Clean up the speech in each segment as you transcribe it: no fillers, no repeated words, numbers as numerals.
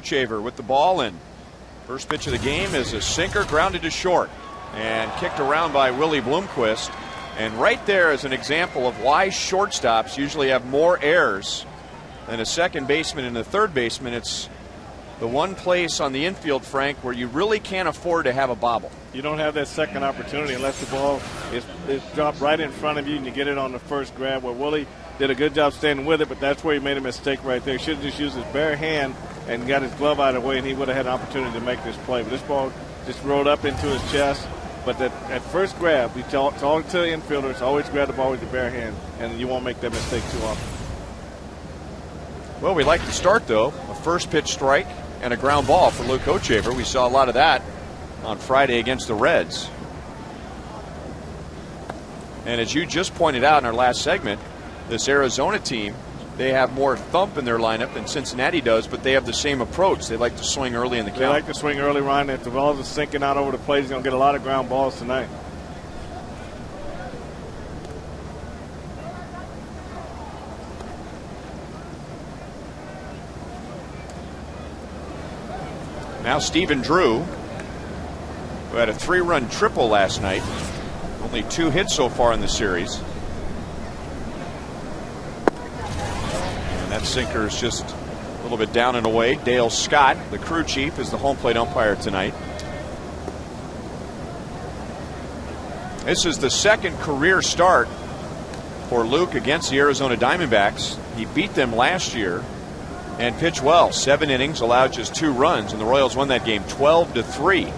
Kochaver with the ball, and first pitch of the game is a sinker grounded to short and kicked around by Willie Bloomquist. And right there is an example of why shortstops usually have more errors than a second baseman and a third baseman. It's the one place on the infield, Frank, where you really can't afford to have a bobble. You don't have that second opportunity unless the ball is dropped right in front of you and you get it on the first grab, where Willie did a good job standing with it, but that's where he made a mistake right there. He should have just used his bare hand and got his glove out of the way, and he would have had an opportunity to make this play. But this ball just rolled up into his chest. But at first grab, we tell to the infielders, always grab the ball with your bare hand, and you won't make that mistake too often. Well, we like to start, though. A first pitch strike and a ground ball for Luke Kochaver. We saw a lot of that on Friday against the Reds. And as you just pointed out in our last segment, this Arizona team, they have more thump in their lineup than Cincinnati does, but they have the same approach. They like to swing early in the count. They like to swing early, Ryan. If the ball is sinking out over the plate, he's going to get a lot of ground balls tonight. Now Stephen Drew, who had a 3-run triple last night. Only 2 hits so far in the series. And that sinker is just a little bit down and away. Dale Scott, the crew chief, is the home plate umpire tonight. This is the second career start for Luke against the Arizona Diamondbacks. He beat them last year and pitched well. 7 innings, allowed just 2 runs, and the Royals won that game 12-3.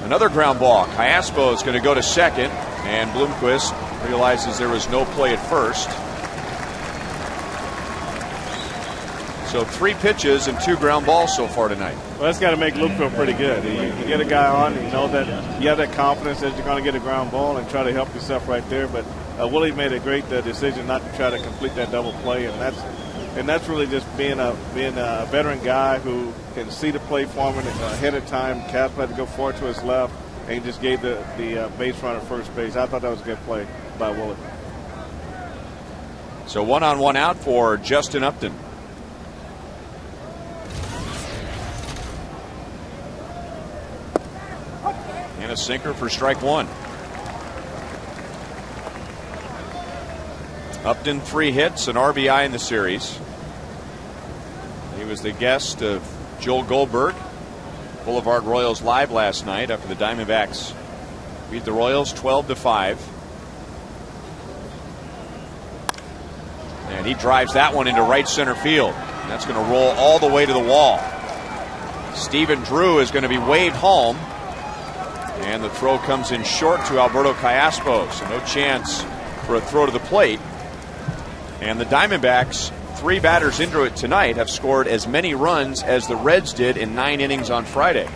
Another ground ball. Callaspo is going to go to second, and Bloomquist realizes there was no play at first. So 3 pitches and 2 ground balls so far tonight. Well, that's got to make Luke feel pretty good. You get a guy on, you know that you have that confidence that you're going to get a ground ball and try to help yourself right there. But Willie made a great decision not to try to complete that double play, and that's really just being a veteran guy who can see the play forming ahead of time. Cap had to go forward to his left, and he just gave the base runner first base. I thought that was a good play by Willie. So 1-on-1 out for Justin Upton. And a sinker for strike 1. Upton 3 hits, an RBI in the series. He was the guest of Joel Goldberg, Boulevard Royals Live last night after the Diamondbacks beat the Royals 12-5. And he drives that one into right center field. And that's going to roll all the way to the wall. Stephen Drew is going to be waved home. And the throw comes in short to Alberto Callaspo. So no chance for a throw to the plate. And the Diamondbacks, 3 batters into it tonight, have scored as many runs as the Reds did in 9 innings on Friday.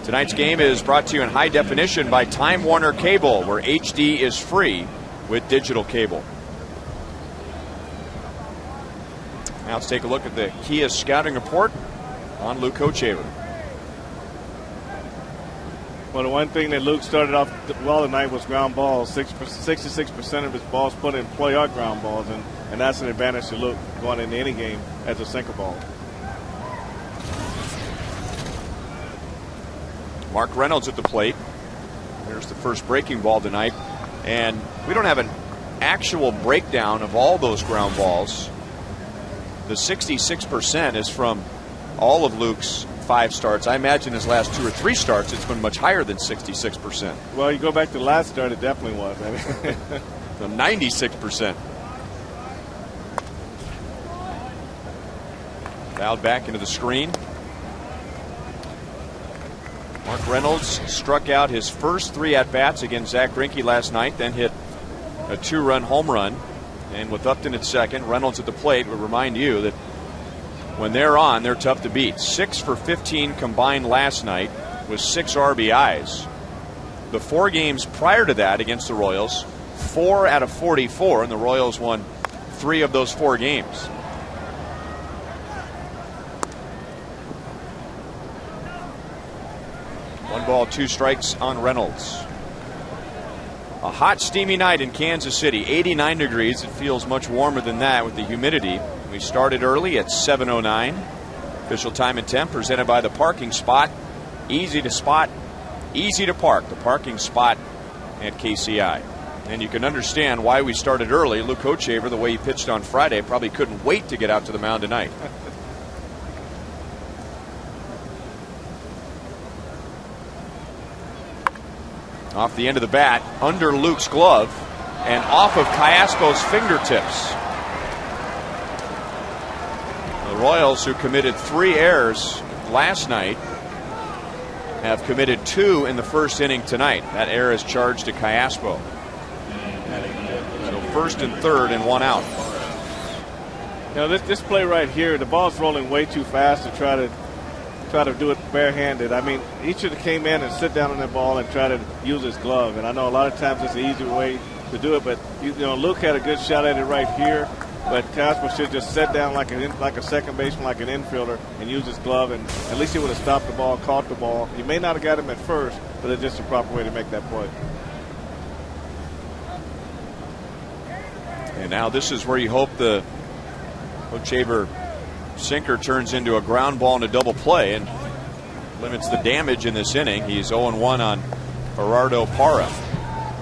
Tonight's game is brought to you in high definition by Time Warner Cable, where HD is free with digital cable. Now let's take a look at the Kia scouting report on Luke Kochaver. Well, the one thing that Luke started off well tonight was ground balls. 66% of his balls put in play are ground balls, and that's an advantage to Luke going into any game as a sinker ball. Mark Reynolds at the plate. There's the first breaking ball tonight. And we don't have an actual breakdown of all those ground balls. The 66% is from all of Luke's 5 starts. I imagine his last 2 or 3 starts, it's been much higher than 66%. Well, you go back to the last start, it definitely was. So 96%. Fouled back into the screen. Mark Reynolds struck out his first 3 at-bats against Zach Greinke last night, then hit a 2-run home run. And with Upton at second, Reynolds at the plate, would remind you that when they're on, they're tough to beat. 6 for 15 combined last night with 6 RBIs. The 4 games prior to that against the Royals, 4 out of 44, and the Royals won 3 of those 4 games. One ball, 2 strikes on Reynolds. A hot, steamy night in Kansas City, 89 degrees. It feels much warmer than that with the humidity. We started early at 7:09. Official time and temp presented by the parking spot. Easy to spot, easy to park. The parking spot at KCI. And you can understand why we started early. Luke Hochaver, the way he pitched on Friday, probably couldn't wait to get out to the mound tonight. Off the end of the bat, under Luke's glove, and off of Cayaspo's fingertips. The Royals, who committed 3 errors last night, have committed 2 in the first inning tonight. That error is charged to Cayaspo. So first and third and 1 out. You know, this play right here, the ball's rolling way too fast to try to do it barehanded. I mean, he should have came in and sit down on that ball and try to use his glove. And I know a lot of times it's an easy way to do it, but you know, Luke had a good shot at it right here. But Casper should just sit down like a second baseman, like an infielder, and use his glove, and at least he would have stopped the ball, caught the ball. You may not have got him at first, but it's just the proper way to make that play. And now this is where you hope the Hochaver sinker turns into a ground ball and a double play and limits the damage in this inning. He's 0-1 on Gerardo Parra.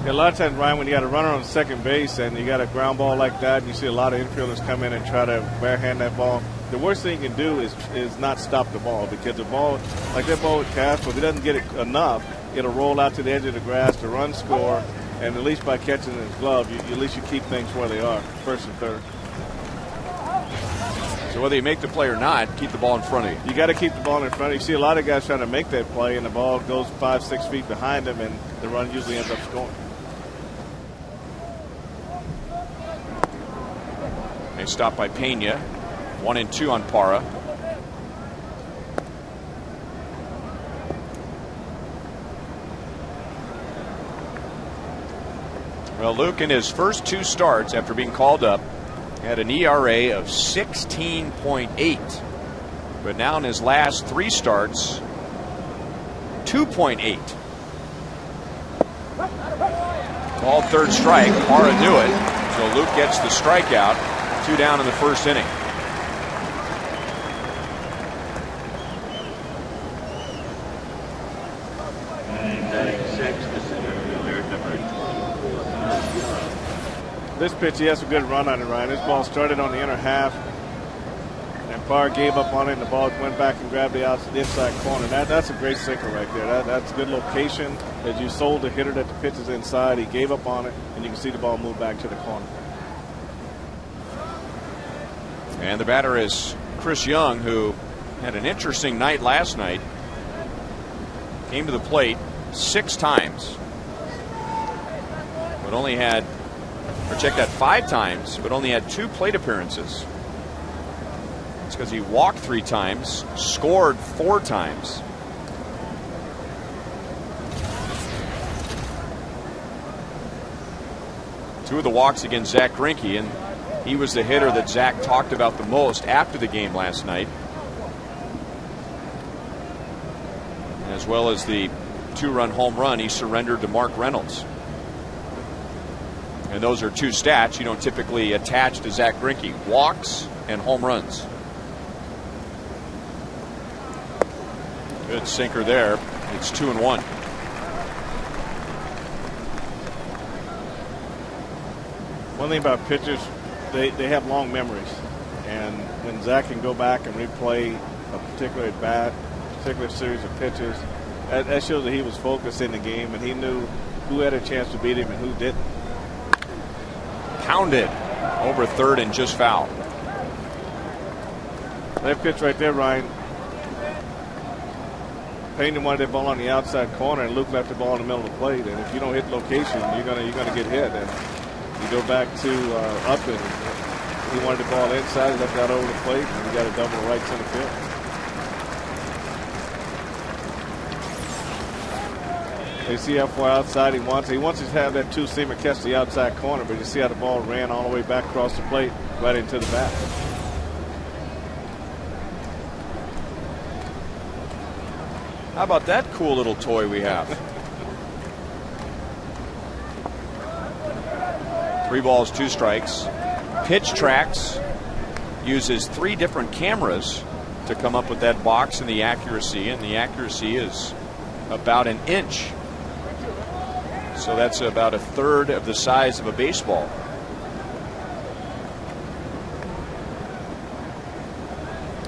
Yeah, a lot of times, Ryan, when you got a runner on second base and you got a ground ball like that, and you see a lot of infielders come in and try to barehand that ball, the worst thing you can do is not stop the ball, because the ball, like that ball with Casper, if he doesn't get it enough, it'll roll out to the edge of the grass to run score, and at least by catching his glove, at least you keep things where they are, first and third. So whether you make the play or not, keep the ball in front of you. You got to keep the ball in front of you. You see a lot of guys trying to make that play, and the ball goes 5-6 feet behind them, and the run usually ends up scoring. They stop by Pena. 1-2 on Parra. Well, Luke, in his first 2 starts after being called up, had an ERA of 16.8. But now in his last 3 starts, 2.8. Ball third strike. Parra knew it. So Luke gets the strikeout. 2 down in the first inning. This pitch, he has a good run on it, Ryan. This ball started on the inner half, and Parra gave up on it, and the ball went back and grabbed the inside corner. That's a great sinker right there. That's a good location. As you sold the hitter that the pitch is inside, he gave up on it, and you can see the ball move back to the corner. And the batter is Chris Young, who had an interesting night last night. Came to the plate 6 times, but only had, or check that, 5 times, but only had 2 plate appearances. It's because he walked 3 times, scored 4 times. Two of the walks against Zach Greinke, and he was the hitter that Zach talked about the most after the game last night, as well as the 2-run home run he surrendered to Mark Reynolds. And those are 2 stats you don't typically attach to Zach Greinke: walks and home runs. Good sinker there. It's 2-1. One thing about pitchers, they have long memories, and when Zach can go back and replay a particular at bat, a particular series of pitches, that shows that he was focused in the game, and he knew who had a chance to beat him and who didn't. Pounded over third and just foul. That pitch right there, Ryan. Pena wanted that ball on the outside corner, and Luke left the ball in the middle of the plate. And if you don't hit location, you're gonna get hit. And you go back to Upton. He wanted the ball inside, left that over the plate, and he got a double right center field. You see how far outside he wants. He wants to have that 2-seamer catch the outside corner, but you see how the ball ran all the way back across the plate, right into the bat. How about that cool little toy we have? 3 balls, 2 strikes. Pitch Tracks uses 3 different cameras to come up with that box and the accuracy is about an inch. So that's about a third of the size of a baseball.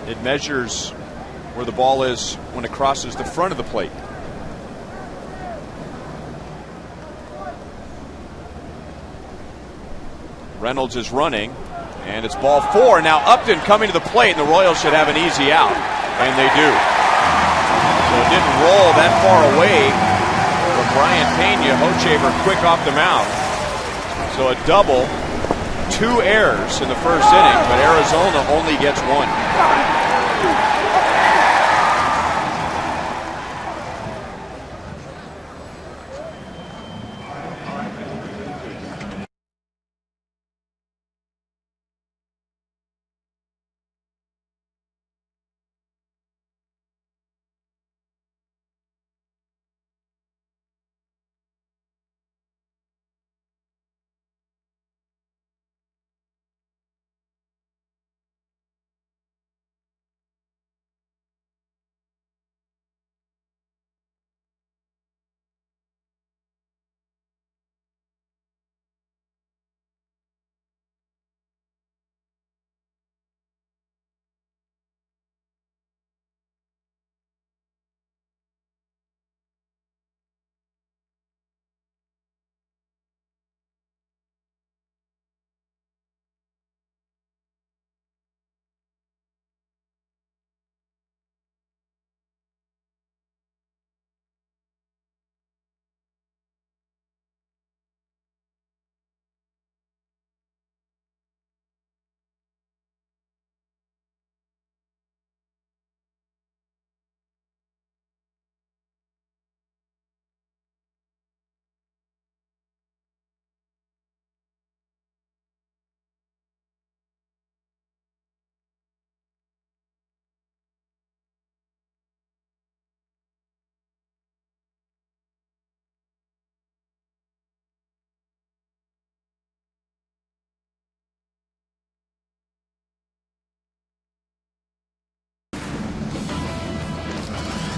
It measures where the ball is when it crosses the front of the plate. Reynolds is running, and it's ball 4. Now Upton coming to the plate, and the Royals should have an easy out, and they do. So it didn't roll that far away from Brian Pena. Hochevar quick off the mound. So a double, 2 errors in the first inning, but Arizona only gets 1.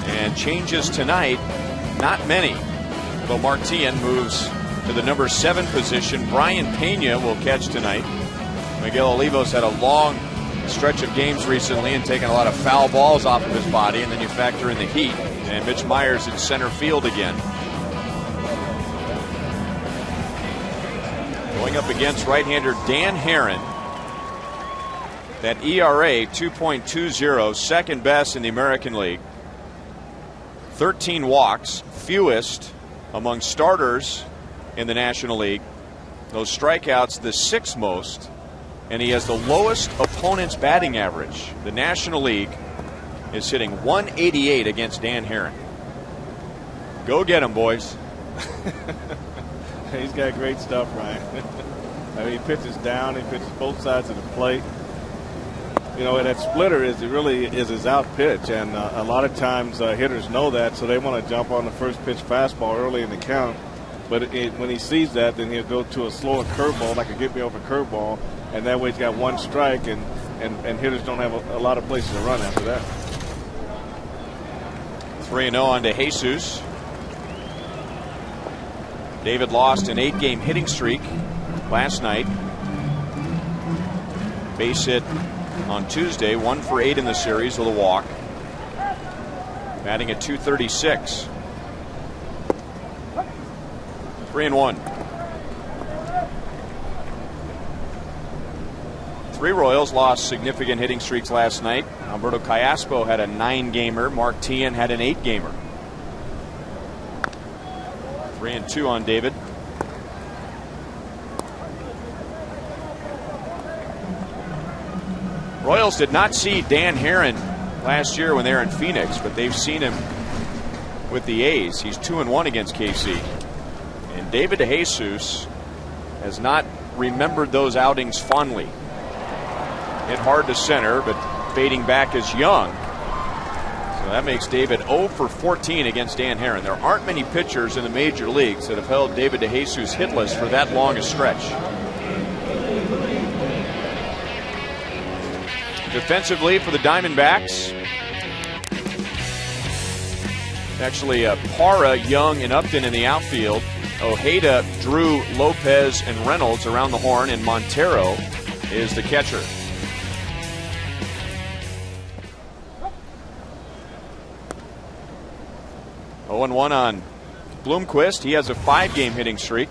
And changes tonight, not many. Though Martian moves to the number 7 position. Brian Pena will catch tonight. Miguel Olivos had a long stretch of games recently and taken a lot of foul balls off of his body, and then you factor in the heat. And Mitch Myers in center field again. Going up against right-hander Dan Herron. That ERA 2.20, second best in the American League. 13 walks, fewest among starters in the National League. Those strikeouts, the 6th most, and he has the lowest opponent's batting average. The National League is hitting 188 against Dan Herron. Go get him, boys. He's got great stuff, Ryan. I mean, he pitches down, he pitches both sides of the plate. You know, that splitter is his out pitch, and a lot of times hitters know that, so they want to jump on the first pitch fastball early in the count. But when he sees that, then he'll go to a slower curveball, like a get-me-over curveball, and that way he's got 1 strike, and hitters don't have a lot of places to run after that. 3-0 on to Jesus. David lost an 8-game hitting streak last night. Base hit on Tuesday, 1 for 8 in the series with a walk. Batting at .236. 3-1. 3 Royals lost significant hitting streaks last night. Alberto Callaspo had a 9-gamer. Mark Teahan had an 8-gamer. 3-2 on David. Royals did not see Dan Herron last year when they were in Phoenix, but they've seen him with the A's. He's 2-1 against KC. And David DeJesus has not remembered those outings fondly. Hit hard to center, but fading back is Young. So that makes David 0 for 14 against Dan Herron. There aren't many pitchers in the major leagues that have held David DeJesus hitless for that long a stretch. Defensively for the Diamondbacks, actually Parra, Young, and Upton in the outfield. Ojeda, Drew, Lopez, and Reynolds around the horn, and Montero is the catcher. Oh, 0-1 on Bloomquist. He has a 5-game hitting streak.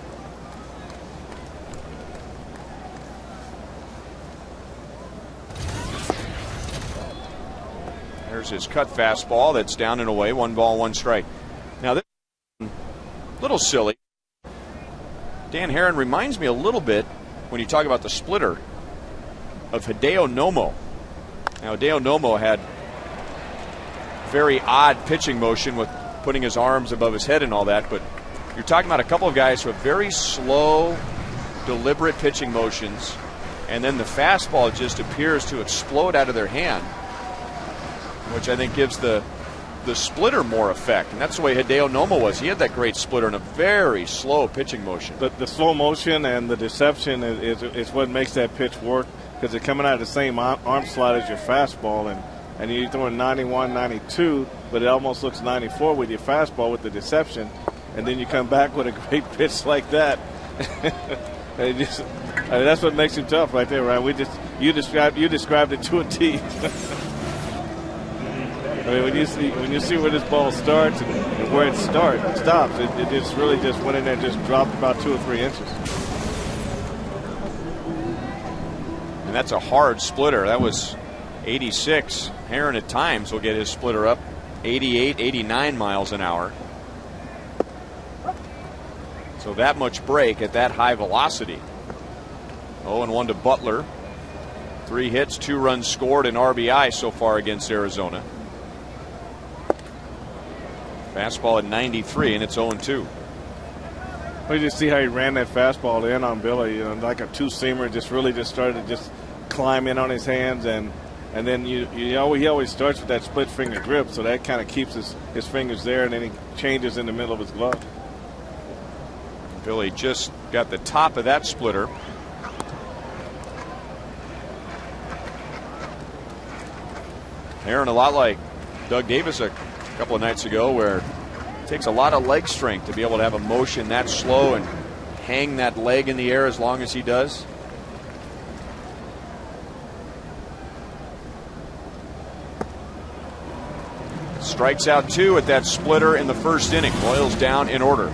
There's his cut fastball that's down and away. 1 ball, 1 strike. Now this is a little silly. Dan Herron reminds me a little bit, when you talk about the splitter, of Hideo Nomo. Now Hideo Nomo had very odd pitching motion with putting his arms above his head and all that, but you're talking about a couple of guys who have very slow, deliberate pitching motions, and then the fastball just appears to explode out of their hand, which I think gives the splitter more effect. And that's the way Hideo Nomo was. He had that great splitter in a very slow pitching motion. The slow motion and the deception is what makes that pitch work, because they're coming out of the same arm slot as your fastball, and you're throwing 91, 92, but it almost looks 94 with your fastball with the deception, and then you come back with a great pitch like that. That's what makes him tough right there, Ryan. You described it to a T. I mean, when you see where this ball starts and where it stops, it just really just went in there and just dropped about 2 or 3 inches. And that's a hard splitter. That was 86. Herron at times will get his splitter up 88, 89 miles an hour. So that much break at that high velocity. 0-1 to Butler. 3 hits, 2 runs scored, and RBI so far against Arizona. Fastball at 93, and it's 0-2. Well, you just see how he ran that fastball in on Billy, like a 2-seamer, just really just started to just climb in on his hands, and then he always starts with that split finger grip, so that kind of keeps his fingers there, and then he changes in the middle of his glove. Billy just got the top of that splitter. Herron, a lot like Doug Davis a couple of nights ago, where it takes a lot of leg strength to be able to have a motion that slow and hang that leg in the air as long as he does. Strikes out 2 at that splitter in the first inning. Royals down in order.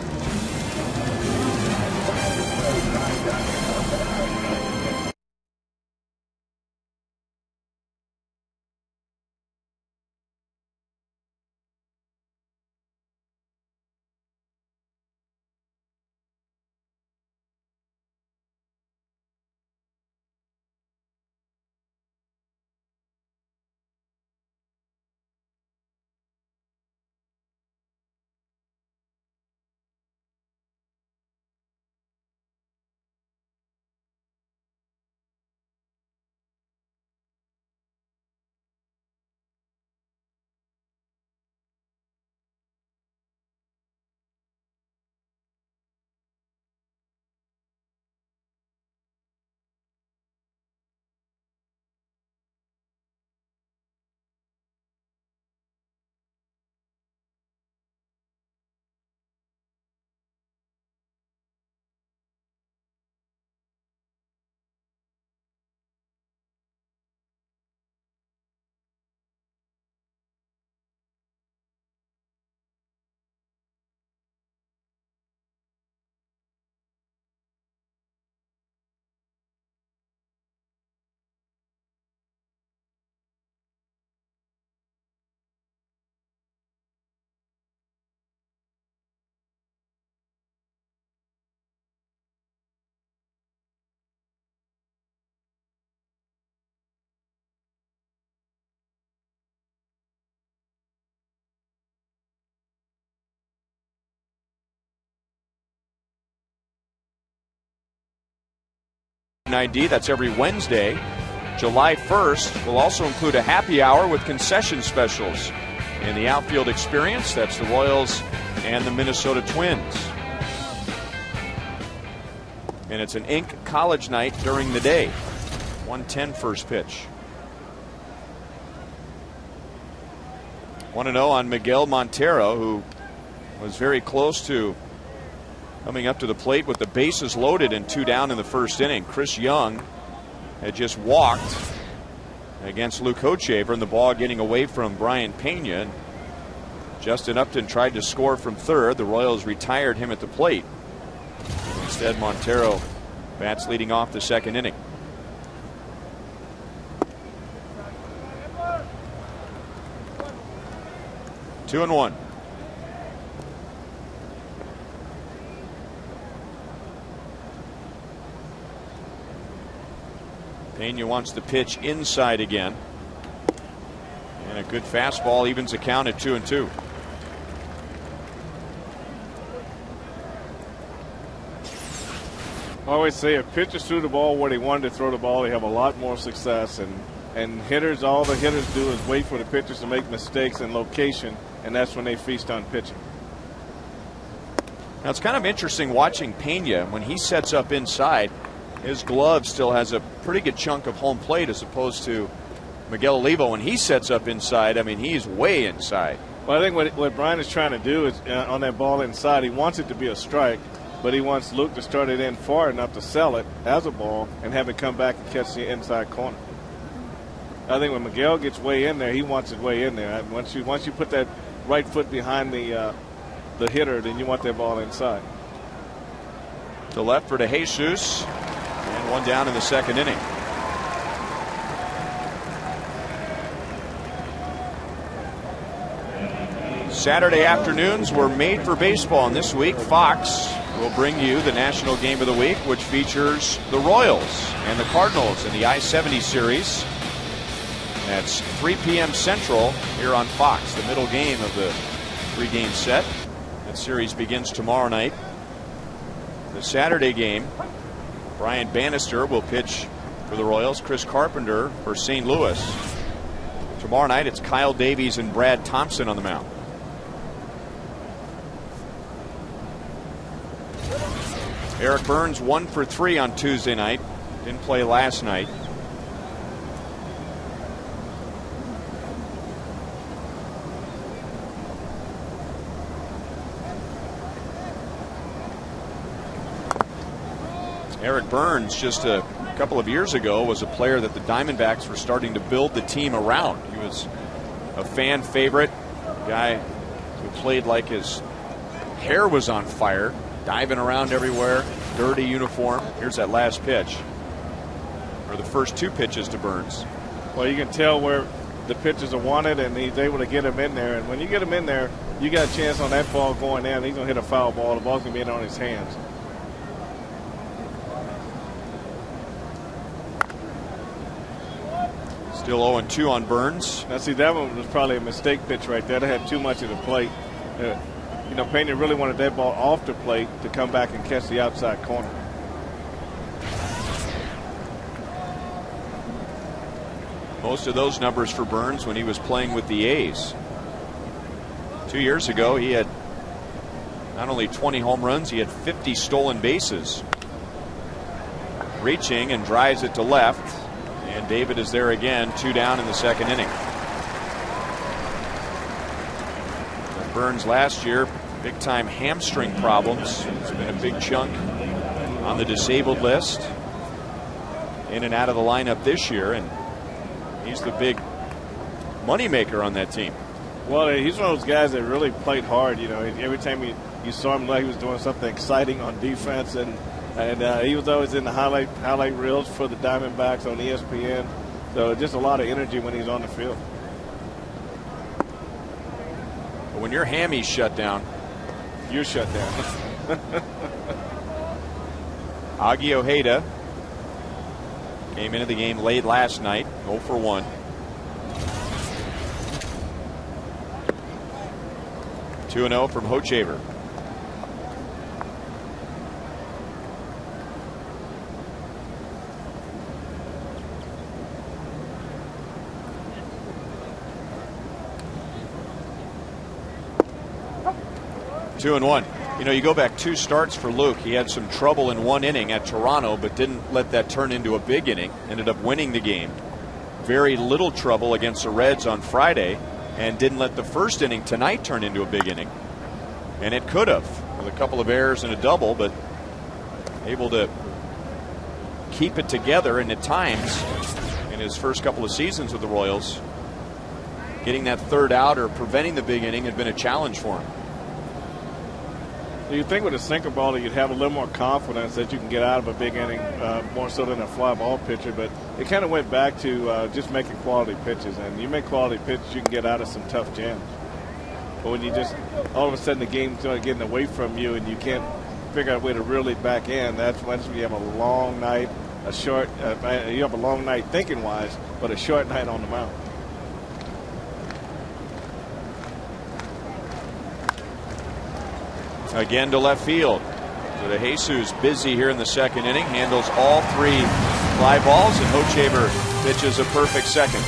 ID, that's every Wednesday. July 1st will also include a happy hour with concession specials in the outfield experience. That's the Royals and the Minnesota Twins. And it's an Inc. college night during the day. 1:10 first pitch. 1-0 on Miguel Montero, who was very close to coming up to the plate with the bases loaded and 2 down in the first inning. Chris Young had just walked against Luke Hochevar, and the ball getting away from Brian Pena. Justin Upton tried to score from third. The Royals retired him at the plate. Instead, Montero bats leading off the second inning. Two and one. Pena wants the pitch inside again. And a good fastball evens the count at 2-2. I always say if pitchers threw the ball where they wanted to throw the ball, they have a lot more success. And hitters, all the hitters do is wait for the pitchers to make mistakes in location, and that's when they feast on pitching. Now it's kind of interesting watching Pena when he sets up inside. His glove still has a pretty good chunk of home plate as opposed to Miguel Olivo. When he sets up inside, I mean, he's way inside. Well, I think what Brian is trying to do is on that ball inside, he wants it to be a strike, but he wants Luke to start it in far enough to sell it as a ball and have it come back and catch the inside corner. I think when Miguel gets way in there, he wants it way in there. Once you put that right foot behind the hitter, then you want that ball inside. To left for De Jesus, and 1 down in the second inning. Saturday afternoons were made for baseball, and this week Fox will bring you the National Game of the Week, which features the Royals and the Cardinals in the I-70 series. That's 3 p.m. Central here on Fox, the middle game of the 3-game set. That series begins tomorrow night. The Saturday game, Brian Bannister will pitch for the Royals, Chris Carpenter for St. Louis. Tomorrow night it's Kyle Davies and Brad Thompson on the mound. Eric Burns 1 for 3 on Tuesday night. Didn't play last night. Eric Burns just a couple of years ago was a player that the Diamondbacks were starting to build the team around. He was a fan favorite, a guy who played like his hair was on fire, diving around everywhere, dirty uniform. Here's that last pitch, or the first 2 pitches to Burns. Well, you can tell where the pitches are wanted, and he's able to get him in there. And when you get him in there, you got a chance on that ball going in. He's going to hit a foul ball. The ball's going to be in on his hands. Still 0-2 on Burns. Now, see, that one was probably a mistake pitch right there. They had too much of the plate. You know, Pena really wanted that ball off the plate to come back and catch the outside corner. Most of those numbers for Burns when he was playing with the A's. 2 years ago, he had not only 20 home runs, he had 50 stolen bases. Reaching and drives it to left. And David is there again, 2 down in the second inning. And Burns last year, big time hamstring problems. It's been a big chunk on the disabled list. In and out of the lineup this year, and he's the big moneymaker on that team. Well, he's one of those guys that really played hard. You know, every time you saw him, like he was doing something exciting on defense, and he was always in the highlight reels for the Diamondbacks on ESPN. So just a lot of energy when he's on the field. But when your hammy's shut down, you're shut down. Augie Ojeda came into the game late last night, 0 for 1. Two and 0 from Hochevar. Two and 1. You know, you go back 2 starts for Luke. He had some trouble in 1 inning at Toronto, but didn't let that turn into a big inning. Ended up winning the game. Very little trouble against the Reds on Friday. and didn't let the first inning tonight turn into a big inning. And it could have, with a couple of errors and a double, but able to keep it together. And at times, in his first couple of seasons with the Royals, getting that third out or preventing the big inning had been a challenge for him. You think with a sinker ball that you'd have a little more confidence that you can get out of a big inning more so than a fly ball pitcher, but it kind of went back to just making quality pitches. And you make quality pitches, you can get out of some tough jams. But when you just all of a sudden the game's getting away from you and you can't figure out a way to really back in, that's when you have a long night, a short. You have a long night thinking wise, but a short night on the mound. Again to left field. So the Jesus busy here in the second inning, handles all 3 fly balls, and Hochevar pitches a perfect second.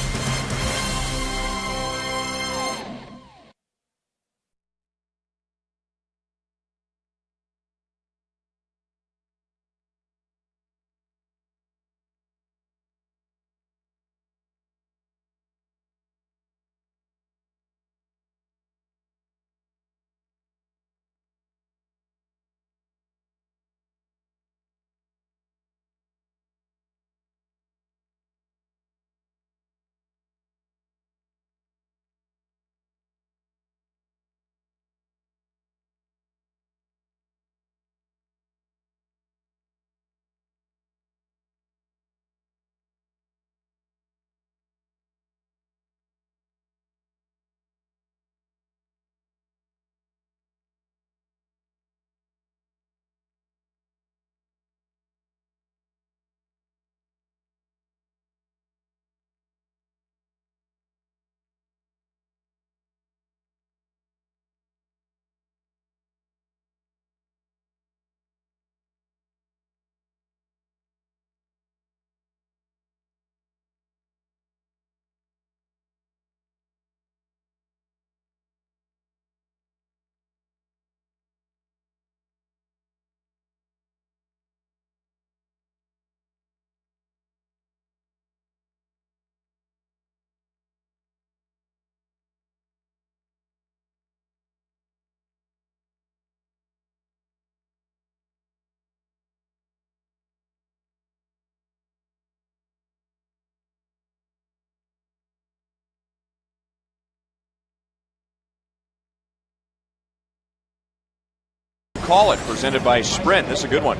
Call it, presented by Sprint. This is a good one.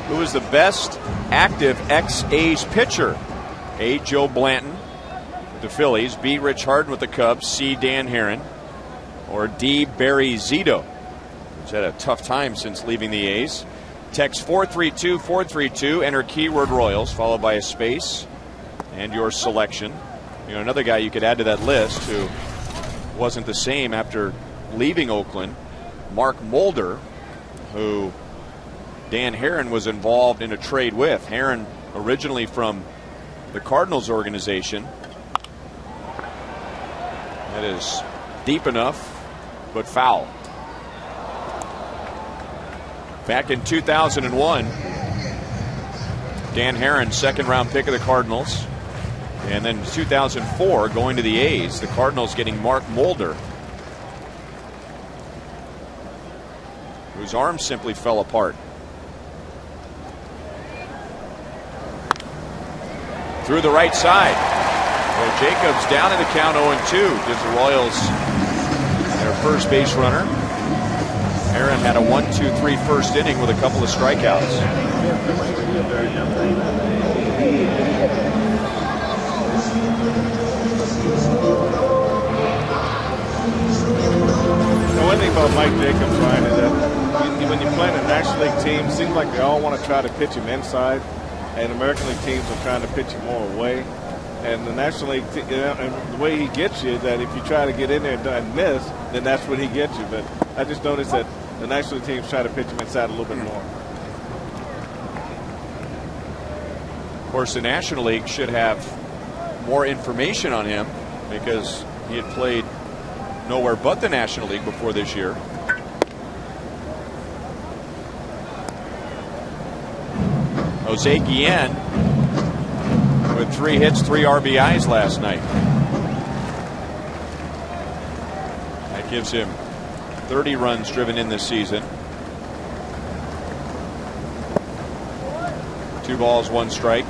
Who is the best active ex-A's pitcher? A, Joe Blanton with the Phillies, B, Rich Harden with the Cubs, C, Dan Herron, or D, Barry Zito, who's had a tough time since leaving the A's. Text 432-432, enter keyword Royals, followed by a space and your selection. You know, another guy you could add to that list who wasn't the same after leaving Oakland, Mark Mulder, who Dan Herron was involved in a trade with. Herron originally from the Cardinals organization. That is deep enough, but foul. Back in 2001, Dan Herron, second-round pick of the Cardinals. And then 2004, going to the A's, the Cardinals getting Mark Mulder, whose arm simply fell apart. Through the right side. Well, Jacobs down in the count 0-2. Gives the Royals their first base runner. Aaron had a 1-2-3 first inning with a couple of strikeouts. The one thing about Mike Jacobs, Ryan, is that when you play in a National League team, it seems like they all want to try to pitch him inside, and American League teams are trying to pitch him more away. And the National League, and the way he gets you, that if you try to get in there and miss, then that's when he gets you. But I just noticed that the National League teams try to pitch him inside a little bit more. Of course, the National League should have more information on him because he had played nowhere but the National League before this year. Jose Guillen with 3 hits, 3 RBIs last night. Gives him 30 runs driven in this season. 2 balls, 1 strike.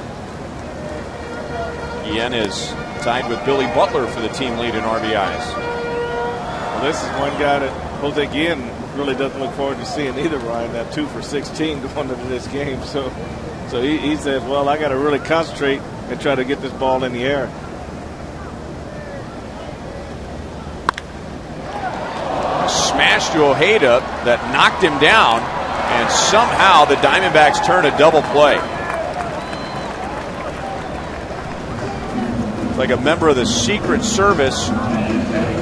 Ian is tied with Billy Butler for the team lead in RBIs. Well, this is one guy that Jose Guillen really doesn't look forward to seeing either, Ryan. That 2 for 16 going into this game. So he says, well, I got to really concentrate and try to get this ball in the air. Smash to Ojeda that knocked him down, and somehow the Diamondbacks turn a double play. It's like a member of the Secret Service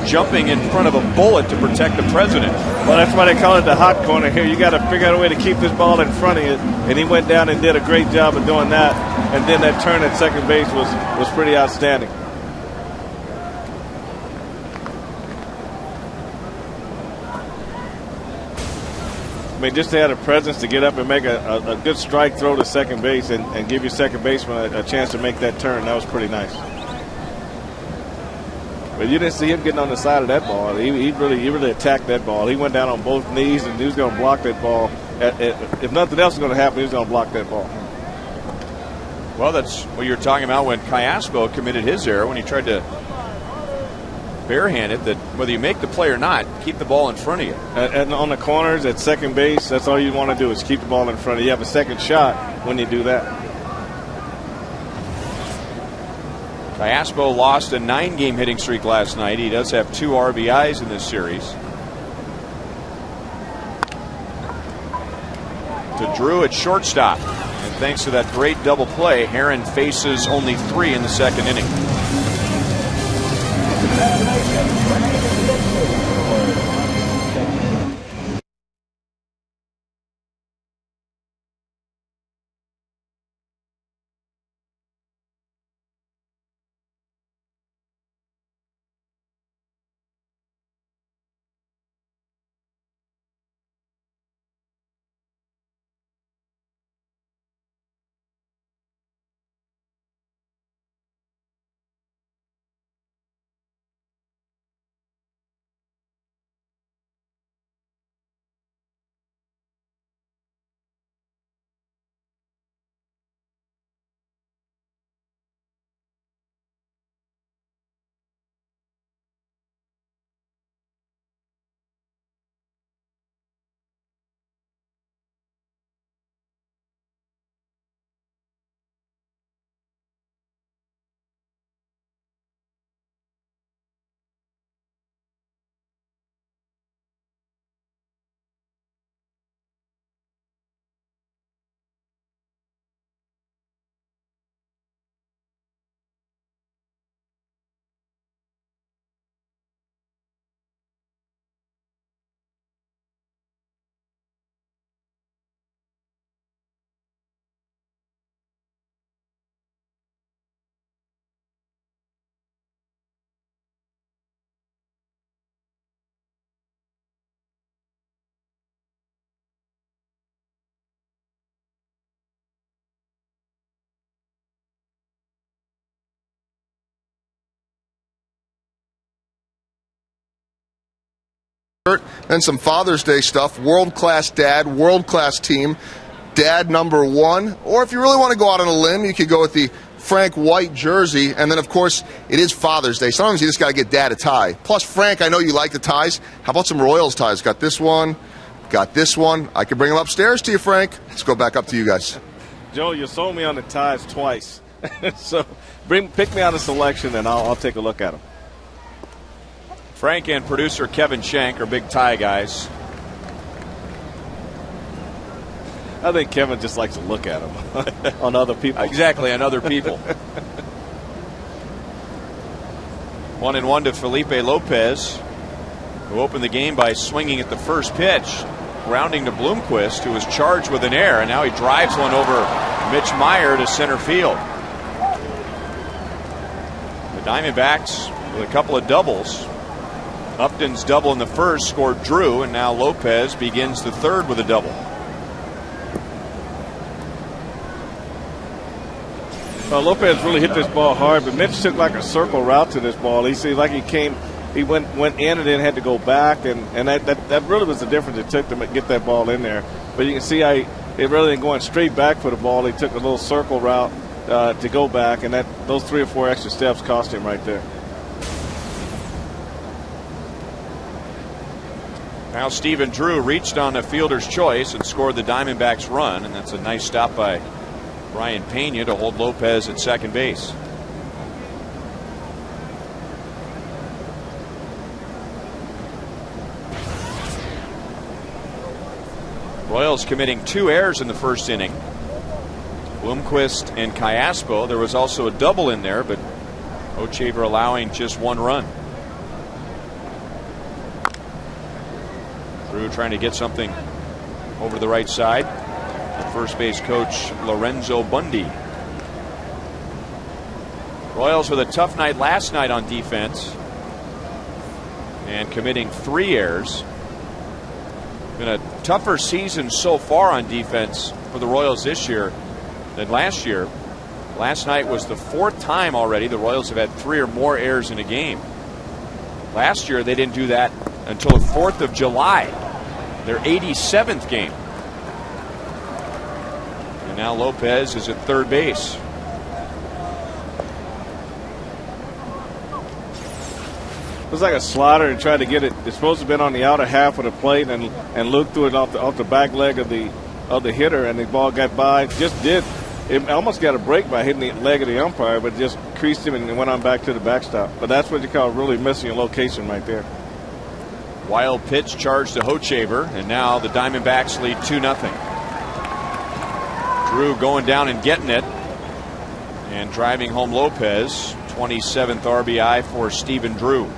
jumping in front of a bullet to protect the president. Well, that's why they call it the hot corner here. You got to figure out a way to keep this ball in front of you, and he went down and did a great job of doing that. And then that turn at second base was pretty outstanding. I mean, just to have a presence to get up and make a good strike throw to second base and give your second baseman a chance to make that turn, that was pretty nice. But you didn't see him getting on the side of that ball. He really attacked that ball. He went down on both knees, and he was going to block that ball. If nothing else was going to happen, he was going to block that ball. Well, that's what you're talking about when Callaspo committed his error when he tried to barehand it, that whether you make the play or not, keep the ball in front of you. And on the corners at second base, that's all you want to do is keep the ball in front of you. You have a second shot when you do that. Callaspo lost a 9-game hitting streak last night. He does have 2 RBIs in this series. To Drew at shortstop. And thanks to that great double play, Herron faces only 3 in the second inning. And some Father's Day stuff. World-class dad, world-class team. Dad number 1. Or if you really want to go out on a limb, you could go with the Frank White jersey. And then, of course, it is Father's Day. Sometimes you just got to get Dad a tie. Plus, Frank, I know you like the ties. How about some Royals ties? Got this one. Got this one. I can bring them upstairs to you, Frank. Let's go back up to you guys. Joe, you sold me on the ties twice. So pick me out a selection, and I'll take a look at them. Frank and producer Kevin Shank are big tie guys. I think Kevin just likes to look at them on other people. Exactly, on other people. 1-1 to Felipe Lopez, who opened the game by swinging at the first pitch, grounding to Bloomquist, who was charged with an error, and now he drives one over Mitch Meyer to center field. The Diamondbacks with a couple of doubles. Upton's double in the first scored Drew, and now Lopez begins the third with a double. Well, Lopez really hit this ball hard, but Mitch took like a circle route to this ball. He seems like he came he went in and then had to go back, and that really was the difference it took to get that ball in there. But you can see it rather than going straight back for the ball, he took a little circle route to go back, and those 3 or 4 extra steps cost him right there. Now Stephen Drew reached on a fielder's choice and scored the Diamondbacks run, and that's a nice stop by Brian Pena to hold Lopez at second base. Royals committing 2 errors in the first inning. Bloomquist and Callaspo. There was also a double in there, but Hochevar allowing just 1 run. Drew trying to get something over the right side. The first base coach Lorenzo Bundy. Royals with a tough night last night on defense and committing 3 errors. Been a tougher season so far on defense for the Royals this year than last year. Last night was the 4th time already the Royals have had 3 or more errors in a game. Last year they didn't do that until the 4th of July, their 87th game. And now Lopez is at third base. It was like a slider and tried to get it. It's supposed to have been on the outer half of the plate, and Luke threw it off the back leg of the hitter, and the ball got by. It almost got a break by hitting the leg of the umpire, but just creased him and went on back to the backstop. But that's what you call really missing a location right there. Wild pitch charged to Hochevar, and now the Diamondbacks lead 2-0. Drew going down and getting it and driving home Lopez. 27th RBI for Stephen Drew.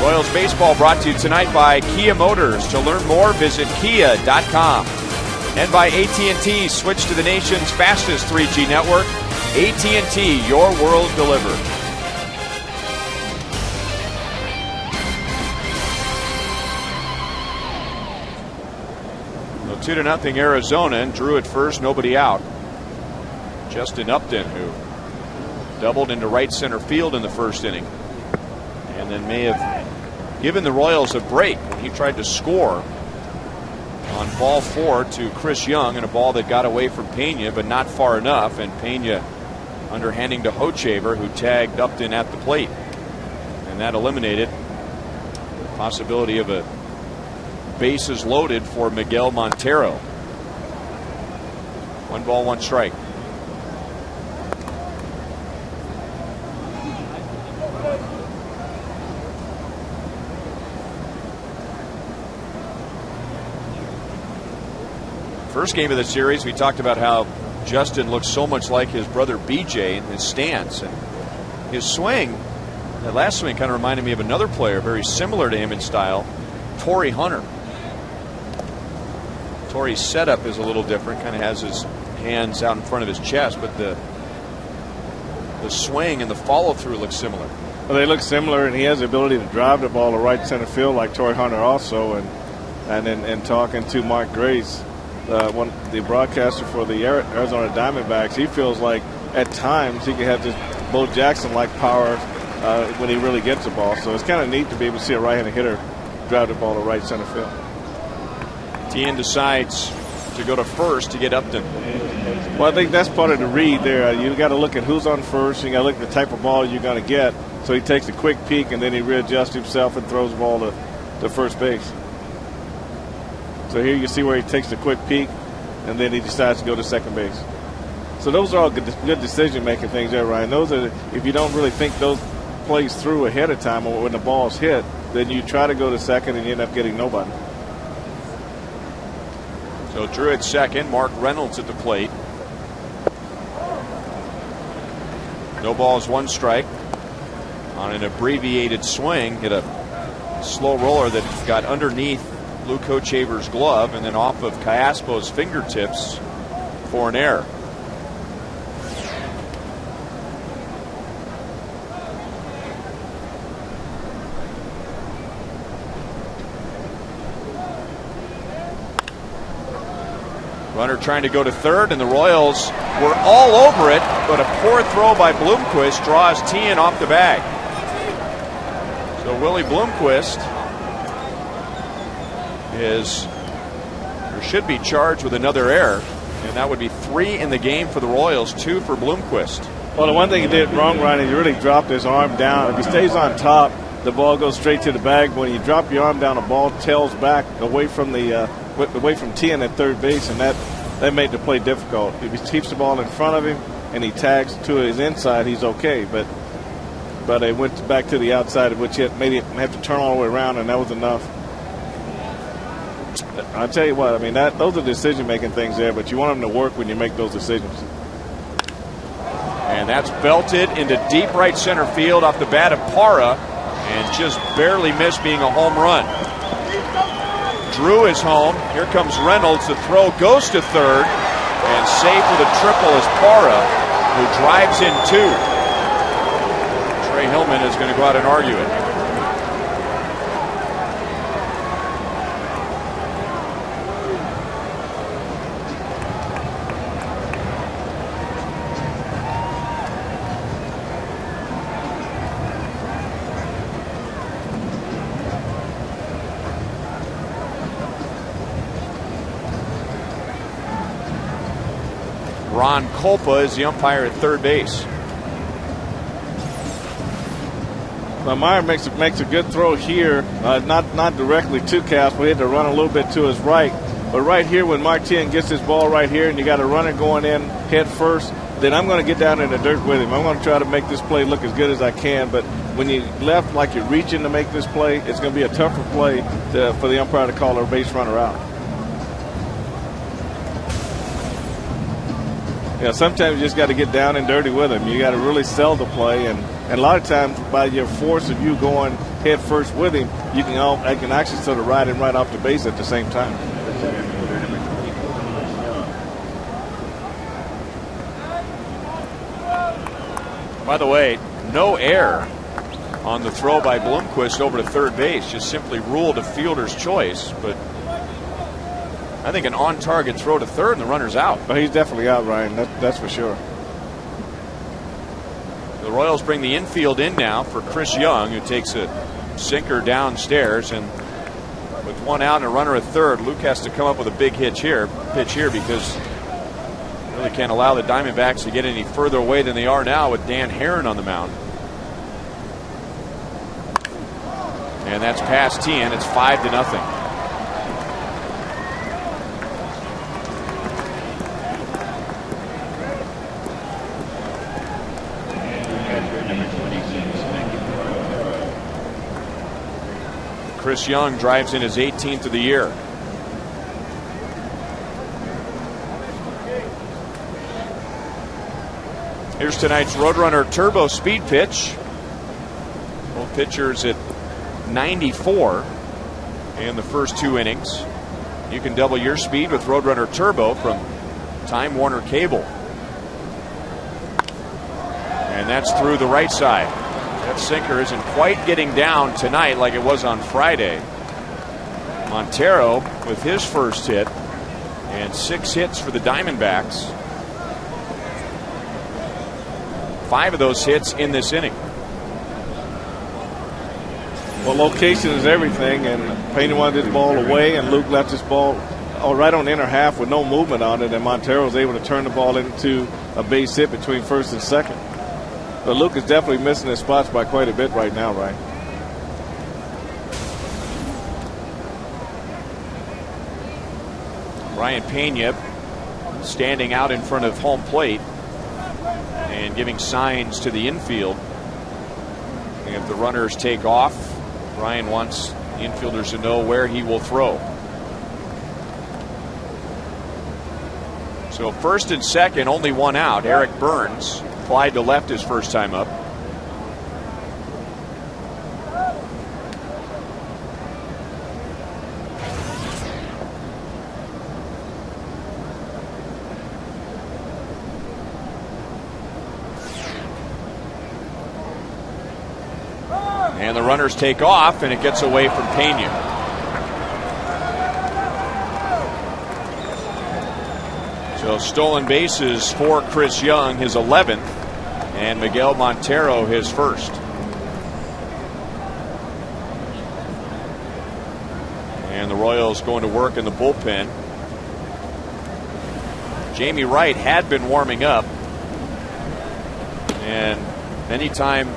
Royals baseball brought to you tonight by Kia Motors. To learn more, visit kia.com. And by AT&T. Switch to the nation's fastest 3G network. AT&T, your world delivered. So 2-0 Arizona, and Drew at first, nobody out. Justin Upton, who doubled into right center field in the first inning, and then may have given the Royals a break when he tried to score on ball 4 to Chris Young, and a ball that got away from Pena but not far enough, and Pena underhanding to Hochevar, who tagged Upton at the plate, and that eliminated the possibility of a bases loaded for Miguel Montero. 1 ball, 1 strike. First game of the series, we talked about how Justin looks so much like his brother BJ in his stance, and his swing, that last swing kind of reminded me of another player very similar to him in style, Torrey Hunter. Torrey's setup is a little different, kind of has his hands out in front of his chest, but the swing and the follow through look similar. Well, they look similar, and he has the ability to drive the ball to right center field like Torrey Hunter also, and then talking to Mark Grace, the broadcaster for the Arizona Diamondbacks, he feels like at times he can have this Bo Jackson-like power when he really gets the ball. So it's kind of neat to be able to see a right-handed hitter drive the ball to right center field. Tien decides to go to first to get Upton. Well, I think that's part of the read there. You got to look at who's on first. You got to look at the type of ball you're going to get. So he takes a quick peek, and then he readjusts himself and throws the ball to first base. So here you see where he takes the quick peek, and then he decides to go to second base. So those are all good decision-making things there, Ryan. Those are, if you don't really think those plays through ahead of time or when the ball's hit, then you try to go to second and you end up getting nobody. So Drew at second, Mark Reynolds at the plate. No balls, 1 strike. On an abbreviated swing, hit a slow roller that got underneath Luke Hochevar's glove and then off of Callaspo's fingertips for an error. Runner trying to go to third, and the Royals were all over it, but a poor throw by Bloomquist draws Tien off the bag. So Willie Bloomquist should be charged with another error, and that would be 3 in the game for the Royals, 2 for Bloomquist. Well, the one thing he did wrong, Ryan, is he really dropped his arm down. If he stays on top, the ball goes straight to the bag. When you drop your arm down, the ball tails back away from Tien at third base, and that made the play difficult. If he keeps the ball in front of him and he tags to his inside, he's okay. But it went back to the outside, which made him have to turn all the way around, and that was enough. I'll tell you what, I mean, those are decision-making things there, but you want them to work when you make those decisions. And that's belted into deep right center field off the bat of Parra, and just barely missed being a home run. Drew is home. Here comes Reynolds. The throw goes to third, and safe with a triple is Parra, who drives in 2. Trey Hillman is going to go out and argue it. Ron Kolpa is the umpire at third base. Now Meyer makes a good throw here, not directly to Casper. He had to run a little bit to his right. But right here, when Martin gets his ball right here and you got a runner going in head first, then I'm going to get down in the dirt with him. I'm going to try to make this play look as good as I can. But when you left like you're reaching to make this play, it's going to be a tougher play for the umpire to call a base runner out. Yeah, sometimes you just got to get down and dirty with him. You got to really sell the play, and a lot of times by your force of you going head first with him, I can actually sort of ride him right off the base at the same time. By the way, no error on the throw by Bloomquist over to third base. Just simply ruled a fielder's choice, but I think an on-target throw to third and the runner's out. Well, he's definitely out, Ryan. That's for sure. The Royals bring the infield in now for Chris Young, who takes a sinker downstairs, and with 1 out and a runner at third, Luke has to come up with a big pitch here because really can't allow the Diamondbacks to get any further away than they are now with Dan Herron on the mound. And that's past Tien. It's 5-0. Chris Young drives in his 18th of the year. Here's tonight's Roadrunner Turbo Speed pitch. Both pitchers at 94 in the first 2 innings. You can double your speed with Roadrunner Turbo from Time Warner Cable. And that's through the right side. That sinker isn't quite getting down tonight like it was on Friday. Montero with his first hit and 6 hits for the Diamondbacks. 5 of those hits in this inning. Well, location is everything, and Pena wanted his ball away, and Luke left his ball right on the inner half with no movement on it, and Montero was able to turn the ball into a base hit between first and second. But Luke is definitely missing his spots by quite a bit right now, right? Ryan Pena standing out in front of home plate and giving signs to the infield. And if the runners take off, Ryan wants the infielders to know where he will throw. So first and second, only 1 out. Eric Burns applied to left his first time up. And the runners take off, and it gets away from Pena. So stolen bases for Chris Young, his 11th, and Miguel Montero, his first. And the Royals going to work in the bullpen. Jamie Wright had been warming up, and anytime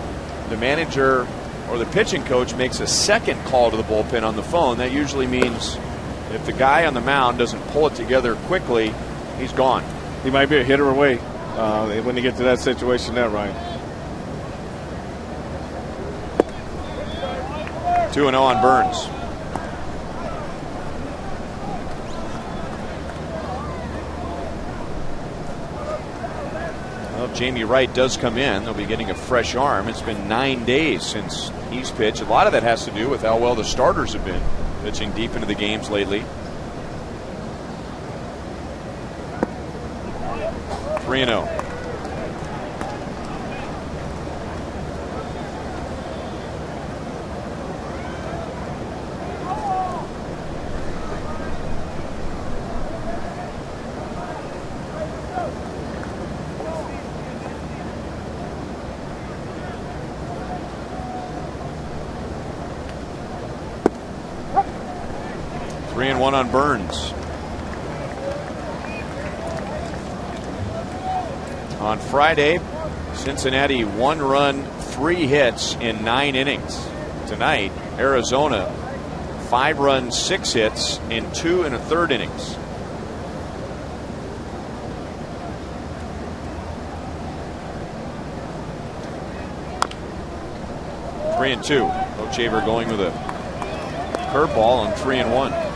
the manager or the pitching coach makes a second call to the bullpen on the phone, that usually means if the guy on the mound doesn't pull it together quickly, he's gone. He might be a hitter away when you get to that situation there, Ryan. 2-0 on Burns. Well, if Jamie Wright does come in, they'll be getting a fresh arm. It's been 9 days since he's pitched. A lot of that has to do with how well the starters have been pitching deep into the games lately. 3-0. One on Burns. On Friday, Cincinnati 1 run, 3 hits in 9 innings. Tonight, Arizona 5 runs, 6 hits in 2 1/3 innings. Three and 2. Hochevar going with a curveball on 3-1.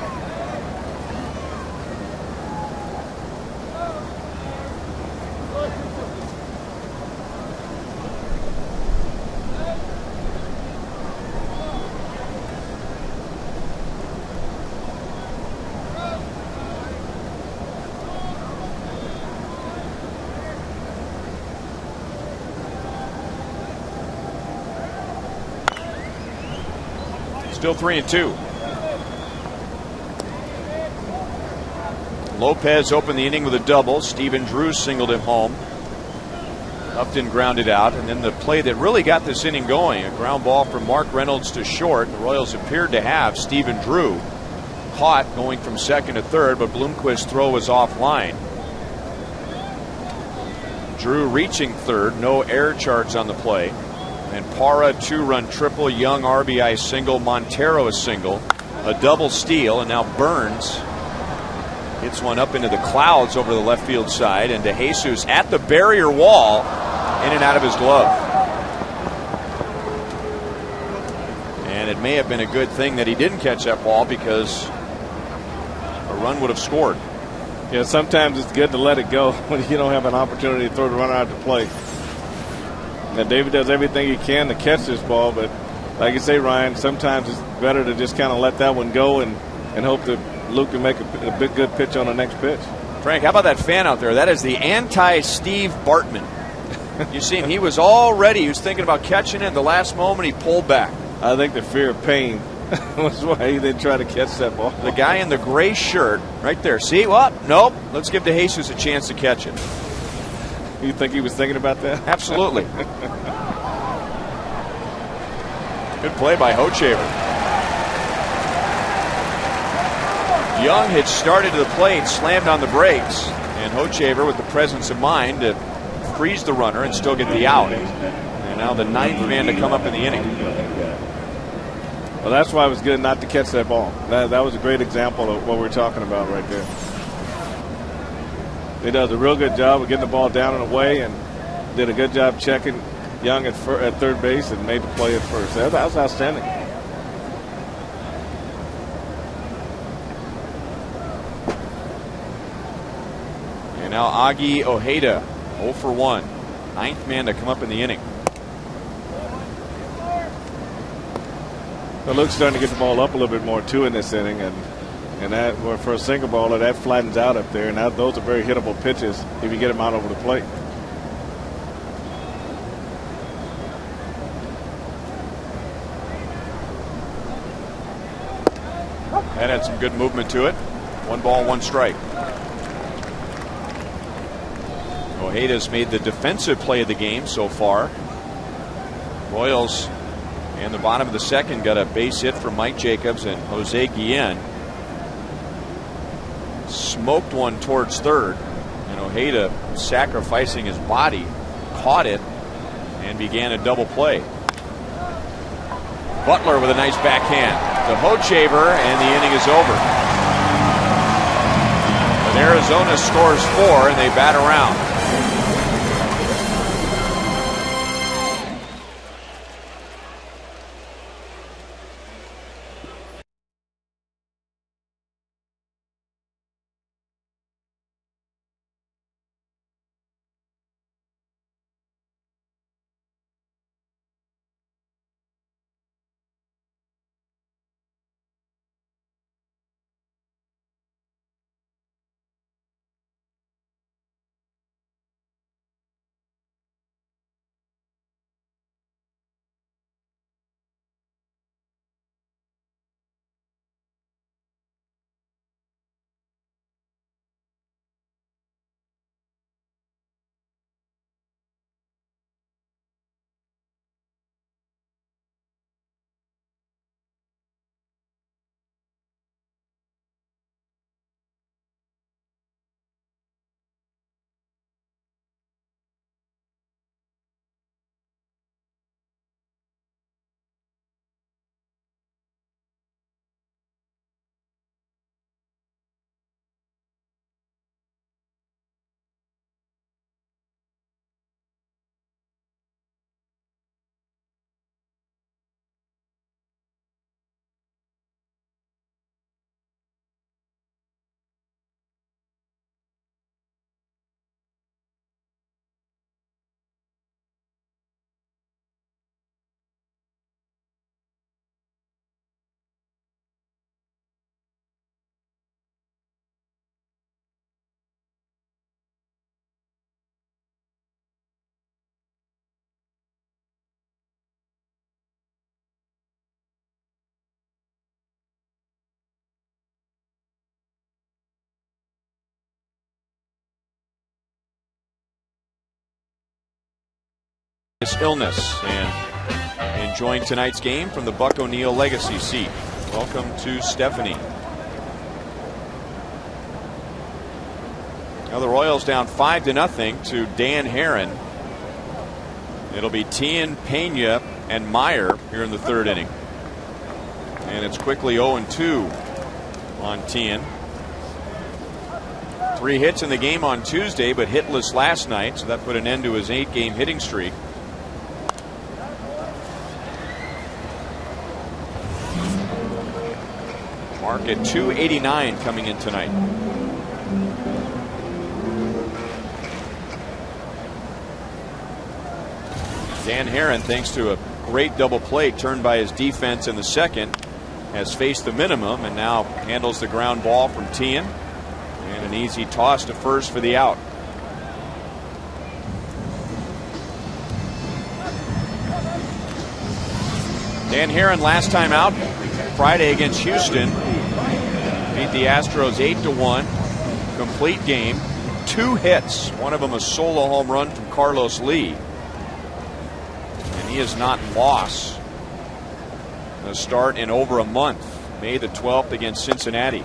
Still 3-2. Lopez opened the inning with a double. Stephen Drew singled him home. Upton grounded out, and then the play that really got this inning going, a ground ball from Mark Reynolds to short. The Royals appeared to have Stephen Drew caught going from second to third, but Bloomquist's throw was offline. Drew reaching third, no air charge on the play. And Parra 2-run triple, Young RBI single, Montero a single, a double steal, and now Burns hits one up into the clouds over the left field side, and DeJesus at the barrier wall, in and out of his glove. And it may have been a good thing that he didn't catch that ball, because a run would have scored. Yeah, sometimes it's good to let it go when you don't have an opportunity to throw the runner out to play. Now, David does everything he can to catch this ball, but like you say, Ryan, sometimes it's better to just kind of let that one go and hope that Luke can make a big good pitch on the next pitch. Frank, how about that fan out there? That is the anti-Steve Bartman. You see him, he was all ready. He was thinking about catching it. In the last moment, he pulled back. I think the fear of pain was why he didn't try to catch that ball. The guy in the gray shirt right there. See what? Nope. Let's give DeJesus a chance to catch it. You think he was thinking about that? Absolutely. Good play by Hochevar. Young had started to the plate, slammed on the brakes, and Hochevar with the presence of mind to freeze the runner and still get the out. And now the 9th man to come up in the inning. Well, that's why it was good not to catch that ball. That was a great example of what we're talking about right there. He does a real good job of getting the ball down and away, and did a good job checking Young at third base and made the play at first. That was outstanding. And now Augie Ojeda, 0 for 1. 9th man to come up in the inning. Well, Luke's starting to get the ball up a little bit more too in this inning, and that for a single baller, that flattens out up there, and those are very hittable pitches if you get them out over the plate. That had some good movement to it. 1 ball, 1 strike. Ojeda's made the defensive play of the game so far. Royals in the bottom of the second got a base hit from Mike Jacobs, and Jose Guillen smoked one towards third, and Ojeda, sacrificing his body, caught it and began a double play. Butler with a nice backhand to Hochevar, and the inning is over. But Arizona scores 4 and they bat around. Illness, and enjoying tonight's game from the Buck O'Neill Legacy seat. Welcome to Stephanie. Now the Royals down 5-0 to Dan Herron. It'll be Tien, Pena, and Meyer here in the third inning. And it's quickly 0-2 on Tien. 3 hits in the game on Tuesday, but hitless last night, so that put an end to his 8-game hitting streak. Mark at 289 coming in tonight. Dan Herron, thanks to a great double play turned by his defense in the second, has faced the minimum and now handles the ground ball from Tien, and an easy toss to first for the out. Dan Herron last time out Friday against Houston, beat the Astros 8-1, complete game, 2 hits, one of them a solo home run from Carlos Lee, and he has not lost a start in over a month. May the 12th against Cincinnati.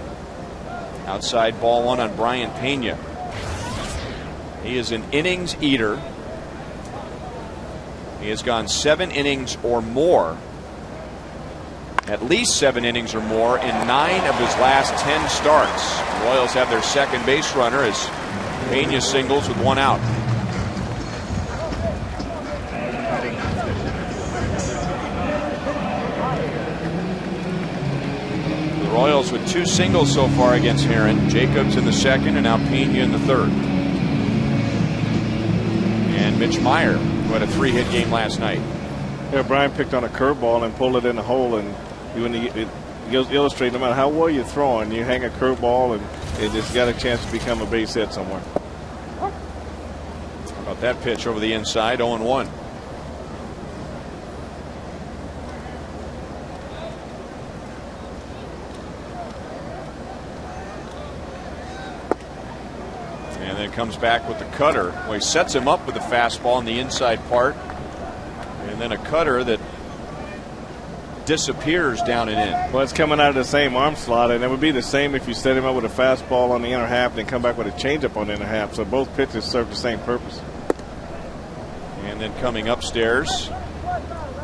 Outside ball 1 on Brian Pena. He is an innings eater. He has gone 7 innings or more, at least 7 innings or more in 9 of his last 10 starts. The Royals have their second base runner as Pena singles with 1 out. The Royals with 2 singles so far against Herron. Jacobs in the second and now Pena in the third. And Mitch Meyer, who had a 3-hit game last night. Yeah, Brian picked on a curveball and pulled it in the hole, and when it illustrates, no matter how well you're throwing, you hang a curveball and it's got a chance to become a base hit somewhere. How about that pitch over the inside, 0-1. And then comes back with the cutter. Well, he sets him up with the fastball in the inside part. And then a cutter that disappears down and in. Well, it's coming out of the same arm slot, and it would be the same if you set him up with a fastball on the inner half and then come back with a changeup on the inner half. So both pitches serve the same purpose. And then coming upstairs,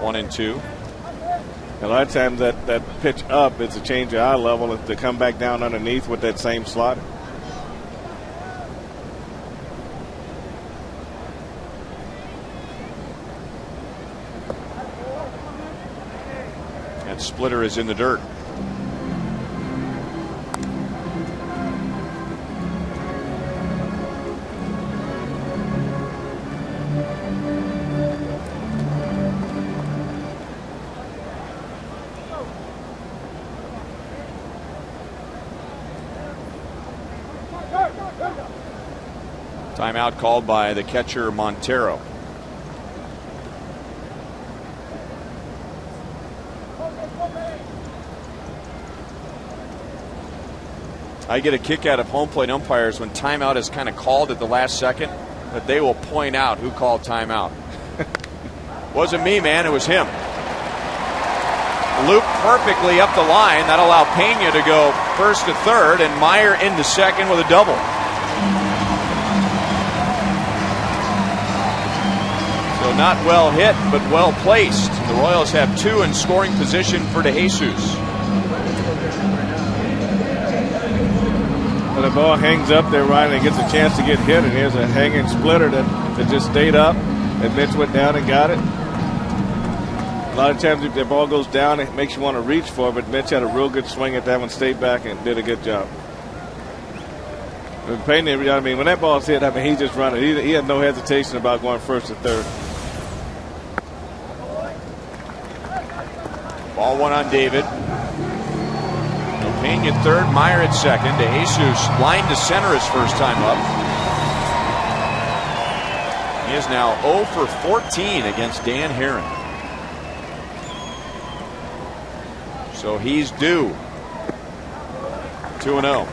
1-2. A lot of times that pitch up, it's a change of eye level to come back down underneath with that same slot. That splitter is in the dirt. Timeout called by the catcher Montero. I get a kick out of home plate umpires when timeout is kind of called at the last second, that they will point out who called timeout. Wasn't me, man, it was him. Loop perfectly up the line. That'll allow Pena to go first to third and Meyer into second with a double. So not well hit, but well placed. The Royals have two in scoring position for DeJesus. Well, the ball hangs up there, right, and it gets a chance to get hit, and here's a hanging splitter that just stayed up, and Mitch went down and got it. A lot of times if the ball goes down, it makes you want to reach for it, but Mitch had a real good swing at that one, stayed back, and did a good job. Payne, I mean, when that ball's hit, I mean, he just run it. He had no hesitation about going first to third. Ball one on David. Payne at third, Meyer at second. DeJesus lined to center his first time up. He is now 0 for 14 against Dan Herron. So he's due. 2-0.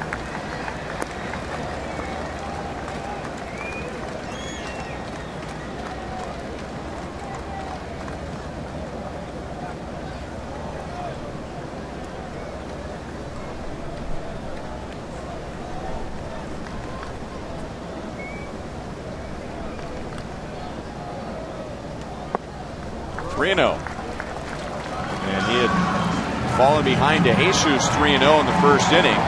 And he had fallen behind DeJesus 3-0 in the first inning.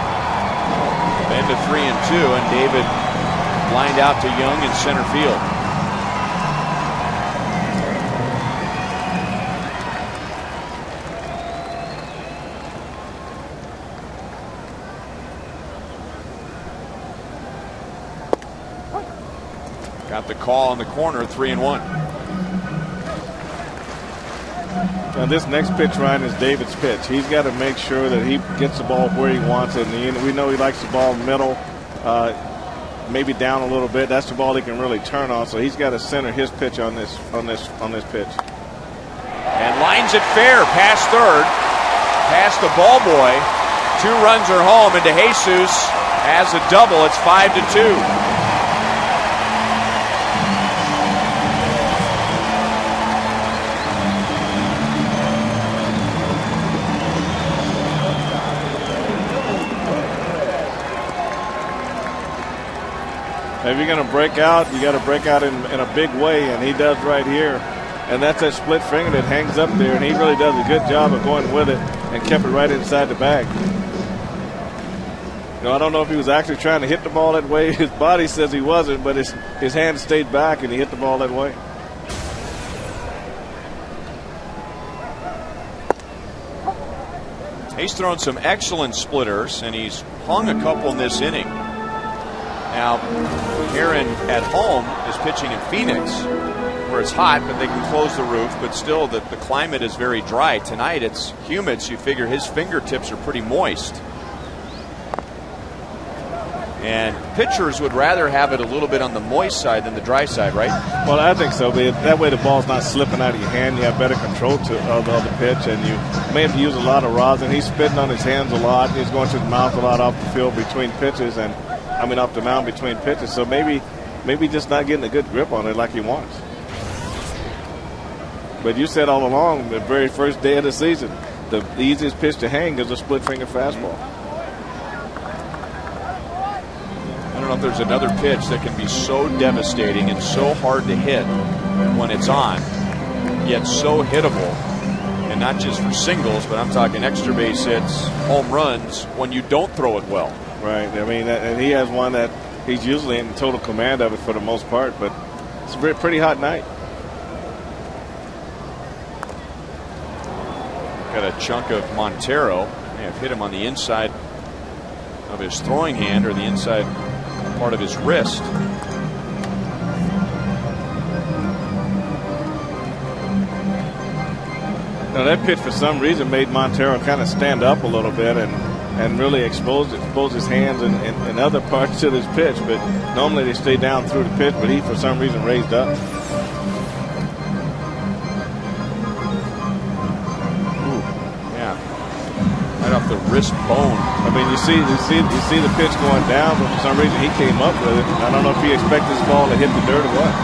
Then to 3-2, and David lined out to Young in center field. Got the call in the corner, 3-1. Now this next pitch, Ryan, is David's pitch. He's got to make sure that he gets the ball where he wants it. And we know he likes the ball middle, maybe down a little bit. That's the ball he can really turn on. So he's got to center his pitch on this pitch. And lines it fair, past third, past the ball boy. 2 runs are home, and DeJesus has a double. It's 5-2. If you're going to break out, you got to break out in a big way, and he does right here. And that's that split finger that hangs up there, and he really does a good job of going with it and kept it right inside the bag. You know, I don't know if he was actually trying to hit the ball that way. His body says he wasn't, but his hand stayed back, and he hit the ball that way. He's thrown some excellent splitters, and he's hung a couple in this inning. Now, Herron at home is pitching in Phoenix, where it's hot, but they can close the roof. But still, the climate is very dry. Tonight, it's humid, so you figure his fingertips are pretty moist. And pitchers would rather have it a little bit on the moist side than the dry side, right? Well, I think so. But that way the ball's not slipping out of your hand. You have better control of the pitch, and you may have to use a lot of rosin. He's spitting on his hands a lot. He's going to the mouth a lot off the field between pitches, and off the mound between pitches. So maybe just not getting a good grip on it like he wants. But you said all along, the very first day of the season, the easiest pitch to hang is a split finger fastball. I don't know if there's another pitch that can be so devastating and so hard to hit when it's on, yet so hittable. And not just for singles, but I'm talking extra base hits, home runs, when you don't throw it well. Right. I mean, and he has one that he's usually in total command of it for the most part, but it's a pretty hot night. Got a chunk of Montero. May have hit him on the inside of his throwing hand or the inside part of his wrist. Now that pitch for some reason made Montero kind of stand up a little bit and really expose his hands and other parts of his pitch. But normally they stay down through the pitch, but he for some reason raised up. Ooh, yeah, right off the wrist bone. I mean, you see the pitch going down, but for some reason he came up with it. I don't know if he expected this ball to hit the dirt or what.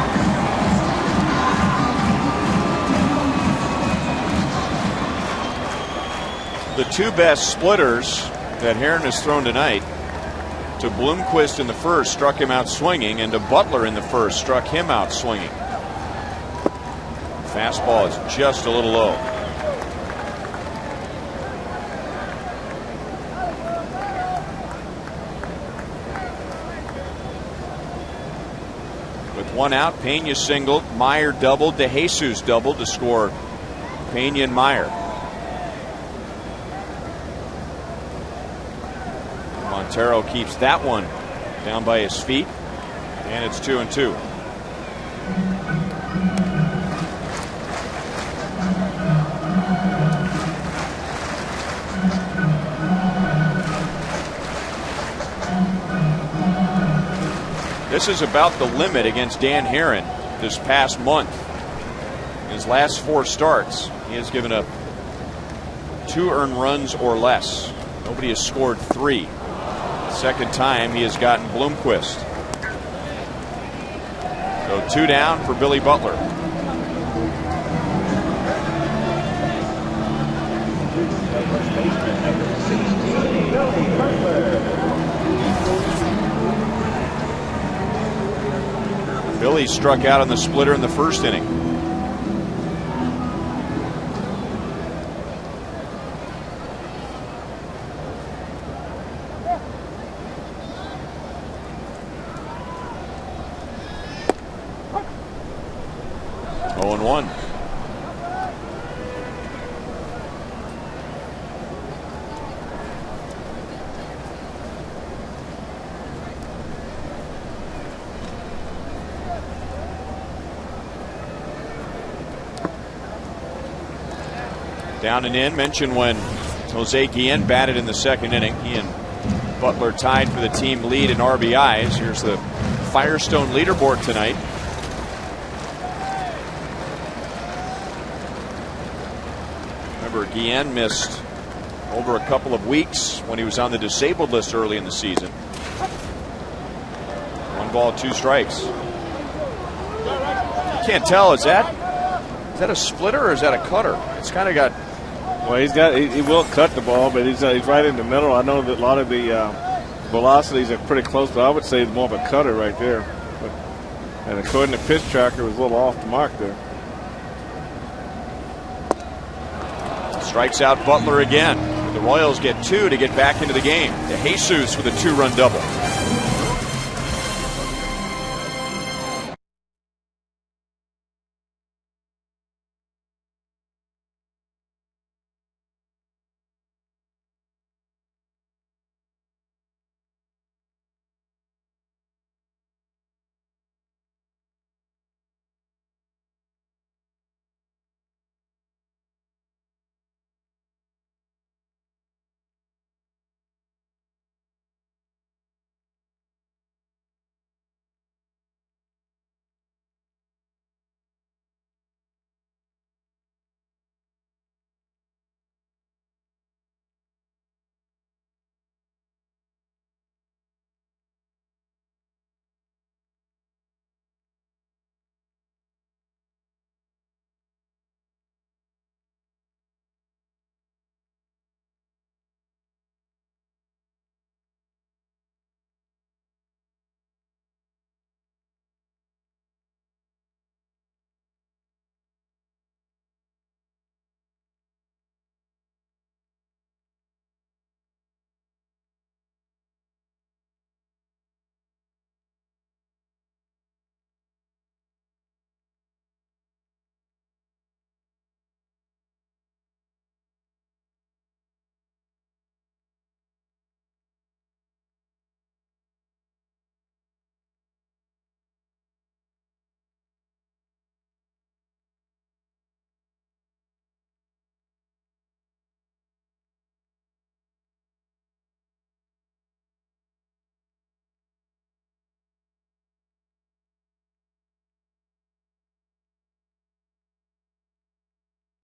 The two best splitters that Herron has thrown tonight, to Bloomquist in the first, struck him out swinging, and to Butler in the first, struck him out swinging. Fastball is just a little low. With one out, Pena singled, Meyer doubled, DeJesus doubled to score Pena and Meyer. Montero keeps that one down by his feet, and it's 2-2. This is about the limit against Dan Herron this past month. In his last 4 starts, he has given up 2 earned runs or less. Nobody has scored 3. Second time he has gotten Bloomquist. So 2 down for Billy Butler. Billy struck out on the splitter in the first inning. Down and in. Mentioned when Jose Guillen batted in the second inning. He and Butler tied for the team lead in RBIs. Here's the Firestone leaderboard tonight. Remember, Guillen missed over a couple of weeks when he was on the disabled list early in the season. 1 ball, 2 strikes. You can't tell. Is that a splitter or is that a cutter? It's kind of got. Well, he will cut the ball, but he's right in the middle. I know that a lot of the velocities are pretty close, but I would say it's more of a cutter right there. And according to Pitch Tracker, it was a little off the mark there. Strikes out Butler again. The Royals get 2 to get back into the game. DeJesus with a 2-run double.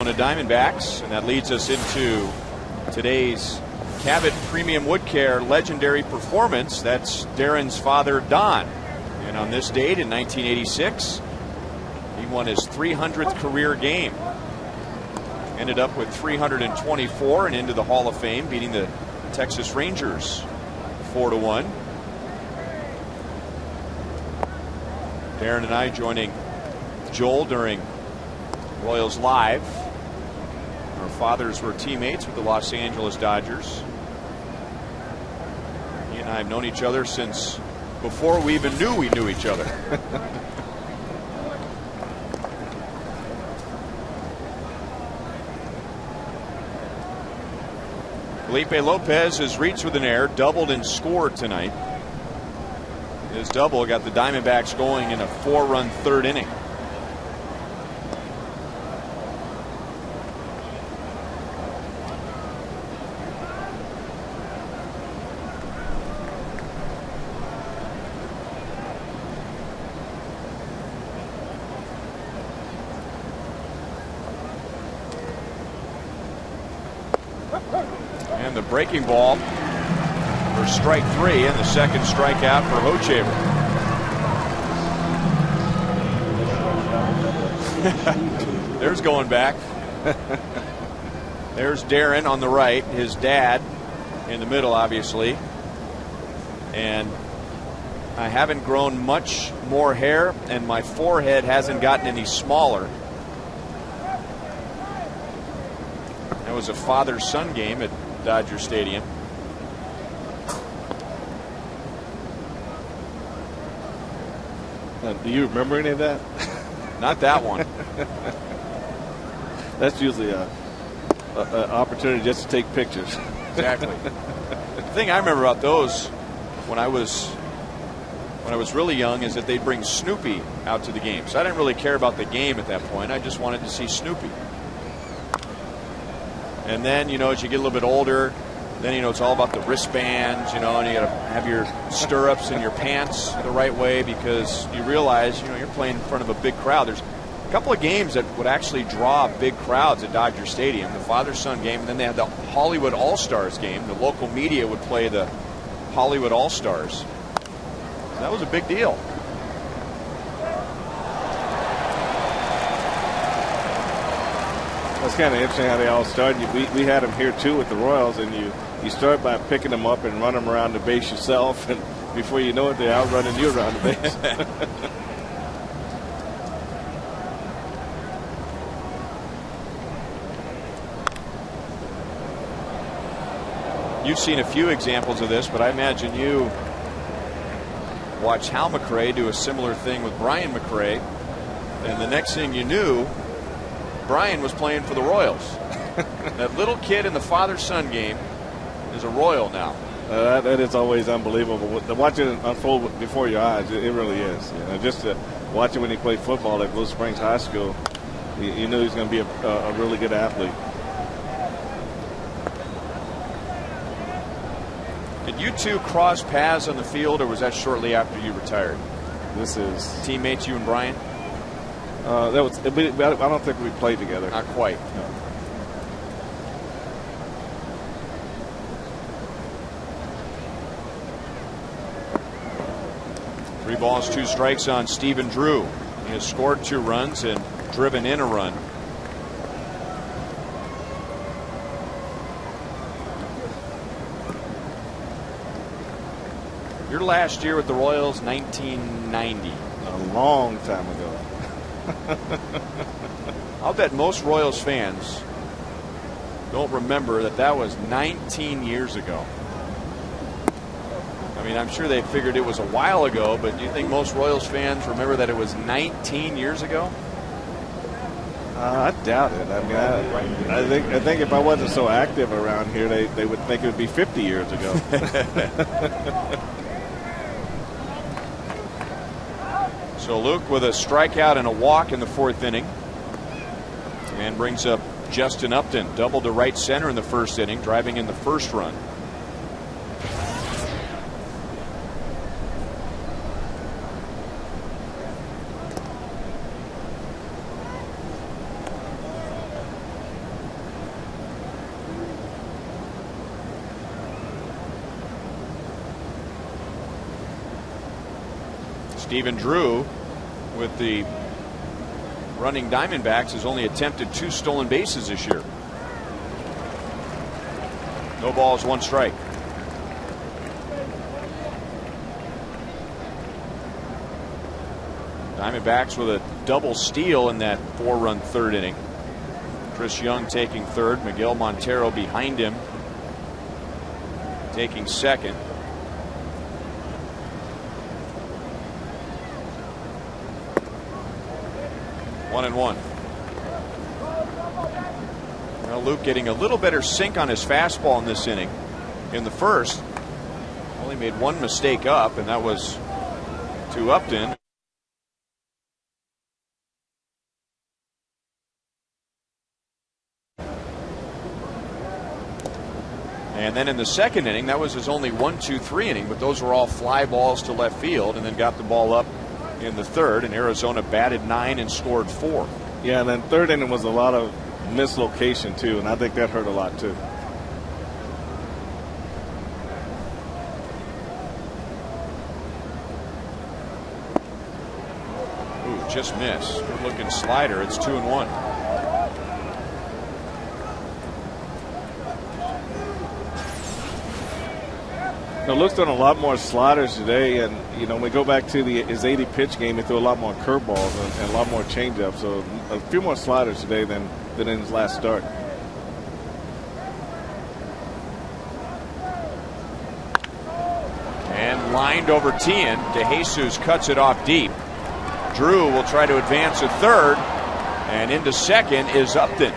Arizona Diamondbacks. And that leads us into today's Cabot Premium Wood Care legendary performance. That's Darren's father, Don. And on this date in 1986, he won his 300th career game. Ended up with 324 and into the Hall of Fame, beating the Texas Rangers 4-1. Darren and I joining Joel during Royals Live. Our fathers were teammates with the Los Angeles Dodgers. He and I have known each other since before we even knew we knew each other. Felipe Lopez has reached with an error, doubled and scored tonight. His double got the Diamondbacks going in a 4-run third inning. And the breaking ball for strike 3 and the second strikeout for Hochevar. There's going back. There's Darren on the right, his dad in the middle, obviously. And I haven't grown much more hair, and my forehead hasn't gotten any smaller. That was a father-son game at Dodger Stadium. Do you remember any of that? Not that one. That's usually an opportunity just to take pictures. Exactly. The thing I remember about those when I was really young is that they'd bring Snoopy out to the game. So I didn't really care about the game at that point. I just wanted to see Snoopy. And then, you know, as you get a little bit older, then, you know, it's all about the wristbands, you know, and you got to have your stirrups and your pants the right way because you realize, you know, you're playing in front of a big crowd. There's a couple of games that would actually draw big crowds at Dodger Stadium, the father-son game, and then they had the Hollywood All-Stars game. The local media would play the Hollywood All-Stars. That was a big deal. It's kind of interesting how they all started. We had them here too with the Royals, and you start by picking them up and run them around the base yourself, and before you know it, they're outrunning you around the base. You've seen a few examples of this, but I imagine you watch Hal McRae do a similar thing with Brian McRae, and the next thing you knew, Brian was playing for the Royals. That little kid in the father-son game is a Royal now. That is always unbelievable. To watch it unfold before your eyes, it really is. You know, just to watch it when he played football at Blue Springs High School, you knew he was going to be a really good athlete. Did you two cross paths on the field, or was that shortly after you retired? This is teammates, you and Brian? I don't think we played together. Not quite. No. Three balls, 2 strikes on Stephen Drew. He has scored 2 runs and driven in a run. Your last year with the Royals, 1990. A long time ago. I'll bet most Royals fans don't remember that was 19 years ago. I mean, I'm sure they figured it was a while ago, but do you think most Royals fans remember that it was 19 years ago? I doubt it. I mean, I think if I wasn't so active around here, they would think it would be 50 years ago. So Luke with a strikeout and a walk in the 4th inning, and brings up Justin Upton, double to right center in the 1st inning, driving in the 1st run. Stephen Drew with the running Diamondbacks has only attempted 2 stolen bases this year. No balls, 1 strike. Diamondbacks with a double steal in that 4-run 3rd inning. Chris Young taking 3rd, Miguel Montero behind him taking 2nd. One and one. Well, Luke getting a little better sink on his fastball in this inning. In the first, only made 1 mistake up, and that was to Upton. And then in the 2nd inning, that was his only 1-2-3 inning, but those were all fly balls to left field, and then got the ball up in the 3rd, and Arizona batted 9 and scored 4. Yeah, and then 3rd inning was a lot of mislocation too, and I think that hurt a lot too. Ooh, just missed. Good looking slider. It's 2-1. Now, Luke's done a lot more sliders today, and when we go back to his 80 pitch game, he threw a lot more curveballs and a lot more changeups. So a few more sliders today than in his last start. And lined over Tien. DeJesus cuts it off deep. Drew will try to advance to 3rd, and into 2nd is Upton.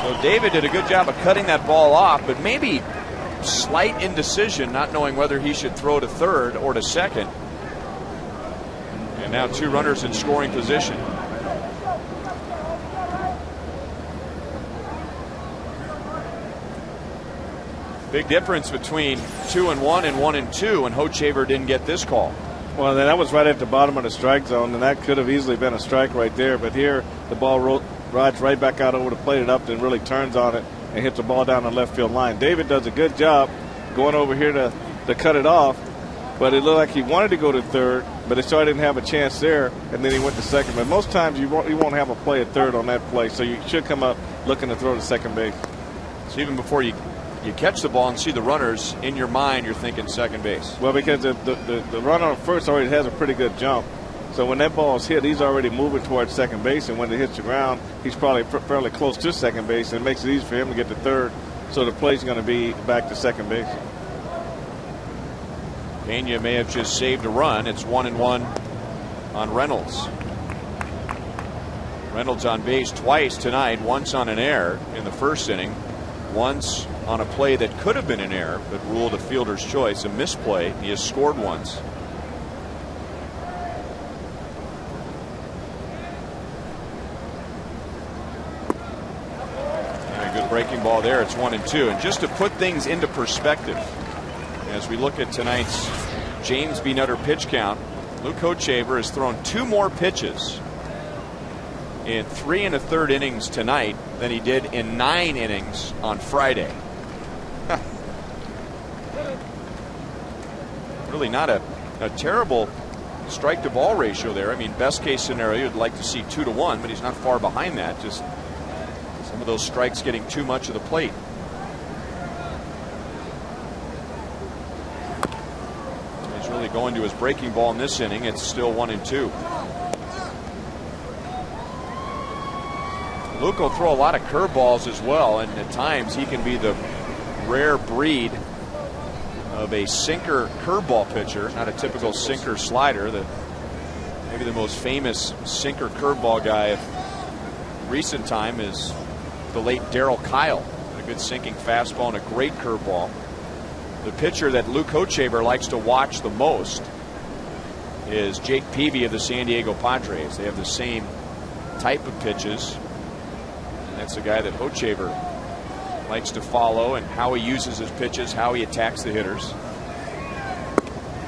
So David did a good job of cutting that ball off, but maybe slight indecision, not knowing whether he should throw to 3rd or to 2nd. And now 2 runners in scoring position. Big difference between 2-1 and 1-2, and Hochevar didn't get this call. Well, then that was right at the bottom of the strike zone, and that could have easily been a strike right there. But here, the ball rides right back out over the plate, and Upton really turns on it and hits the ball down the left field line. David does a good job going over here to cut it off, but it looked like he wanted to go to 3rd, but it didn't have a chance there, and then he went to 2nd. But most times you won't have a play at 3rd on that play, so you should come up looking to throw to 2nd base. So even before you catch the ball and see the runners, in your mind you're thinking 2nd base. Well, because the runner on first already has a pretty good jump. So when that ball's hit, he's already moving towards 2nd base, and when it hits the ground, he's probably fairly close to 2nd base, and it makes it easy for him to get to 3rd. So the play's going to be back to 2nd base. Pena may have just saved a run. It's 1-1 on Reynolds. Reynolds on base twice tonight, once on an error in the 1st inning, once on a play that could have been an error but ruled a fielder's choice, a misplay. He has scored once. Good breaking ball there. It's 1-2. And just to put things into perspective, as we look at tonight's James B. Nutter pitch count, Luke Hochevar has thrown 2 more pitches in 3 1/3 innings tonight than he did in 9 innings on Friday. Really not a terrible strike to ball ratio there. I mean, best case scenario, you'd like to see 2-1, but he's not far behind that. Just some of those strikes getting too much of the plate. He's really going to his breaking ball in this inning. It's still 1-2. Luke will throw a lot of curveballs as well, and at times he can be the rare breed of a sinker curveball pitcher, not a typical sinker slider. Maybe the most famous sinker curveball guy of recent time is the late Darryl Kyle. A good sinking fastball and a great curveball. The pitcher that Luke Hochevar likes to watch the most is Jake Peavy of the San Diego Padres. They have the same type of pitches, and that's the guy that Hochevar likes to follow, and how he uses his pitches, how he attacks the hitters.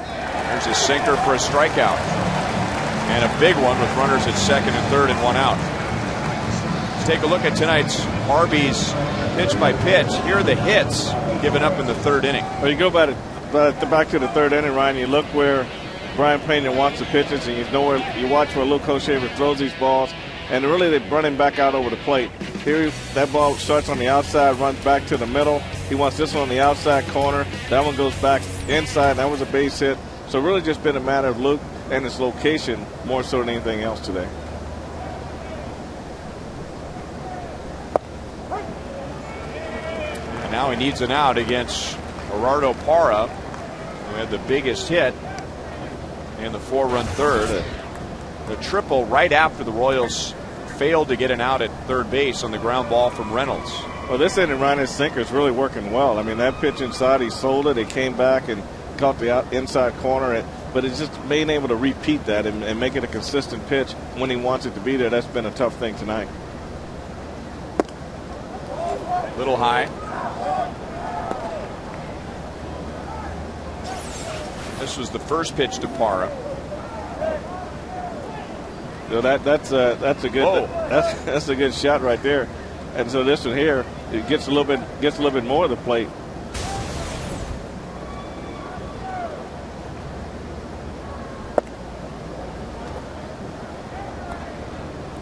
There's a sinker for a strikeout, and a big one with runners at 2nd and 3rd and 1 out. Let's take a look at tonight's Arby's pitch by pitch. Here are the hits given up in the 3rd inning. Well, you go back to the 3rd inning, Ryan. You look where Brian Pena wants the pitches, and you watch where Luke Hochshaver throws these balls, and really they run him back out over the plate. Here, that ball starts on the outside, runs back to the middle. He wants this one on the outside corner. That one goes back inside. That was a base hit. So really just been a matter of Luke and his location more so than anything else today. And now he needs an out against Gerardo Parra, who had the biggest hit in the 4-run third. The triple right after the Royals failed to get an out at third base on the ground ball from Reynolds. Well, this inning, Ryan's sinker is really working well. I mean, that pitch inside, he sold it. It came back and caught the inside corner. But it's just being able to repeat that and make it a consistent pitch when he wants it to be there. That's been a tough thing tonight. Little high. This was the first pitch to Parra. So that's a good shot right there. And so this one here, it gets a little bit more of the plate.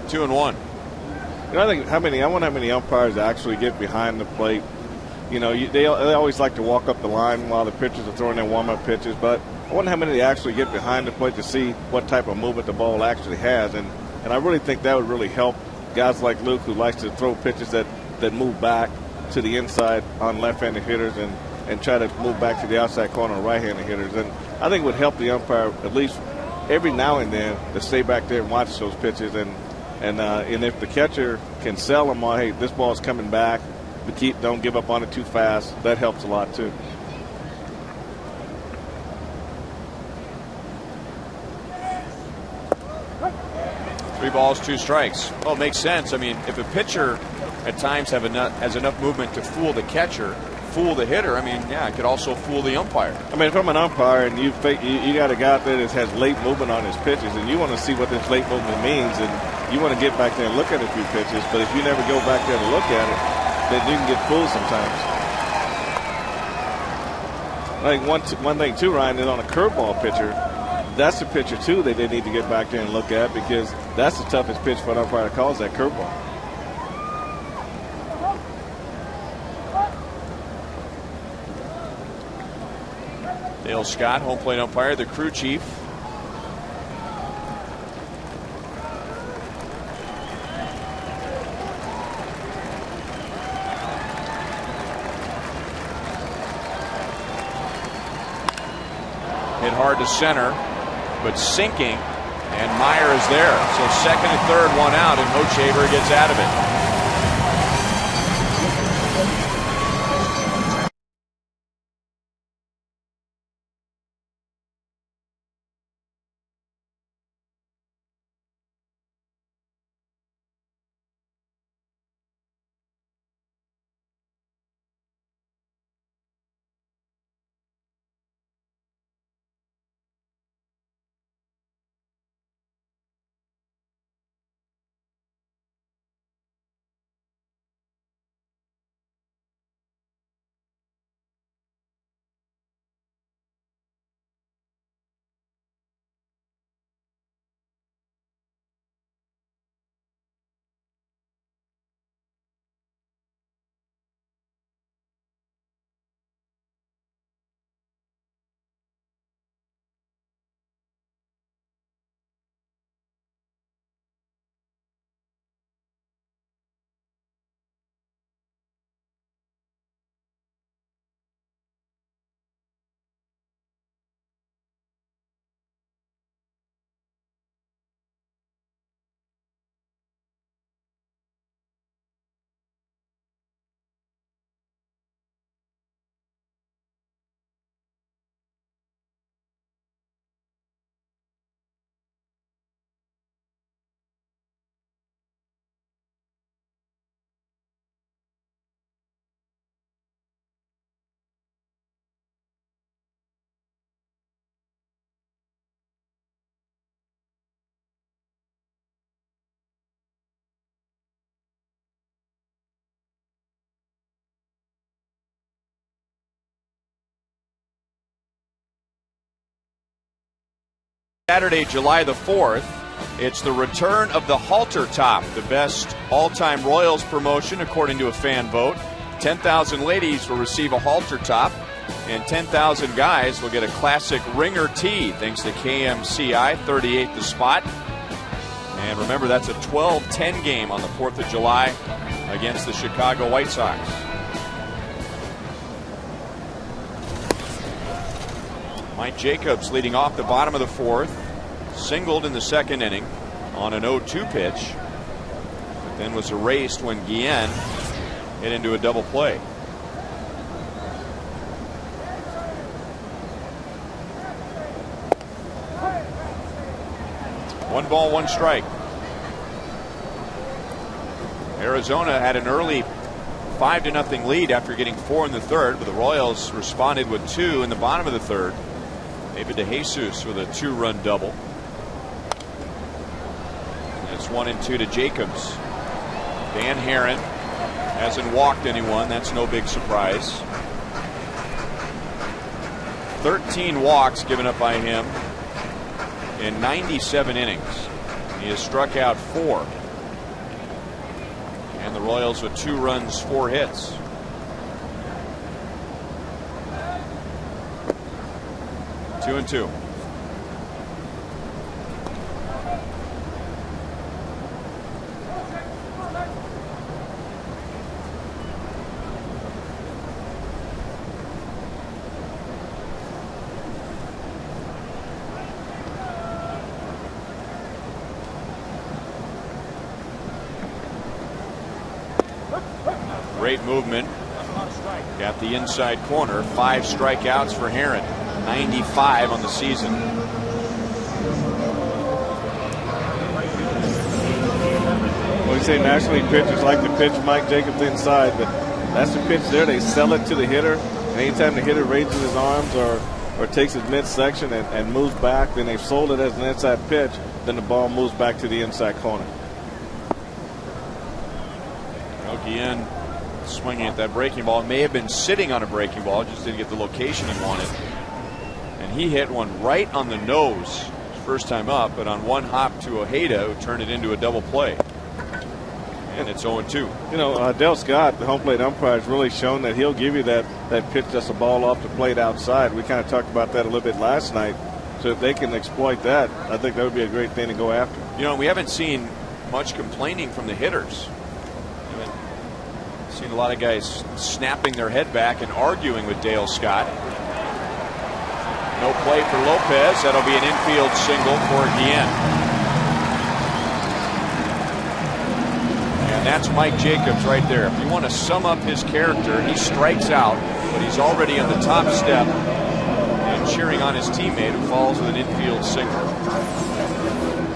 Two and one. You know, I wonder how many umpires actually get behind the plate. You know, they always like to walk up the line while the pitchers are throwing their warm-up pitches, but I wonder how many they actually get behind the plate to see what type of movement the ball actually has. And I really think that would really help guys like Luke, who likes to throw pitches that move back to the inside on left-handed hitters and try to move back to the outside corner on right-handed hitters. And I think it would help the umpire at least every now and then to stay back there and watch those pitches. And if the catcher can sell them on, hey, this ball's coming back, but don't give up on it too fast, that helps a lot too. Three balls, two strikes. Well, it makes sense. I mean, if a pitcher at times has enough movement to fool the catcher, fool the hitter, I mean, yeah, it could also fool the umpire. I mean, if I'm an umpire and you got a guy there that has late movement on his pitches, and you want to see what this late movement means, and you want to get back there and look at a few pitches, but if you never go back there to look at it, then you can get fooled sometimes. I think one thing too, Ryan, is on a curveball pitcher, that's the pitcher too that they need to get back there and look at, because that's the toughest pitch for an umpire to call is that curveball. Dale Scott, home plate umpire, the crew chief. Hit hard to center, but sinking, and Meyer is there. So second and third, one out, and Hochshaver gets out of it. Saturday, July the 4th, it's the return of the halter top, the best all-time Royals promotion according to a fan vote. 10,000 ladies will receive a halter top, and 10,000 guys will get a classic ringer tee thanks to KMCI, 38 the spot. And remember, that's a 12-10 game on the 4th of July against the Chicago White Sox. Mike Jacobs leading off the bottom of the 4th, singled in the second inning on an 0-2 pitch, but then was erased when Guillen hit into a double play. One ball, one strike. Arizona had an early 5-0 lead after getting 4 in the third, but the Royals responded with 2 in the bottom of the third. David DeJesus with a 2-run double. It's 1-2 to Jacobs. Dan Herron hasn't walked anyone. That's no big surprise. 13 walks given up by him in 97 innings. He has struck out 4. And the Royals with 2 runs, 4 hits. Two and two. Great movement. Got the inside corner. 5 strikeouts for Herron. 95 on the season. Well, you say National League pitchers like to pitch Mike Jacobs inside, but that's the pitch there. They sell it to the hitter. And anytime the hitter raises his arms or takes his midsection and moves back, then they've sold it as an inside pitch. Then the ball moves back to the inside corner. Guillen swinging at that breaking ball. May have been sitting on a breaking ball, just didn't get the location he wanted. And he hit one right on the nose his first time up, but on one hop to Ojeda, who turned it into a double play. And it's 0-2. You know, Dale Scott, the home plate umpire, has really shown that he'll give you that pitch that's a ball off the plate outside. We kind of talked about that a little bit last night. So if they can exploit that, I think that would be a great thing to go after. You know, we haven't seen much complaining from the hitters. Seen a lot of guys snapping their head back and arguing with Dale Scott. No play for Lopez. That'll be an infield single for Guillen. And that's Mike Jacobs right there. If you want to sum up his character, he strikes out, but he's already on the top step and cheering on his teammate who falls with an infield single.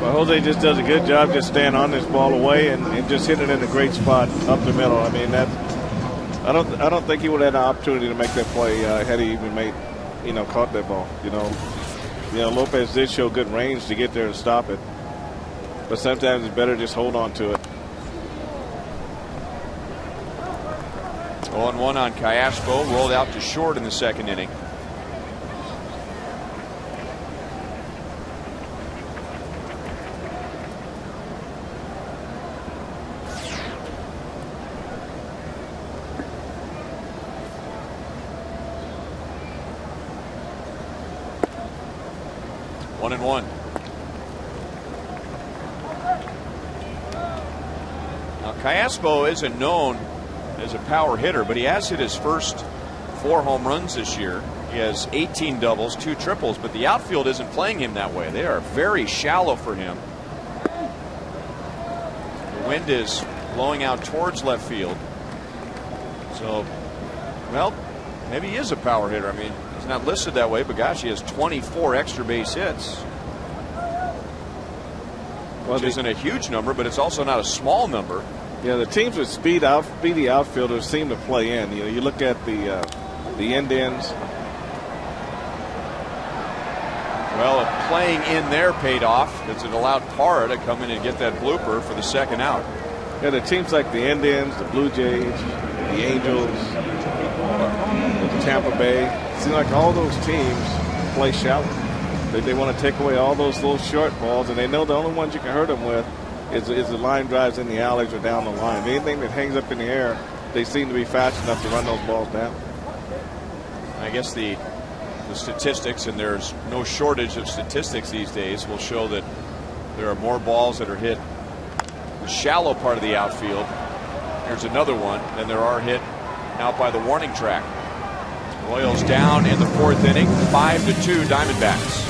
Well, Jose just does a good job just staying on this ball away and just hitting it in a great spot up the middle. I mean, I don't think he would have had an opportunity to make that play had he even caught that ball. You know, Lopez did show good range to get there and stop it, but sometimes it's better just hold on to it. 0-1 on Callaspo, rolled out to short in the second inning. One and one. Now Callaspo isn't known as a power hitter, but he has hit his first 4 home runs this year. He has 18 doubles, 2 triples, but the outfield isn't playing him that way. They are very shallow for him. The wind is blowing out towards left field. So, well, maybe he is a power hitter. I mean, he's not listed that way, but gosh, he has 24 extra base hits. Which isn't a huge number, but it's also not a small number. Yeah, the teams with speedy outfielders seem to play in. You know, you look at the Indians. Well, playing in there paid off because it allowed Parra to come in and get that blooper for the second out. Yeah, the teams like the Indians, the Blue Jays, the Angels, the Tampa Bay. It seems like all those teams play shallow. They want to take away all those little short balls, and they know the only ones you can hurt them with is the line drives in the alleys or down the line. Anything that hangs up in the air, they seem to be fast enough to run those balls down. I guess the statistics, and there's no shortage of statistics these days, will show that there are more balls that are hit the shallow part of the outfield. Here's another one than there are hit out by the warning track. Royals down in the 4th inning, 5-2 Diamondbacks.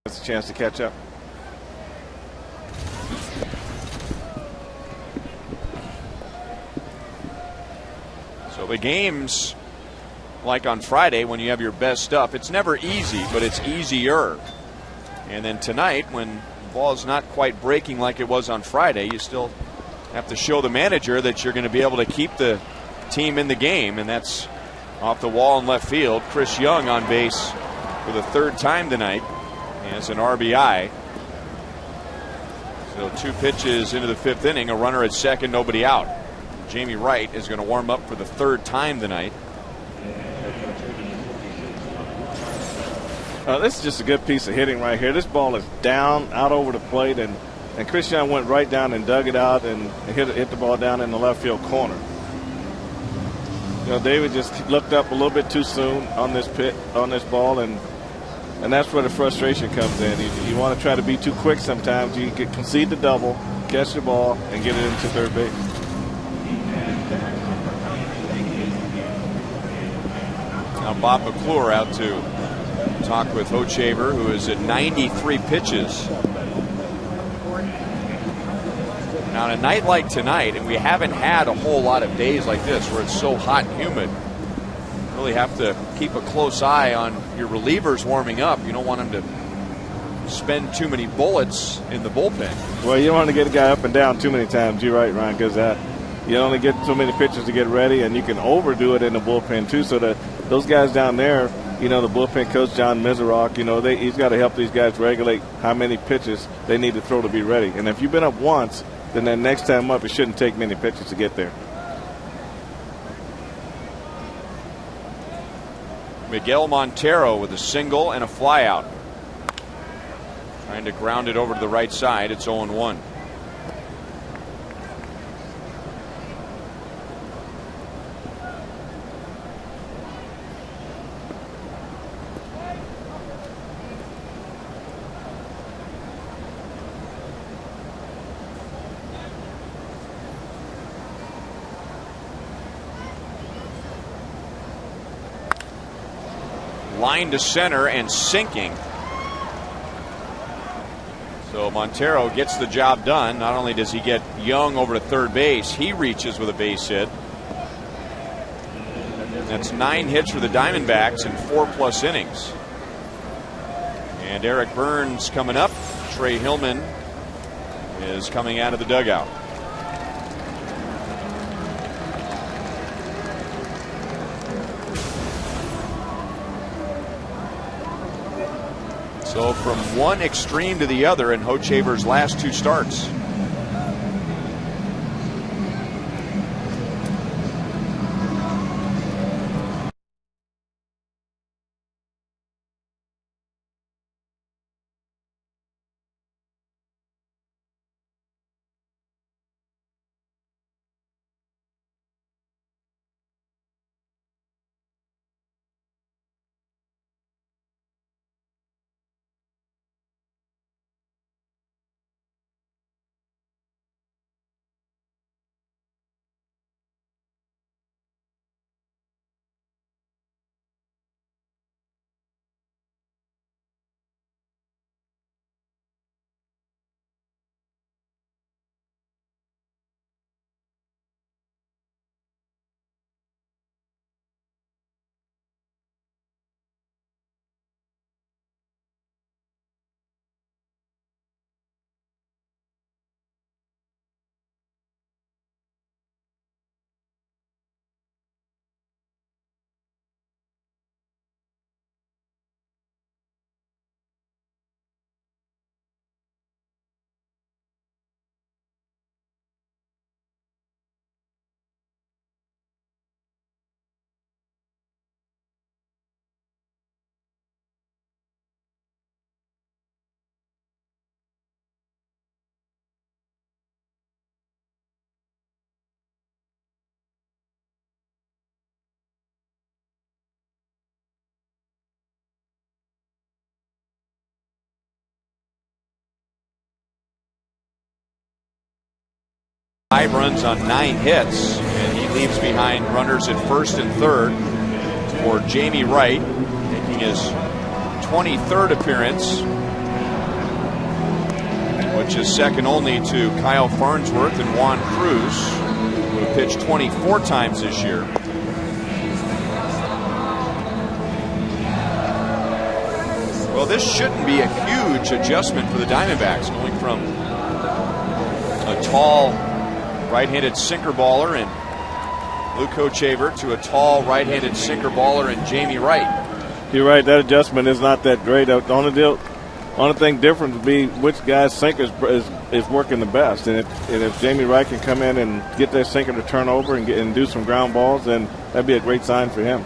That's a chance to catch up. So the games, like on Friday when you have your best stuff, it's never easy, but it's easier. And then tonight, when the ball's not quite breaking like it was on Friday, you still have to show the manager that you're going to be able to keep the team in the game, and that's off the wall in left field. Chris Young on base for the 3rd time tonight as an RBI. So 2 pitches into the 5th inning, a runner at second, nobody out. Jamie Wright is going to warm up for the 3rd time tonight. This is just a good piece of hitting right here. This ball is down, out over the plate, and Chris Young went right down and dug it out and hit the ball down in the left field corner. You know, David just looked up a little bit too soon on this ball, and that's where the frustration comes in. You want to try to be too quick sometimes. You can concede the double, catch the ball, and get it into third base. Now Bob McClure out to talk with Hochaver, who is at 93 pitches. Now on a night like tonight, and we haven't had a whole lot of days like this where it's so hot and humid, you really have to keep a close eye on your relievers warming up. You don't want them to spend too many bullets in the bullpen. Well, you don't want to get a guy up and down too many times. You're right, Ryan, because you only get so many pitches to get ready, and you can overdo it in the bullpen too. So that those guys down there, you know, the bullpen coach, John Miserock, you know, he's got to help these guys regulate how many pitches they need to throw to be ready. And if you've been up once, then that next time up, it shouldn't take many pitches to get there. Miguel Montero with a single and a flyout. Trying to ground it over to the right side. It's 0-1. line to center and sinking. So Montero gets the job done. Not only does he get Young over to third base, he reaches with a base hit. That's 9 hits for the Diamondbacks in 4+ innings. And Eric Burns coming up. Trey Hillman is coming out of the dugout. So from one extreme to the other in Hochevar's last 2 starts. Five runs on 9 hits, and he leaves behind runners at first and third for Jamie Wright, making his 23rd appearance, which is second only to Kyle Farnsworth and Juan Cruz, who have pitched 24 times this year. Well, this shouldn't be a huge adjustment for the Diamondbacks, going from a tall right-handed sinker baller in Luke Hochevar to a tall right-handed sinker baller in Jamie Wright. You're right, that adjustment is not that great. The only thing different would be which guy's sinker is working the best. And if Jamie Wright can come in and get that sinker to turn over and do some ground balls, then that'd be a great sign for him.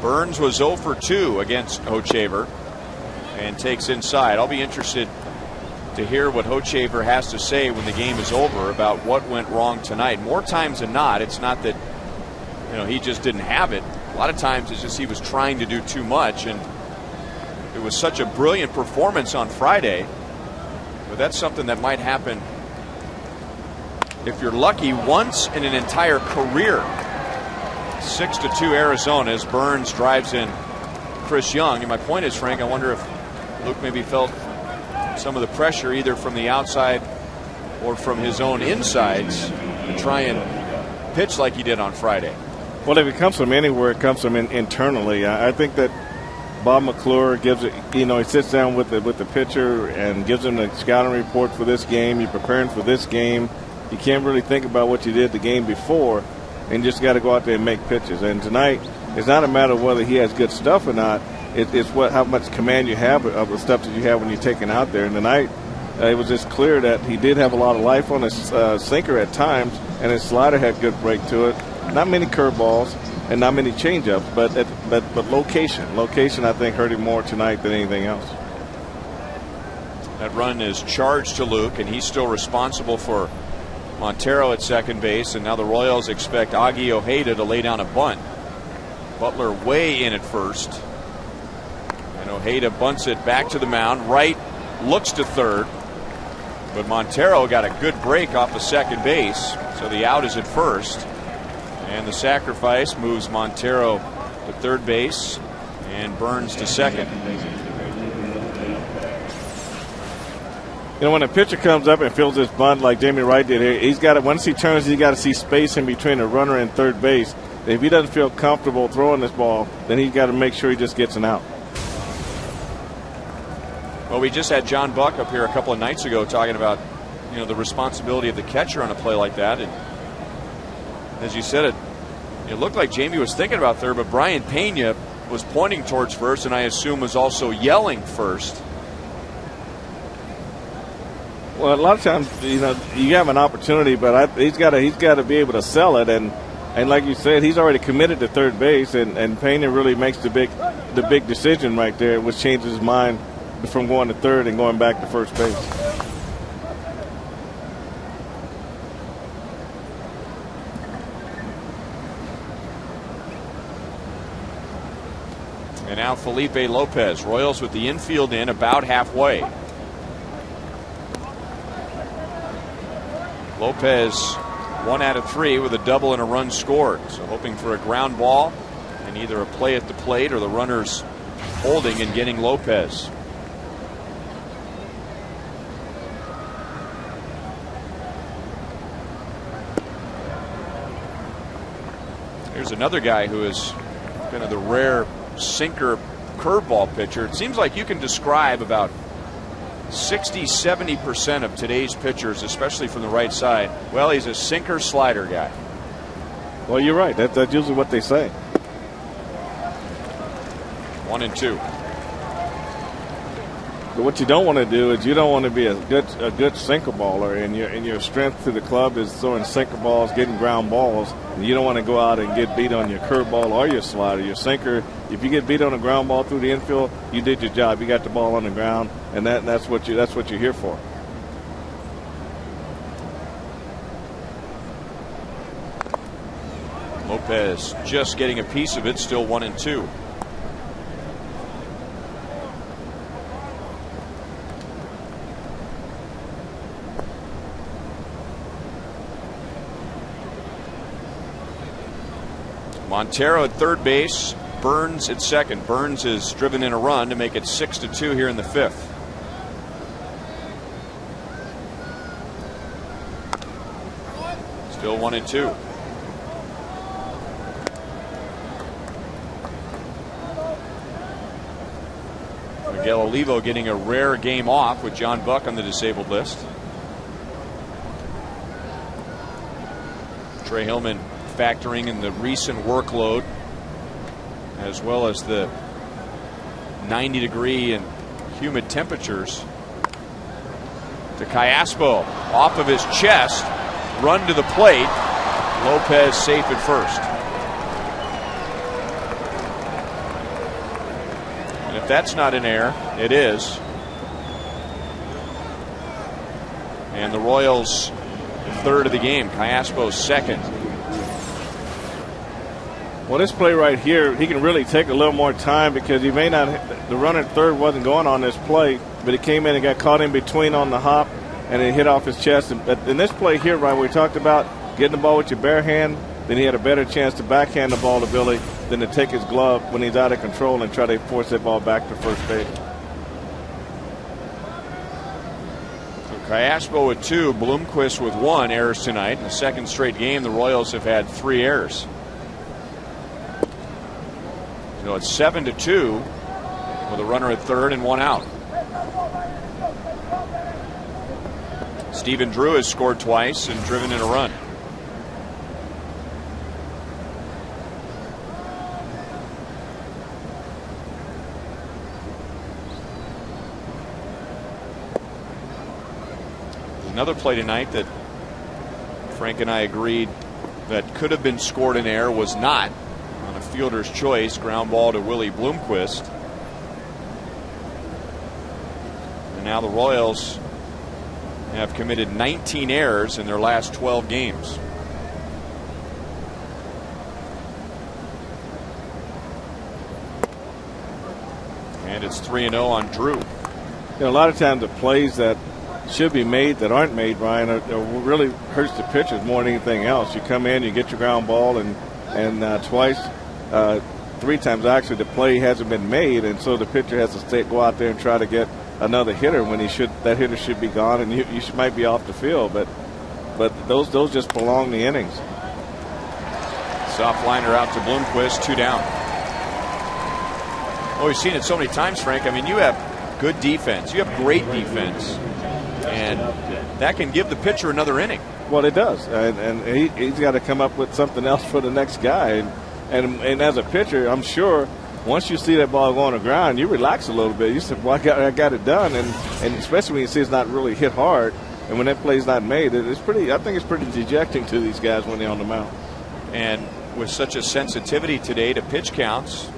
Burns was 0 for 2 against Hochevar and takes inside. I'll be interested to hear what Hochevar has to say when the game is over about what went wrong tonight. More times than not, it's not that he just didn't have it. A lot of times it's just he was trying to do too much, and it was such a brilliant performance on Friday. But that's something that might happen, if you're lucky, once in an entire career. 6-2 Arizona as Burns drives in Chris Young. And my point is, Frank, I wonder if Luke maybe felt some of the pressure either from the outside or from his own insides to try and pitch like he did on Friday. Well, if it comes from anywhere, it comes from internally. I think that Bob McClure gives it, he sits down with the pitcher and gives him the scouting report for this game. You're preparing for this game. You can't really think about what you did the game before, and just got to go out there and make pitches. And tonight, it's not a matter of whether he has good stuff or not. It's how much command you have of the stuff that you have when you're taking out there. And tonight, it was just clear that he did have a lot of life on his sinker at times, and his slider had good break to it. Not many curveballs and not many changeups, but location I think hurt him more tonight than anything else. That run is charged to Luke, and he's still responsible for Montero at second base, and now the Royals expect Augie Ojeda to lay down a bunt. Butler way in at first, and Ojeda bunts it back to the mound. Wright looks to third, But Montero got a good break off the second base, so the out is at first. And the sacrifice moves Montero to third base and Burns to second. You know, when a pitcher comes up and fills this bunt like Jamie Wright did here, he's got to, once he turns, he's got to see space in between the runner and third base. If he doesn't feel comfortable throwing this ball, then he's got to make sure he just gets an out. Well, we just had John Buck up here a couple of nights ago talking about, you know, the responsibility of the catcher on a play like that. And as you said, it looked like Jamie was thinking about third, but Brian Pena was pointing towards first, and I assume was also yelling first. Well, a lot of times, you know, you have an opportunity, but he's got to be able to sell it, and like you said, he's already committed to third base, and Pena really makes the big decision right there, which changes his mind from going to third and going back to first base. And now Felipe Lopez. Royals with the infield in about halfway. Lopez 1 out of 3 with a double and a run scored. So hoping for a ground ball and either a play at the plate or the runners holding and getting Lopez. Here's another guy who is kind of the rare sinker curveball pitcher. It seems like you can describe about 60-70% of today's pitchers, especially from the right side. Well, he's a sinker slider guy. Well, you're right. That's usually what they say. 1-2. But what you don't want to do is you don't want to be a good sinker baller, and your strength to the club is throwing sinker balls, getting ground balls. And you don't want to go out and get beat on your curveball or your slider. Your sinker, if you get beat on a ground ball through the infield, you did your job. You got the ball on the ground, and that's what you're here for. Lopez just getting a piece of it, still 1-2. Montero at third base, Burns at second. Burns has driven in a run to make it 6-2 here in the fifth. Still 1-2. Miguel Olivo getting a rare game off with John Buck on the disabled list. Trey Hillman factoring in the recent workload as well as the 90-degree and humid temperatures. To Callaspo, off of his chest, run to the plate. Lopez safe at first. And if that's not an error, it is. And the Royals third of the game. Callaspo second. Well, this play right here, he can really take a little more time because he may not. The runner at third wasn't going on this play, but he came in and got caught in between on the hop, and it hit off his chest. And in this play here, right, we talked about getting the ball with your bare hand, then he had a better chance to backhand the ball to Billy than to take his glove when he's out of control and try to force that ball back to first base. Callaspo with 2, Bloomquist with 1 errors tonight. In the second straight game, the Royals have had 3 errors. So it's 7-2 with a runner at third and 1 out. Stephen Drew has scored twice and driven in a run. Another play tonight that Frank and I agreed that could have been scored in air was not. On a fielder's choice, ground ball to Willie Bloomquist. And now the Royals have committed 19 errors in their last 12 games. And it's 3-0 on Drew. You know, a lot of times the plays that should be made that aren't made, Ryan, really hurts the pitchers more than anything else. You come in, you get your ground ball, and twice, 3 times actually, the play hasn't been made, and so the pitcher has to go out there and try to get another hitter when that hitter should be gone, and you might be off the field, but those just prolong the innings. Soft liner out to Bloomquist, 2 down. Oh, we've seen it so many times, Frank. I mean, you have good defense. You have great defense. And that can give the pitcher another inning. Well, it does. And he's got to come up with something else for the next guy. And as a pitcher, I'm sure once you see that ball go on the ground, you relax a little bit. You say, well, I got it done. And especially when you see it's not really hit hard and when that play's not made, I think it's pretty dejecting to these guys when they're on the mound. And with such a sensitivity today to pitch counts,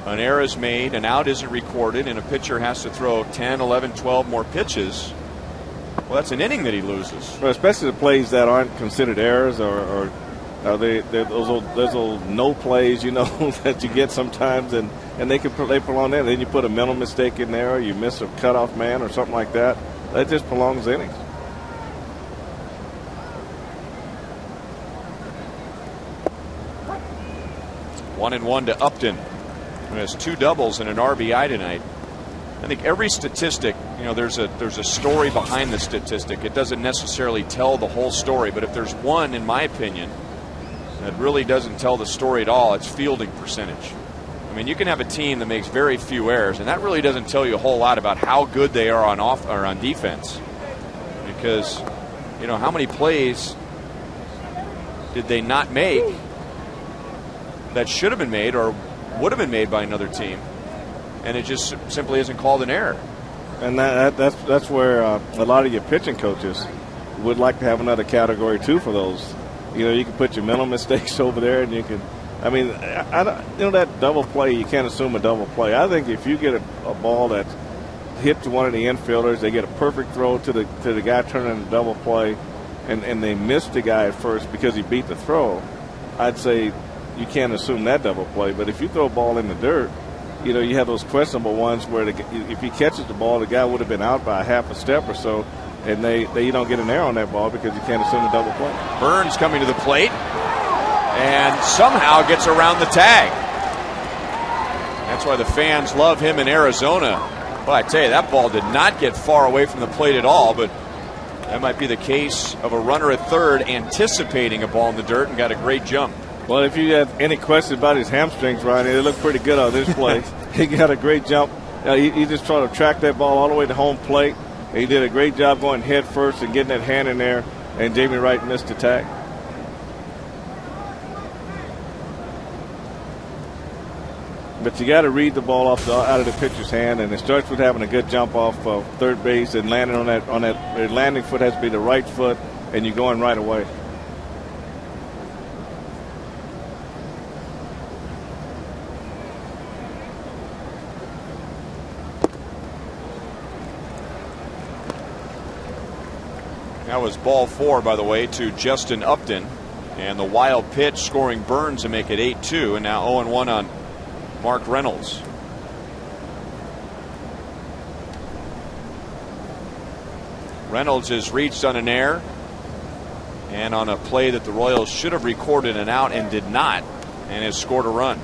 an error is made, an out isn't recorded, and a pitcher has to throw 10, 11, 12 more pitches. Well, that's an inning that he loses. Well, especially the plays that aren't considered errors or those old no plays, that you get sometimes, and they prolong that. Then you put a mental mistake in there, or you miss a cutoff man or something like that. That just prolongs innings. One and one to Upton, who has 2 doubles and an RBI tonight. I think every statistic, there's a story behind the statistic. It doesn't necessarily tell the whole story, but if there's one, in my opinion, that really doesn't tell the story at all, it's fielding percentage. I mean, you can have a team that makes very few errors, and that really doesn't tell you a whole lot about how good they are on defense. Because, how many plays did they not make that should have been made or would have been made by another team, and it just simply isn't called an error. And that's where a lot of your pitching coaches would like to have another category too for those. You can put your mental mistakes over there, and you can. I mean, that double play, you can't assume a double play. I think if you get a ball that's hit to one of the infielders, they get a perfect throw to the guy turning a double play, and they miss the guy at first because he beat the throw, I'd say you can't assume that double play. But if you throw a ball in the dirt, you have those questionable ones where if he catches the ball, the guy would have been out by a half a step or so, and you don't get an error on that ball because you can't assume a double play. Burns coming to the plate and somehow gets around the tag. That's why the fans love him in Arizona. Well, I tell you, that ball did not get far away from the plate at all, but that might be the case of a runner at third anticipating a ball in the dirt and got a great jump. Well, if you have any questions about his hamstrings, Ryan, they look pretty good on this play. He got a great jump. He just tried to track that ball all the way to home plate. He did a great job going head first and getting that hand in there, and Jamie Wright missed the tag. But you got to read the ball out of the pitcher's hand, and it starts with having a good jump off third base and landing on that landing foot has to be the right foot, and you're going right away. That was ball 4, by the way, to Justin Upton. And the wild pitch scoring Burns to make it 8-2. And now 0-1 on Mark Reynolds. Reynolds has reached on an error and on a play that the Royals should have recorded an out and did not, and has scored a run.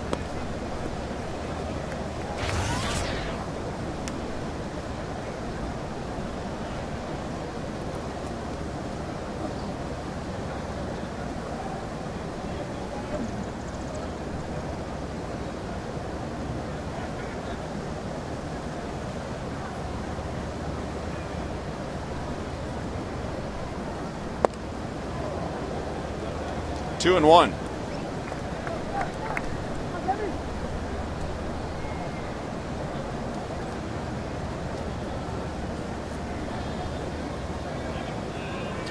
Two and one.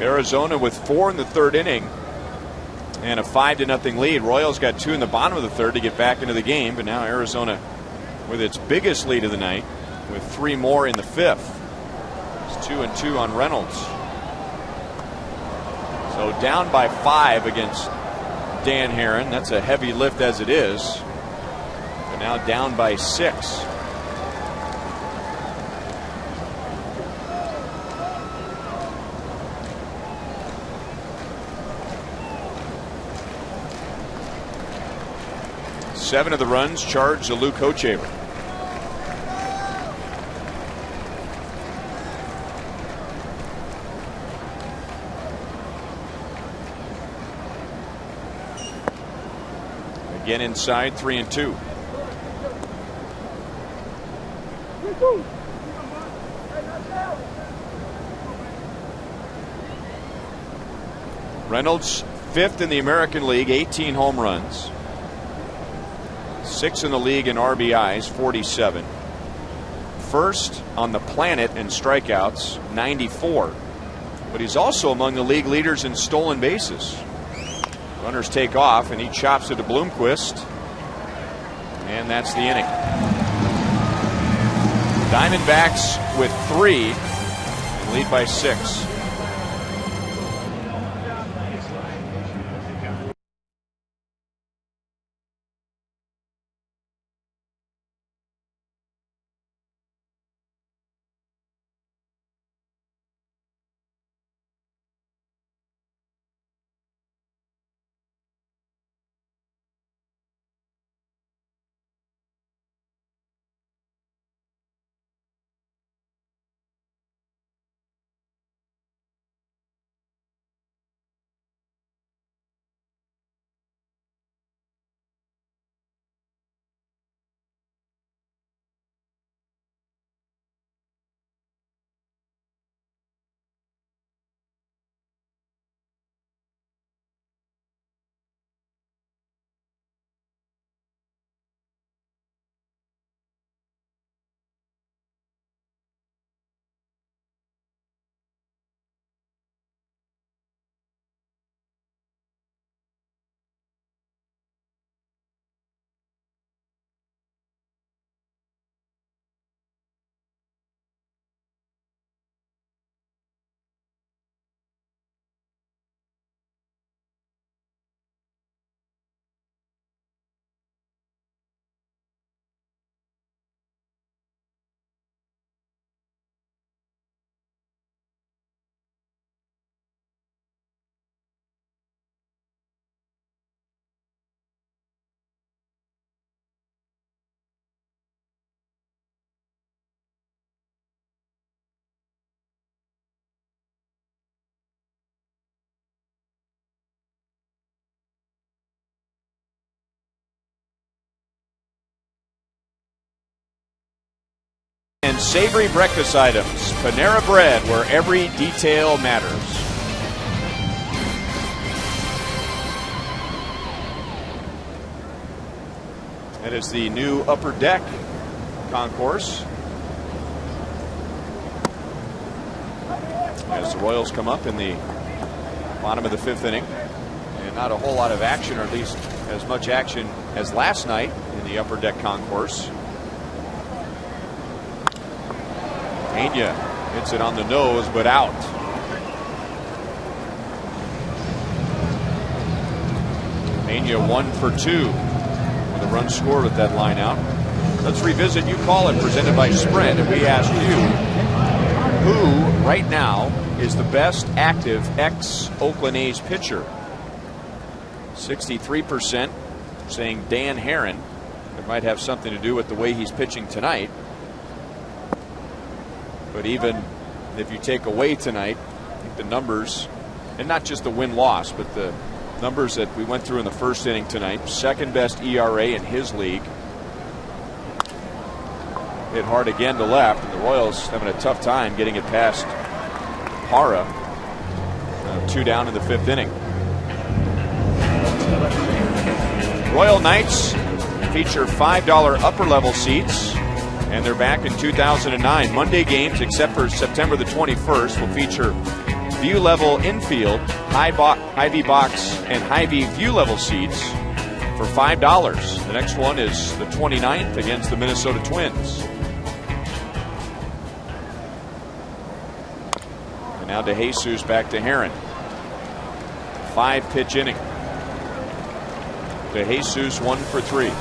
Arizona with 4 in the third inning and a 5-0 lead. Royals got 2 in the bottom of the third to get back into the game, but now Arizona with its biggest lead of the night with 3 more in the fifth. It's 2-2 on Reynolds. So down by 5 against Dan Herron. That's a heavy lift as it is. But now down by 6. 7 of the runs charged to Luke Hochevar. Again inside, 3-2. Reynolds, 5th in the American League, 18 home runs. 6th in the league in RBIs, 47. 1st on the planet in strikeouts, 94. But he's also among the league leaders in stolen bases. Runners take off, and he chops it to Bloomquist. And that's the inning. Diamondbacks with 3 and lead by 6. And savory breakfast items. Panera Bread, where every detail matters. That is the new upper deck concourse. As the Royals come up in the bottom of the 5th inning. And not a whole lot of action, or at least as much action as last night in the upper deck concourse. Pena hits it on the nose, but out. Pena 1 for 2 with a run scored with that line out. Let's revisit You Call It, presented by Sprint. And we asked you, who right now is the best active ex-Oakland A's pitcher? 63% saying Dan Herron. It might have something to do with the way he's pitching tonight. But even if you take away tonight, I think the numbers, and not just the win-loss, but the numbers that we went through in the 1st inning tonight, 2nd best ERA in his league. Hit hard again to left, and the Royals having a tough time getting it past Hara. 2 down in the 5th inning. Royal Nights feature $5 upper level seats, and they're back in 2009. Monday games, except for September the 21st, will feature view level infield, Hy-Vee box, and Hy-Vee view level seats for $5. The next one is the 29th against the Minnesota Twins. And now DeJesus back to Herron. 5-pitch inning. DeJesus 1 for 3.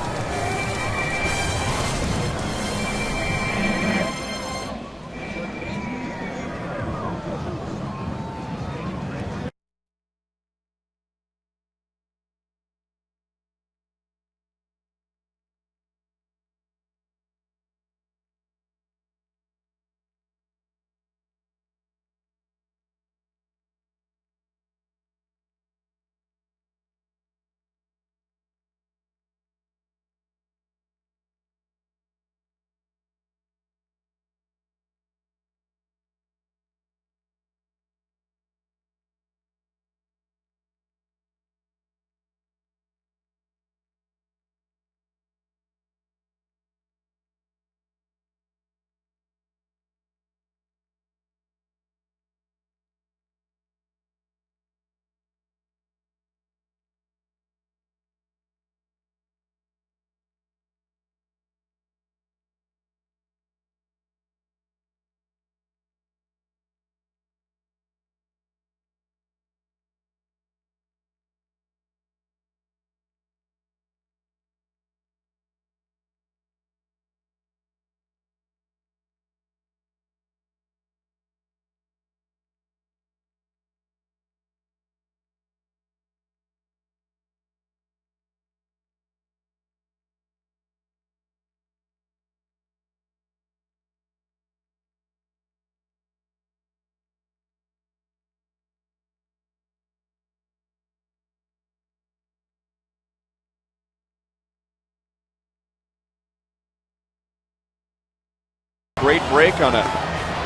great break on a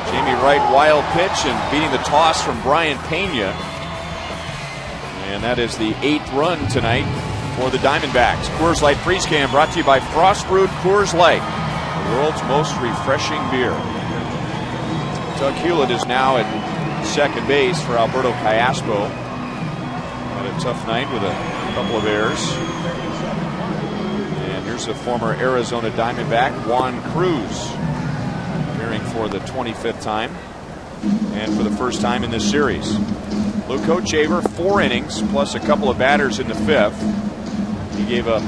Jamie Wright wild pitch and beating the toss from Brian Pena. And that is the 8th run tonight for the Diamondbacks. Coors Light Freeze Can brought to you by Frost Brewed Coors Light, the world's most refreshing beer. Doug Hewlett is now at second base for Alberto Callaspo. Had a tough night with a couple of errors. And here's the former Arizona Diamondback, Juan Cruz, appearing for the 25th time and for the first time in this series. Luke Hochaver, 4 innings plus a couple of batters in the 5th. He gave up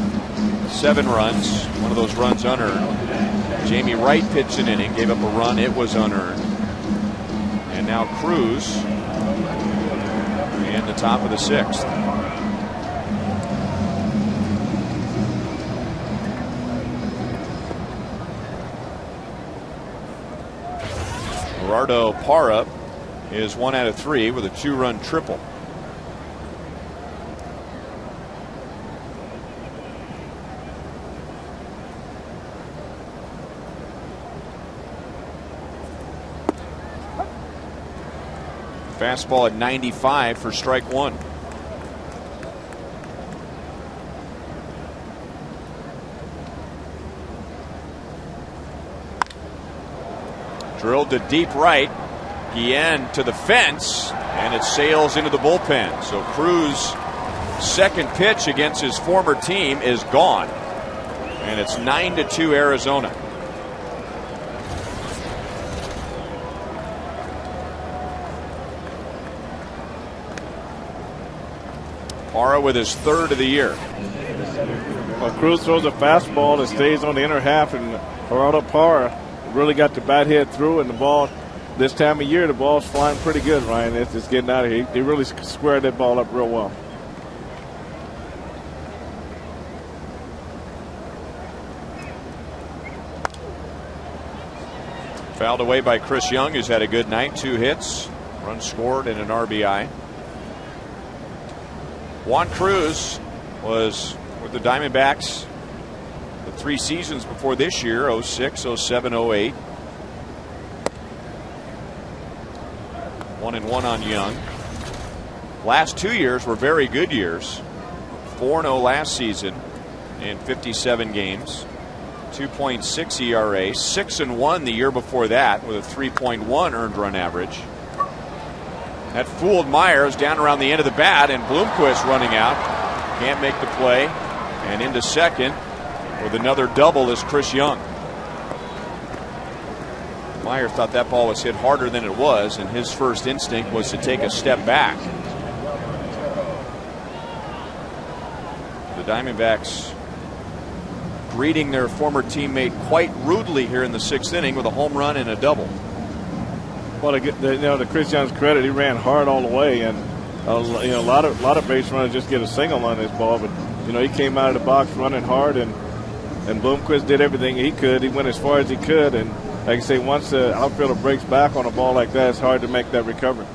7 runs, one of those runs unearned. Jamie Wright pitched an inning, gave up a run, it was unearned. And now Cruz in the top of the 6th. Gerardo Parra is 1 out of 3 with a 2-run triple. Fastball at 95 for strike 1. Drilled to deep right. Guillen to the fence, and it sails into the bullpen. So Cruz's second pitch against his former team is gone. And it's 9-2 Arizona. Parra with his 3rd of the year. Well, Cruz throws a fastball that stays on the inner half, and Gerardo Parra really got the bat head through, and the ball, this time of year, the ball's flying pretty good, Ryan. It's getting out of here. He really squared that ball up real well. Fouled away by Chris Young, who's had a good night. 2 hits, runs scored, and an RBI. Juan Cruz was with the Diamondbacks the 3 seasons before this year, 06, 07, 08. 1-1 on Young. Last 2 years were very good years. 4-0 last season in 57 games. 2.6 ERA. 6-1 the year before that with a 3.1 earned run average. That fooled Myers down around the end of the bat, and Bloomquist running out. Can't make the play. And into second with another double is Chris Young. Myers thought that ball was hit harder than it was, and his first instinct was to take a step back. The Diamondbacks greeting their former teammate quite rudely here in the 6th inning with a home run and a double. Well, to Chris Young's credit, he ran hard all the way, and a lot of base runners just get a single on this ball. But he came out of the box running hard, and Bloomquist did everything he could. He went as far as he could, and like I say, once the outfielder breaks back on a ball like that, it's hard to make that recovery.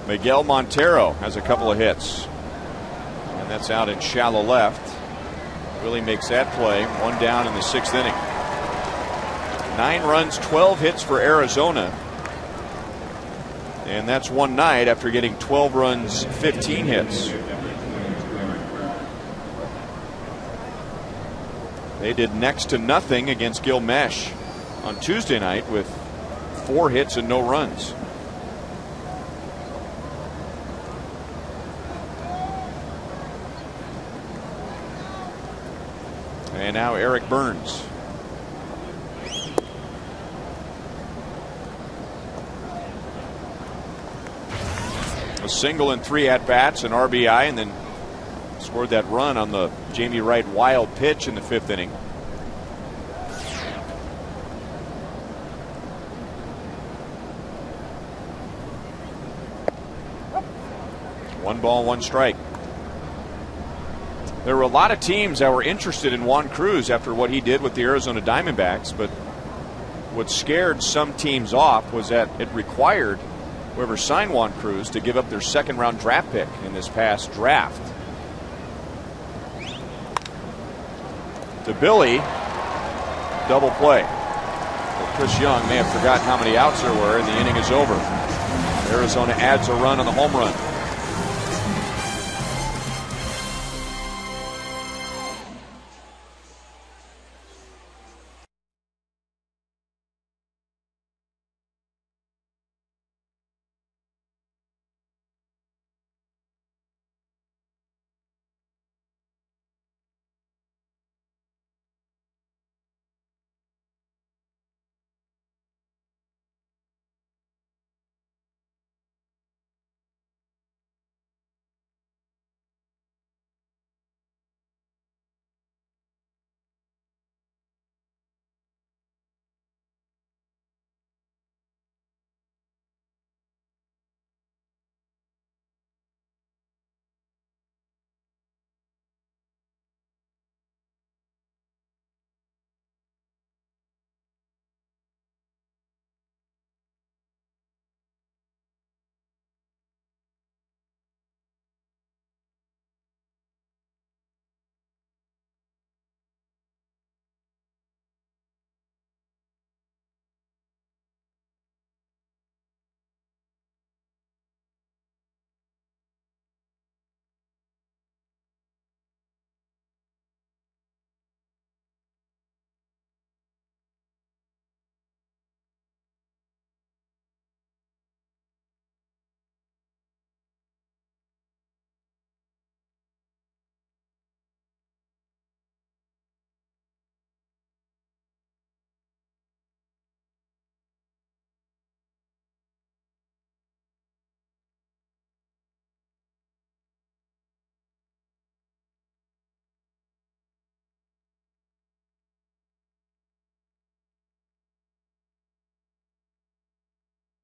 Miguel Montero has a couple of hits, and that's out in shallow left. Really makes that play. 1 down in the 6th inning. 9 runs, 12 hits for Arizona, and that's one night after getting 12 runs, 15 hits. They did next to nothing against Gilmesh on Tuesday night with 4 hits and no runs. And now Eric Burns. A single and 3 at-bats, an RBI, and then scored that run on the Jamie Wright wild pitch in the 5th inning. One ball, 1 strike. There were a lot of teams that were interested in Juan Cruz after what he did with the Arizona Diamondbacks, but what scared some teams off was that it required whoever signed Juan Cruz to give up their second-round draft pick in this past draft. To Billy, double play. Well, Chris Young may have forgotten how many outs there were, and the inning is over. Arizona adds a run on the home run.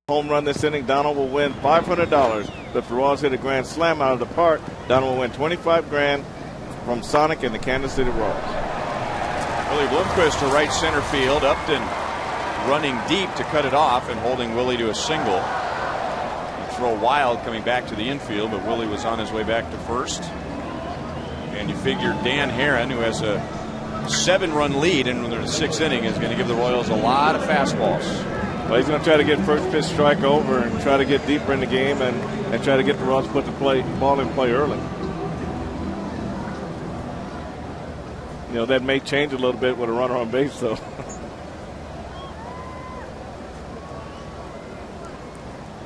Home run this inning, Donald will win $500. If the Royals hit a grand slam out of the park, Donald will win $25,000 from Sonic and the Kansas City Royals. Willie Bloomquist to right center field. Upton running deep to cut it off and holding Willie to a single. The throw wild coming back to the infield, but Willie was on his way back to first. And you figure Dan Herron, who has a 7-run lead in the 6th inning, is going to give the Royals a lot of fastballs. Well, he's going to try to get first pitch strike over and try to get deeper in the game and try to get the Royals to put the ball in play early. You know, that may change a little bit with a runner on base, though.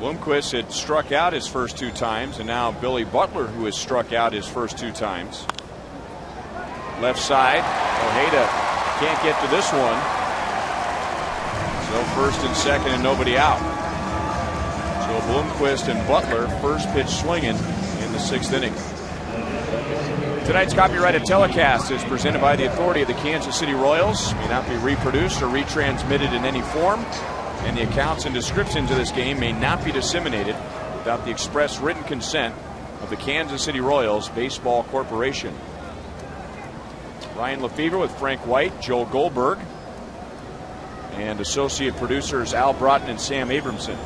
Bloomquist had struck out his first 2 times, and now Billy Butler, who has struck out his first 2 times. Left side, Ojeda can't get to this one. So first and second and nobody out. So Bloomquist and Butler first pitch swinging in the 6th inning. Tonight's copyrighted telecast is presented by the authority of the Kansas City Royals. May not be reproduced or retransmitted in any form. And the accounts and descriptions of this game may not be disseminated without the express written consent of the Kansas City Royals Baseball Corporation. Ryan Lefevre with Frank White, Joel Goldberg, and associate producers Al Broughton and Sam Abramson.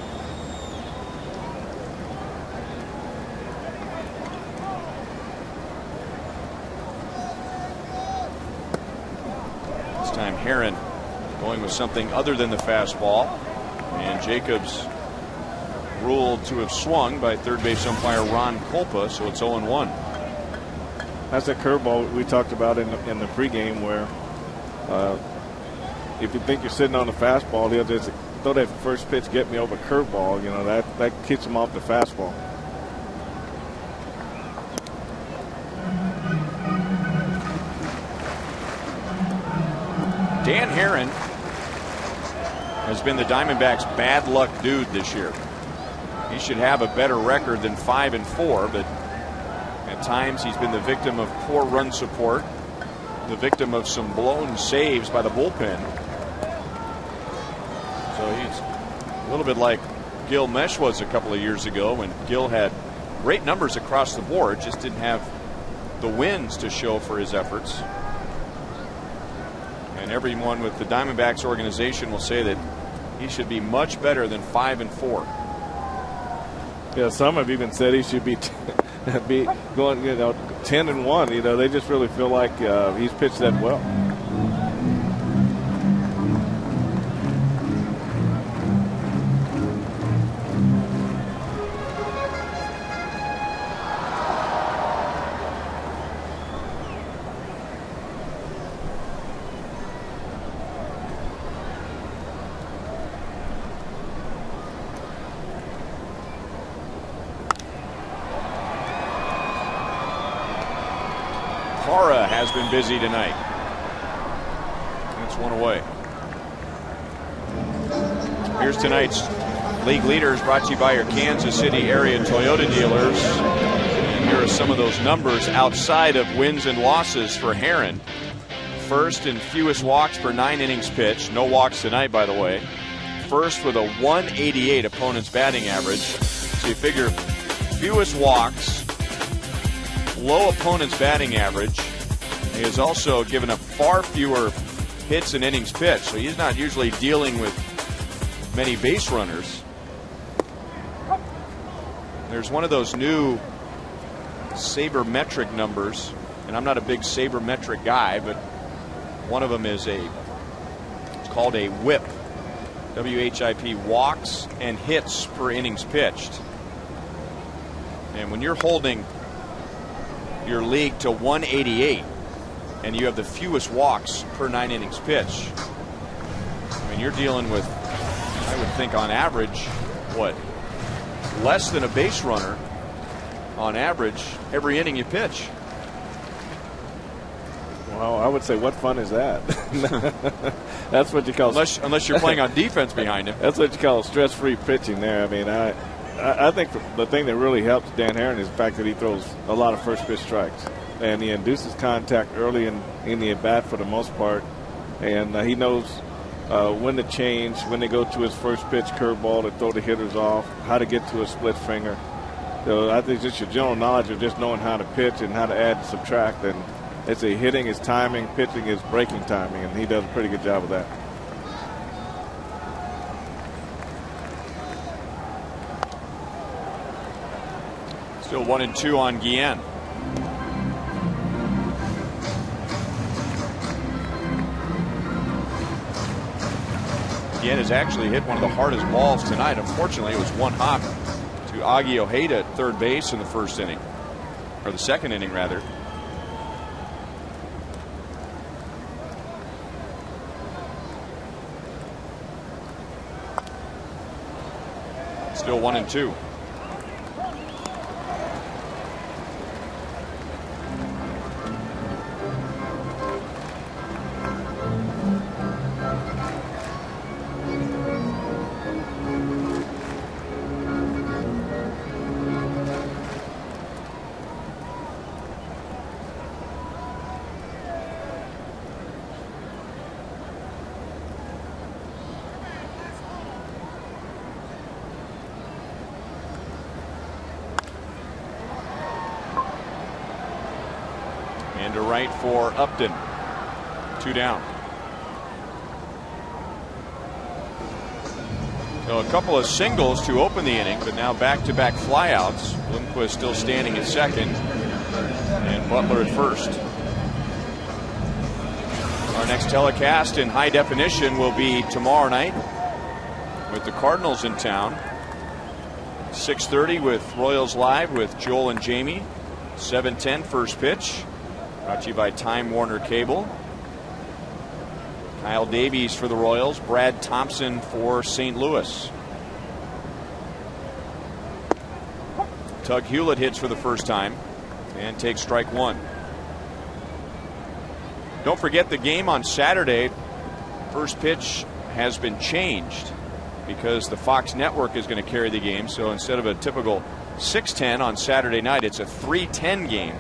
This time Herron going with something other than the fastball, and Jacobs ruled to have swung by third base umpire Ron Kolpa, so it's 0-1. That's a curveball we talked about in the pregame where if you think you're sitting on the fastball, he'll just throw that first pitch, get me over curveball. You know, that kicks him off the fastball. Dan Herron has been the Diamondbacks' bad luck dude this year. He should have a better record than 5-4, but at times he's been the victim of poor run support, the victim of some blown saves by the bullpen. So he's a little bit like Gil Mesh was a couple of years ago, when Gil had great numbers across the board, just didn't have the wins to show for his efforts. And everyone with the Diamondbacks organization will say that he should be much better than 5-4. Yeah, some have even said he should be going, 10-1. They just really feel like he's pitched that well. Has been busy tonight. That's one away. Here's tonight's league leaders, brought to you by your Kansas City area Toyota dealers. And here are some of those numbers outside of wins and losses for Herron. First in fewest walks per 9 innings pitched. No walks tonight, by the way. First with a 188 opponent's batting average. So you figure fewest walks, low opponent's batting average. He has also given up far fewer hits and innings pitched, so he's not usually dealing with many base runners. There's one of those new sabermetric numbers, and I'm not a big sabermetric guy, but one of them is it's called a WHIP, W-H-I-P, walks and hits per innings pitched. And when you're holding your league to 188, and you have the fewest walks per 9 innings pitched, I mean, you're dealing with, I would think on average, what, less than a base runner on average every inning you pitch. Well, I would say, what fun is that? That's what you call, unless you're playing on defense behind him. That's what you call stress-free pitching there. I mean, I think the thing that really helps Dan Herron is the fact that he throws a lot of first pitch strikes. And he induces contact early in the at-bat for the most part. And he knows when to change, when to go to his first pitch curveball to throw the hitters off, how to get to a split finger. So I think just your general knowledge of just knowing how to pitch and how to add and subtract. And it's hitting is timing, pitching is breaking timing, and he does a pretty good job of that. Still 1-2 on Guillen. Guillen has actually hit one of the hardest balls tonight. Unfortunately, it was one hop to Augie Ojeda at third base in the first inning, or the second inning rather. Still 1-2. And to right for Upton. 2 down. So a couple of singles to open the inning, but now back-to-back flyouts. Bloomquist still standing at second, and Butler at first. Our next telecast in high definition will be tomorrow night with the Cardinals in town. 6:30 with Royals Live with Joel and Jamie. 7:10 first pitch. Brought to you by Time Warner Cable. Kyle Davies for the Royals. Brad Thompson for St. Louis. Tug Hewlett hits for the first time and takes strike one. Don't forget the game on Saturday. First pitch has been changed because the Fox network is going to carry the game. So instead of a typical 6:10 on Saturday night, it's a 3:10 game.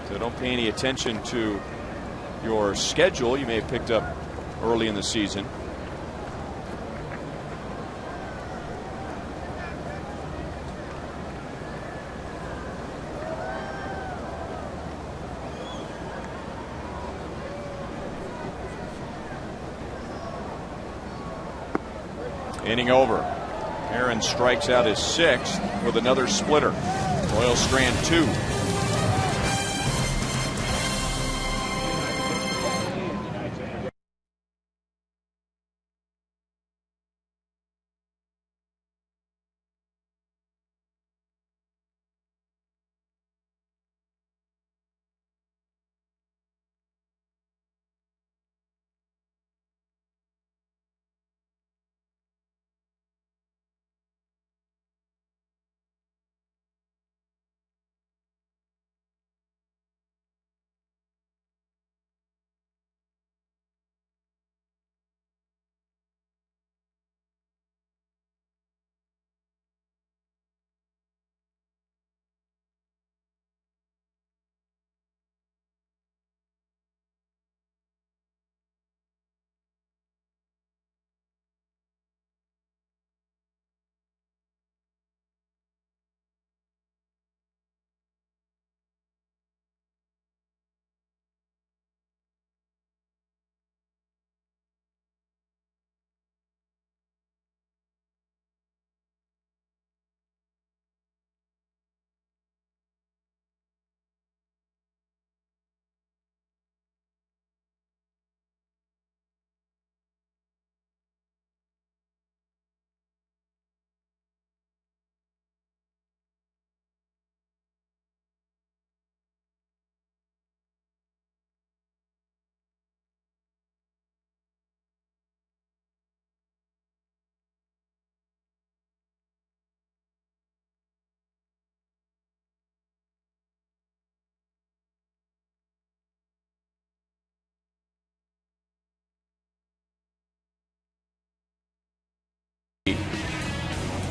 So don't pay any attention to your schedule you may have picked up early in the season. Inning over. Aaron strikes out his 6th with another splitter. Royals strand 2.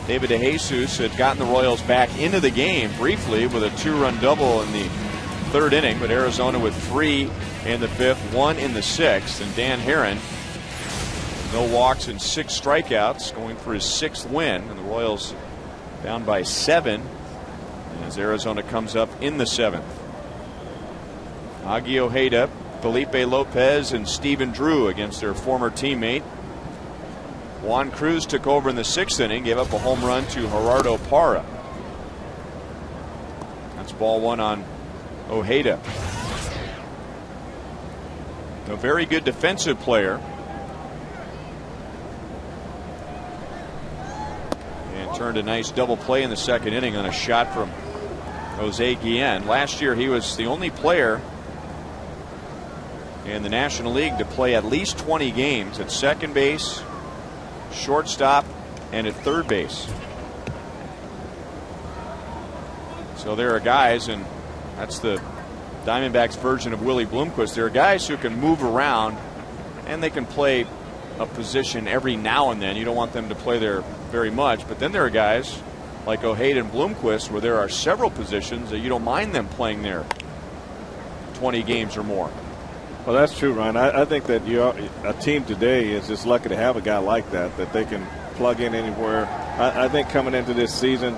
David DeJesus had gotten the Royals back into the game briefly with a 2-run double in the 3rd inning, but Arizona with 3 in the 5th, 1 in the 6th, and Dan Herron, no walks and 6 strikeouts, going for his 6th win, and the Royals down by 7 as Arizona comes up in the 7th. Agi Ojeda, Felipe Lopez, and Stephen Drew against their former teammate. Juan Cruz took over in the 6th inning, gave up a home run to Gerardo Parra. That's ball 1 on Ojeda. A very good defensive player. And turned a nice double play in the 2nd inning on a shot from Jose Guillen. Last year he was the only player in the National League to play at least 20 games at second base, shortstop, and at third base. So there are guys, and that's the Diamondbacks version of Willie Bloomquist. There are guys who can move around and they can play a position every now and then. You don't want them to play there very much, but then there are guys like Ojeda and Bloomquist where there are several positions that you don't mind them playing there 20 games or more. Well, that's true, Ryan. I think that a team today is just lucky to have a guy like that they can plug in anywhere. I think coming into this season,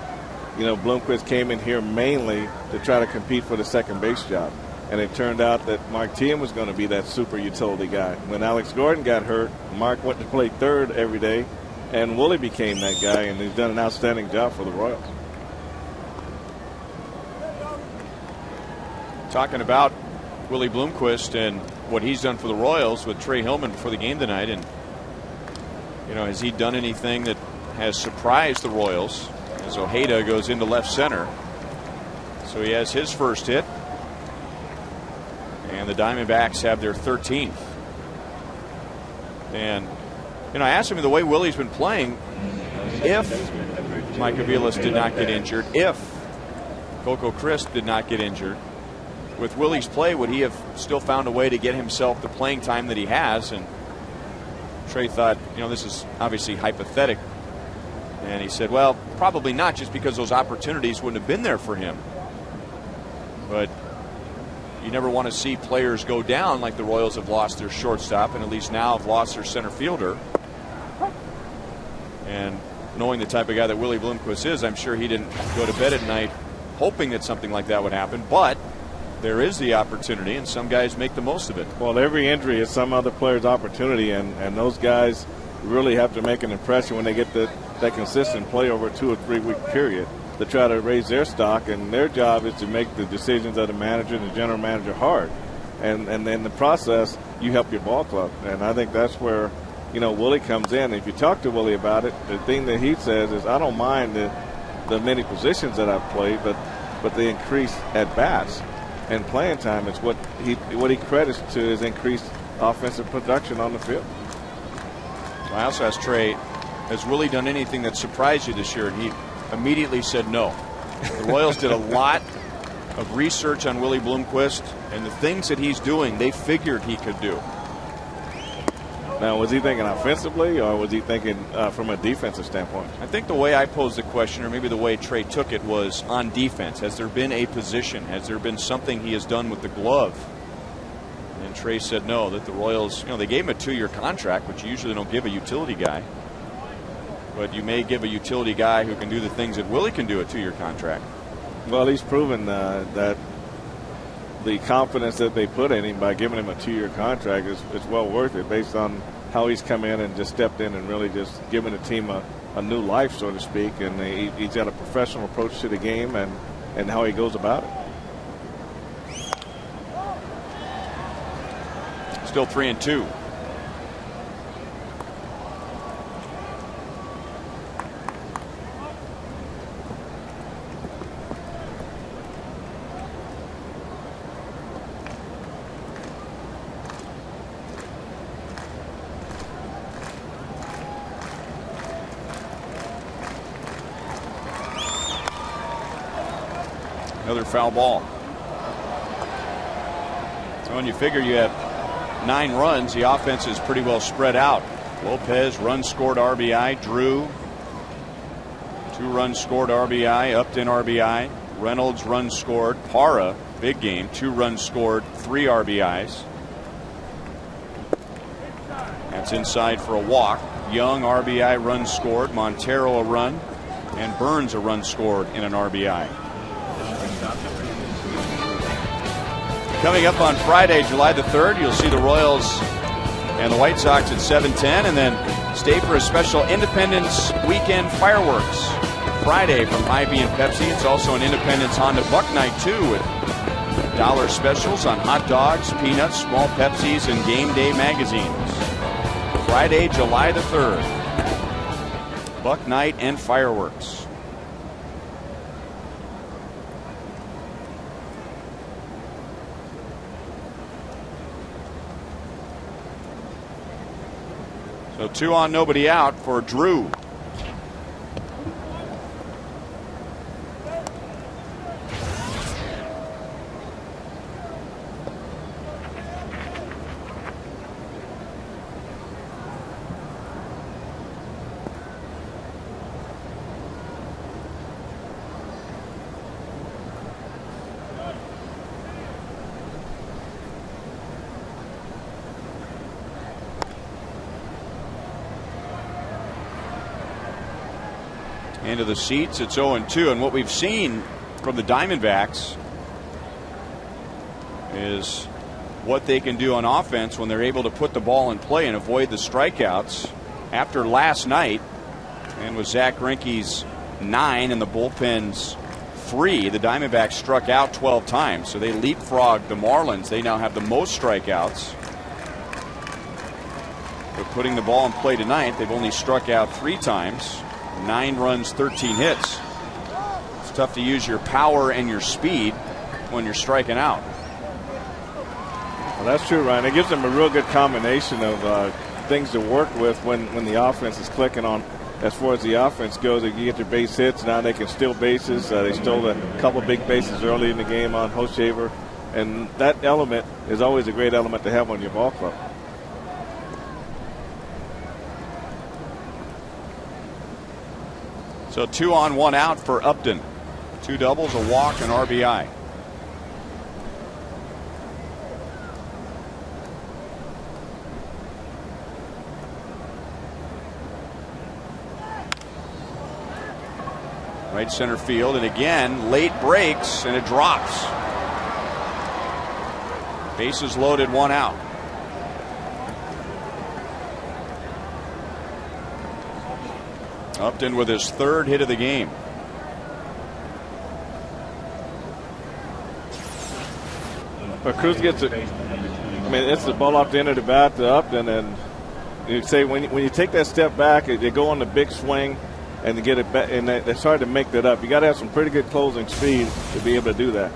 Bloomquist came in here mainly to try to compete for the second base job. And it turned out that Mark Tien was going to be that super utility guy. When Alex Gordon got hurt, Mark went to play third every day, and Willie became that guy, and he's done an outstanding job for the Royals. Talking about Willie Bloomquist and what he's done for the Royals with Trey Hillman before the game tonight, and has he done anything that has surprised the Royals as Ojeda goes into left center? So he has his first hit, and the Diamondbacks have their 13th. And I asked him the way Willie's been playing, if Mike Aviles did not get injured, if Coco Crisp did not get injured, with Willie's play, would he have still found a way to get himself the playing time that he has? And Trey thought, this is obviously hypothetical. And he said, well, probably not, just because those opportunities wouldn't have been there for him. But you never want to see players go down like the Royals have lost their shortstop, and at least now have lost their center fielder. And knowing the type of guy that Willie Bloomquist is, I'm sure he didn't go to bed at night hoping that something like that would happen. But there is the opportunity, and some guys make the most of it. Well, every injury is some other player's opportunity, and those guys really have to make an impression when they get that consistent play over a 2 or 3 week period to try to raise their stock. And their job is to make the decisions of the manager and the general manager hard. And then in the process, you help your ball club. And I think that's where, Willie comes in. If you talk to Willie about it, the thing that he says is, I don't mind the many positions that I've played, but the increased at-bats and playing time is what he credits to his increased offensive production on the field. I also asked Trey, has Willie done anything that surprised you this year? And he immediately said no. The Royals did a lot of research on Willie Bloomquist, and the things that he's doing, they figured he could do. Now, was he thinking offensively, or was he thinking from a defensive standpoint? I think the way I posed the question, or maybe the way Trey took it, was on defense. Has there been a position? Has there been something he has done with the glove? And Trey said no, that the Royals, they gave him a 2-year contract, which you usually don't give a utility guy. But you may give a utility guy who can do the things that Willie can do a 2-year contract. Well, he's proven that the confidence that they put in him by giving him a 2-year contract is well worth it, based on how he's come in and just stepped in and really just given the team a new life, so to speak. And he's got a professional approach to the game and how he goes about it. Still 3-2. Another foul ball. So when you figure you have 9 runs, the offense is pretty well spread out. Lopez, run scored, RBI. Drew, 2 runs scored, RBI. Upton, RBI. Reynolds, run scored. Parra, big game, 2 runs scored, 3 RBIs. That's inside for a walk. Young, RBI, run scored. Montero, a run. And Burns, a run scored in an RBI. Coming up on Friday, July the 3rd, you'll see the Royals and the White Sox at 7:10, and then stay for a special Independence Weekend fireworks Friday from Hy-Vee and Pepsi. It's also an Independence Honda Buck Night, too, with dollar specials on hot dogs, peanuts, small Pepsis, and Game Day magazines. Friday, July the 3rd. Buck Night and fireworks. So 2 on, nobody out for Drew. Into the seats, it's 0-2, and what we've seen from the Diamondbacks is what they can do on offense when they're able to put the ball in play and avoid the strikeouts. After last night, and with Zach Greinke's 9 and the bullpen's 3, the Diamondbacks struck out 12 times, so they leapfrogged the Marlins. They now have the most strikeouts. But putting the ball in play tonight, they've only struck out 3 times. 9 runs, 13 hits. It's tough to use your power and your speed when you're striking out. Well, that's true, Ryan. It gives them a real good combination of things to work with when the offense is clicking on. As far as the offense goes, you get their base hits. Now they can steal bases. They stole a couple big bases early in the game on Hochevar. And that element is always a great element to have on your ball club. So 2 on, 1 out for Upton. 2 doubles, a walk, and RBI. Right center field, and again, late breaks, and it drops. Bases loaded, 1 out. Upton with his third hit of the game. But Cruz gets it. I mean, it's the ball off the end of the bat to Upton, and you say when you take that step back, they go on the big swing, and to get it back, and it's hard to make that up. You got to have some pretty good closing speed to be able to do that.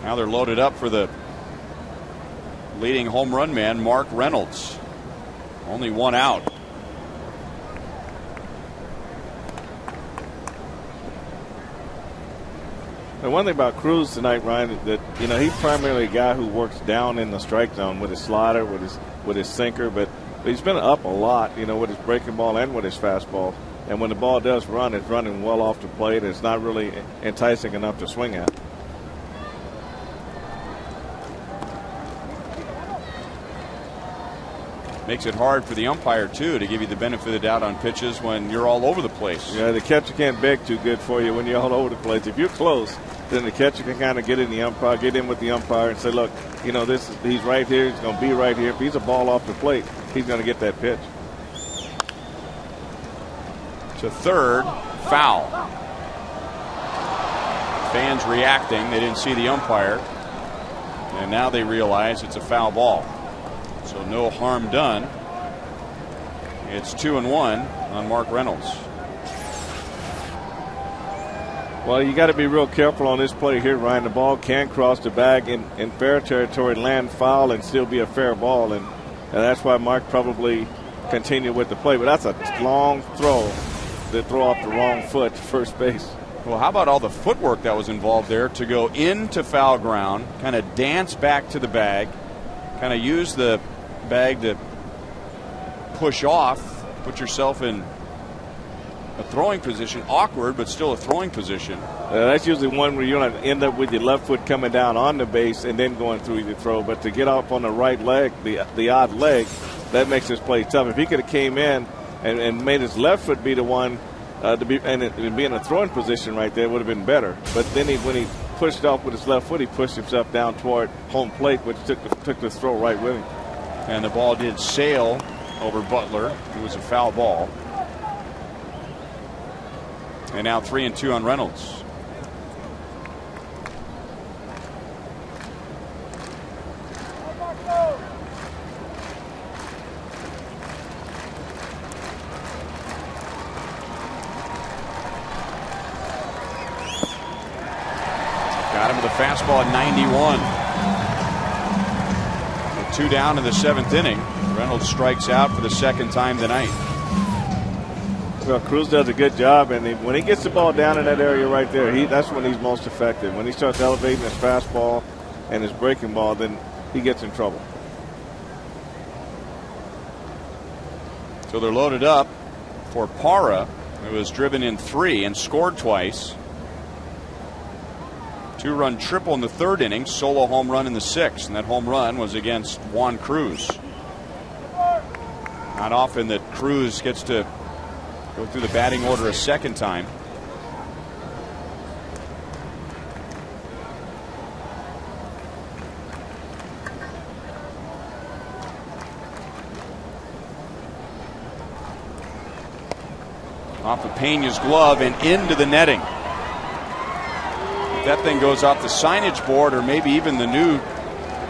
Now they're loaded up for the leading home run man, Mark Reynolds. Only one out. The one thing about Cruz tonight, Ryan, is that he's primarily a guy who works down in the strike zone with his slider, with his sinker, but he's been up a lot, with his breaking ball and with his fastball. And when the ball does run, it's running well off the plate. It's not really enticing enough to swing at. Makes it hard for the umpire, too, to give you the benefit of the doubt on pitches when you're all over the place. Yeah, the catcher can't beg too good for you when you're all over the place. If you're close, then the catcher can kind of get in with the umpire and say, look, he's right here. He's going to be right here. If he's a ball off the plate, he's going to get that pitch. To third, foul. Fans reacting. They didn't see the umpire. And now they realize it's a foul ball. So no harm done. It's 2-1 on Mark Reynolds. Well, you got to be real careful on this play here, Ryan. The ball can cross the bag in fair territory, land foul, and still be a fair ball. And that's why Mark probably continued with the play. But that's a long throw to throw off the wrong foot to first base. Well, how about all the footwork that was involved there to go into foul ground, kind of dance back to the bag, kind of use the bag to push off, put yourself in a throwing position, awkward but still a throwing position. That's usually one where you're going to end up with your left foot coming down on the base and then going through the throw. But to get off on the right leg, the odd leg, that makes this play tough. If he could have came in and made his left foot be the one to be in a throwing position right there, would have been better. But then when he pushed off with his left foot, he pushed himself down toward home plate, which took the throw right with him. And the ball did sail over Butler. It was a foul ball. And now 3-2 on Reynolds. Got him with a fastball at 91. 2 down in the 7th inning. Reynolds strikes out for the second time tonight. Well, Cruz does a good job, and when he gets the ball down in that area right there, that's when he's most effective. When he starts elevating his fastball and his breaking ball, then he gets in trouble. So they're loaded up for Parra, who was driven in 3 and scored twice. 2-run triple in the 3rd inning, solo home run in the 6th, and that home run was against Juan Cruz. Not often that Cruz gets to go through the batting order a second time. Off of Pena's glove and into the netting. That thing goes off the signage board or maybe even the new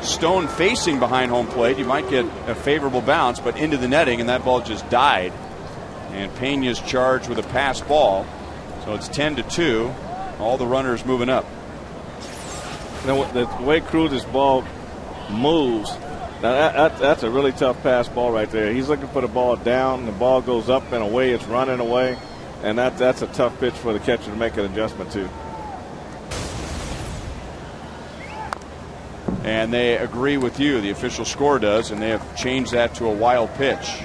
stone facing behind home plate, you might get a favorable bounce, but into the netting, and that ball just died. And Pena's charged with a pass ball, so it's 10-2. All the runners moving up. Now, the way Cruz's ball moves, now that's a really tough pass ball right there. He's looking for the ball down, the ball goes up and away, it's running away, and that's a tough pitch for the catcher to make an adjustment to. And they agree with you, the official score does, and they have changed that to a wild pitch.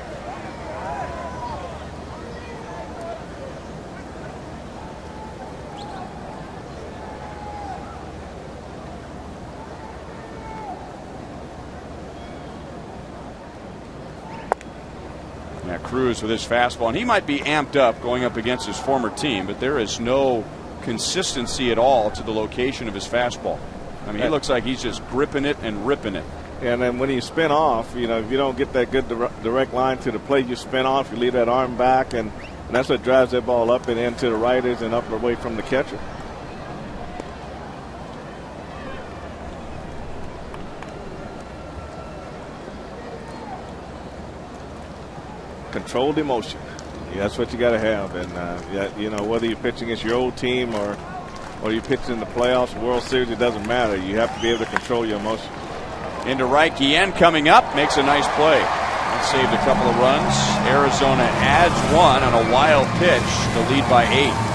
Now Cruz with his fastball, and he might be amped up going up against his former team, but there is no consistency at all to the location of his fastball. I mean, he looks like he's just gripping it and ripping it. And then when you spin off, you know, if you don't get that good direct line to the plate, you spin off, you leave that arm back, and that's what drives that ball up and into the righters and up away from the catcher. Controlled emotion. Yeah, that's what you got to have. And, yeah, you know, whether you're pitching against your old team or you're pitching in the playoffs, World Series, it doesn't matter. You have to be able to control your emotions. Into right, Guillen coming up, makes a nice play. That saved a couple of runs. Arizona adds one on a wild pitch to lead by 8.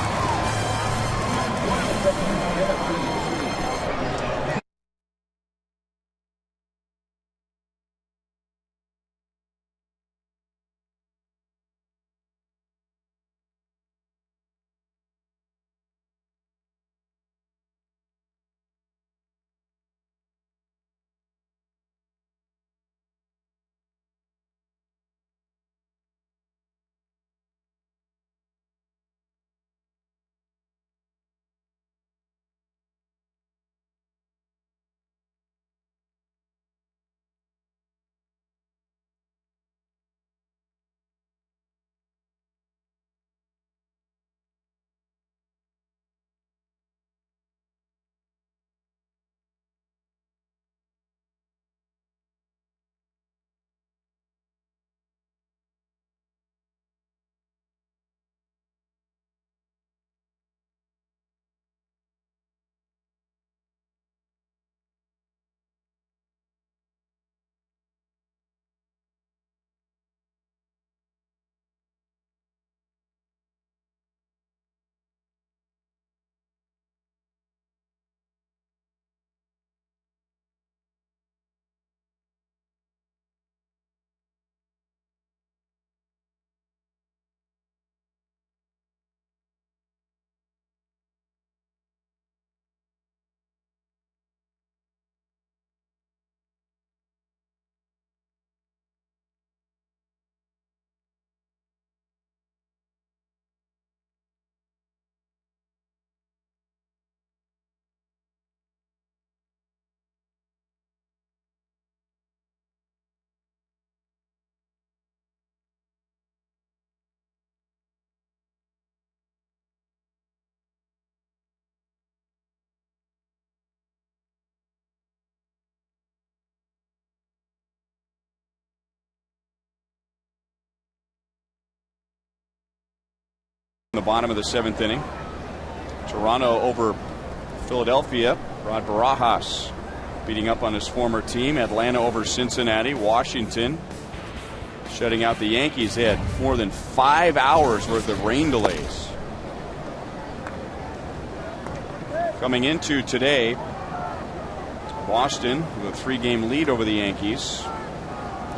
The bottom of the 7th inning. Toronto over Philadelphia. Rod Barajas beating up on his former team. Atlanta over Cincinnati. Washington shutting out the Yankees. They had more than 5 hours worth of rain delays. Coming into today, Boston with a 3-game lead over the Yankees.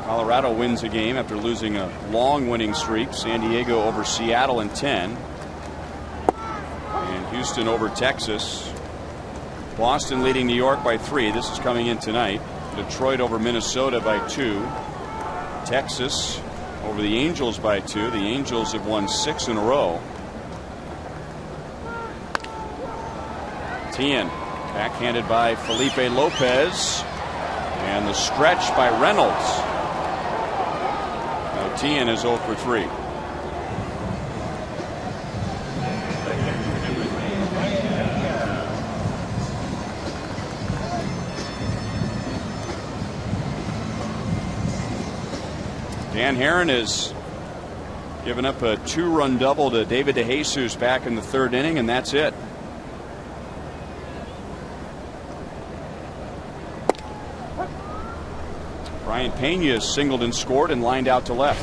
Colorado wins a game after losing a long winning streak. San Diego over Seattle in 10. And Houston over Texas. Boston leading New York by 3. This is coming in tonight. Detroit over Minnesota by 2. Texas over the Angels by 2. The Angels have won 6 in a row. Tien backhanded by Felipe Lopez. And the stretch by Reynolds. Tien is 0 for 3. Dan Herron has given up a 2-run double to David DeJesus back in the 3rd inning, and that's it. Brian Pena has singled and scored and lined out to left.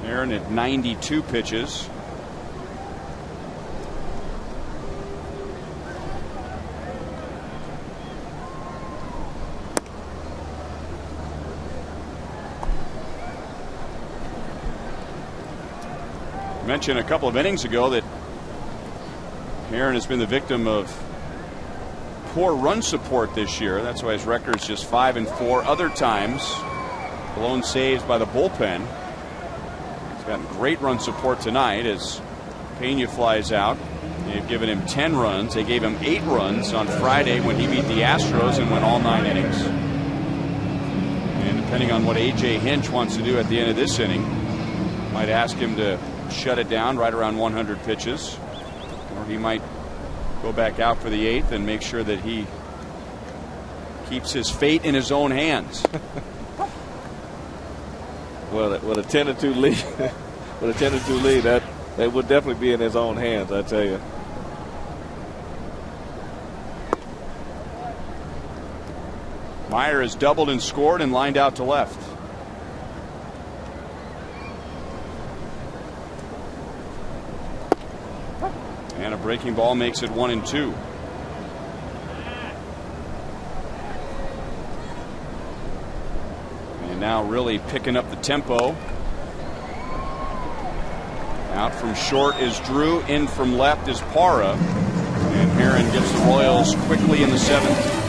Aaron at 92 pitches. Mentioned a couple of innings ago that Aaron has been the victim of poor run support this year. That's why his record's just 5-4. Other times blown saves by the bullpen. He's gotten great run support tonight as Pena flies out. They've given him 10 runs. They gave him 8 runs on Friday when he beat the Astros and went all 9 innings. And depending on what A.J. Hinch wants to do at the end of this inning, might ask him to shut it down right around 100 pitches. Or he might go back out for the 8th and make sure that he keeps his fate in his own hands. Well, with a 10-2 lead, that would definitely be in his own hands, I tell you. Meyer has doubled and scored and lined out to left. And a breaking ball makes it 1-2. And now really picking up the tempo. Out from short is Drew. In from left is Parra. And Herron gives the Royals quickly in the 7th.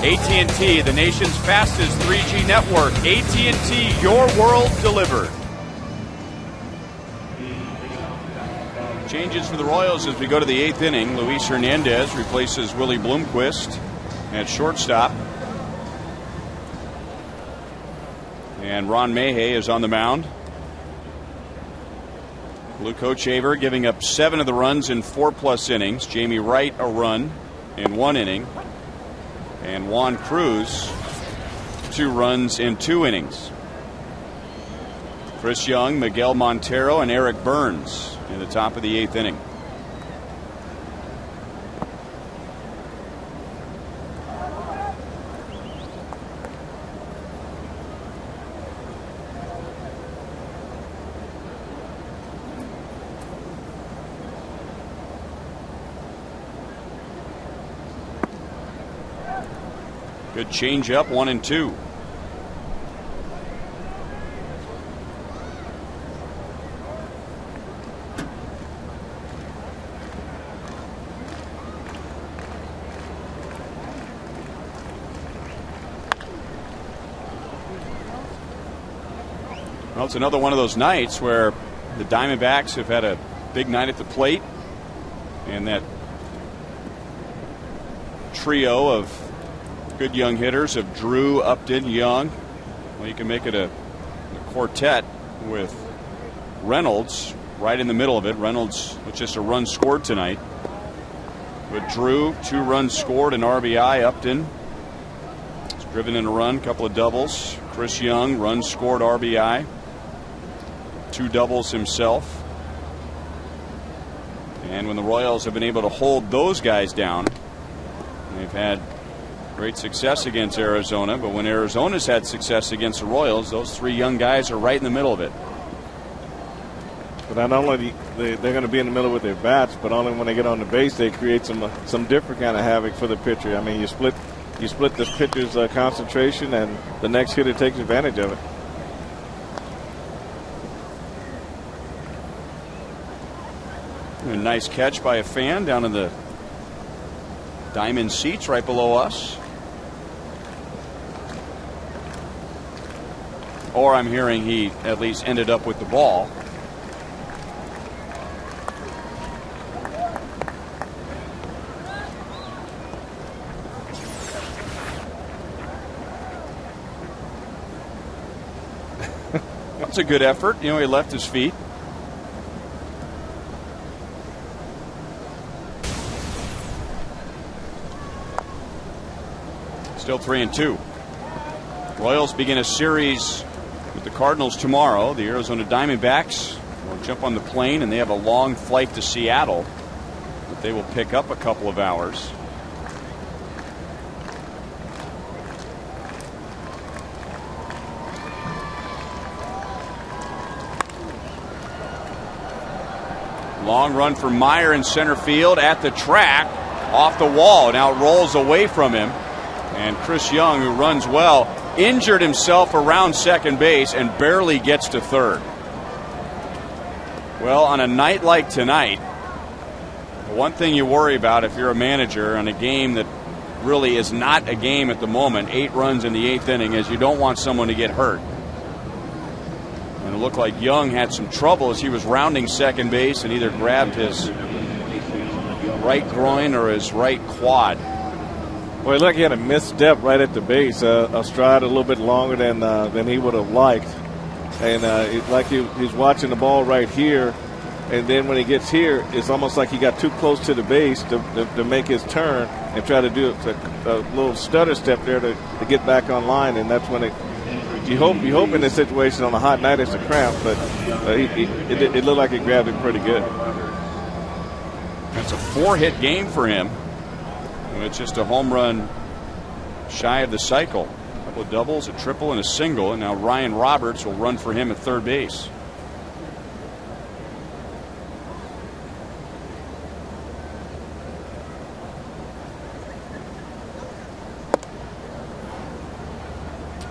AT&T, the nation's fastest 3G network. AT&T, your world delivered. Changes for the Royals as we go to the 8th inning. Luis Hernandez replaces Willie Bloomquist at shortstop. And Ron Mayhay is on the mound. Luke Hochaver giving up 7 of the runs in 4+ innings. Jamie Wright a run in 1 inning. And Juan Cruz 2 runs in 2 innings. Chris Young, Miguel Montero, and Eric Burns in the top of the 8th inning. Good change up, 1-2. Well, it's another one of those nights where the Diamondbacks have had a big night at the plate, and that trio of good young hitters of Drew, Upton, Young. Well, you can make it a quartet with Reynolds right in the middle of it. Reynolds with just a run scored tonight. With Drew, 2 runs scored, an RBI. Upton has driven in a run, couple of doubles. Chris Young, run scored, RBI. 2 doubles himself. And when the Royals have been able to hold those guys down, they've had great success against Arizona. But when Arizona's had success against the Royals, those three young guys are right in the middle of it. But not only they're going to be in the middle with their bats, but only when they get on the base, they create some different kind of havoc for the pitcher. I mean, you split the pitcher's concentration, and the next hitter takes advantage of it. A nice catch by a fan down in the diamond seats right below us. Or I'm hearing he at least ended up with the ball. That's a good effort. You know, he left his feet. Still 3-2. Royals begin a series with the Cardinals tomorrow. The Arizona Diamondbacks will jump on the plane, and they have a long flight to Seattle that they will pick up a couple of hours. Long run for Meyer in center field at the track, off the wall. Now it rolls away from him. And Chris Young, who runs well, injured himself around second base and barely gets to third. Well, on a night like tonight, the one thing you worry about if you're a manager on a game that really is not a game at the moment, 8 runs in the 8th inning, is you don't want someone to get hurt. And it looked like Young had some trouble as he was rounding second base and either grabbed his right groin or his right quad. Well, it looked like he had a misstep right at the base, a stride a little bit longer than he would have liked. And like he's watching the ball right here, and then when he gets here, it's almost like he got too close to the base to make his turn and try to do a little stutter step there to get back on line, and that's when you hope in this situation on a hot night it's a cramp, but it looked like it grabbed him pretty good. That's a 4-hit game for him. It's just a home run shy of the cycle. A couple of doubles, a triple, and a single, and now Ryan Roberts will run for him at third base.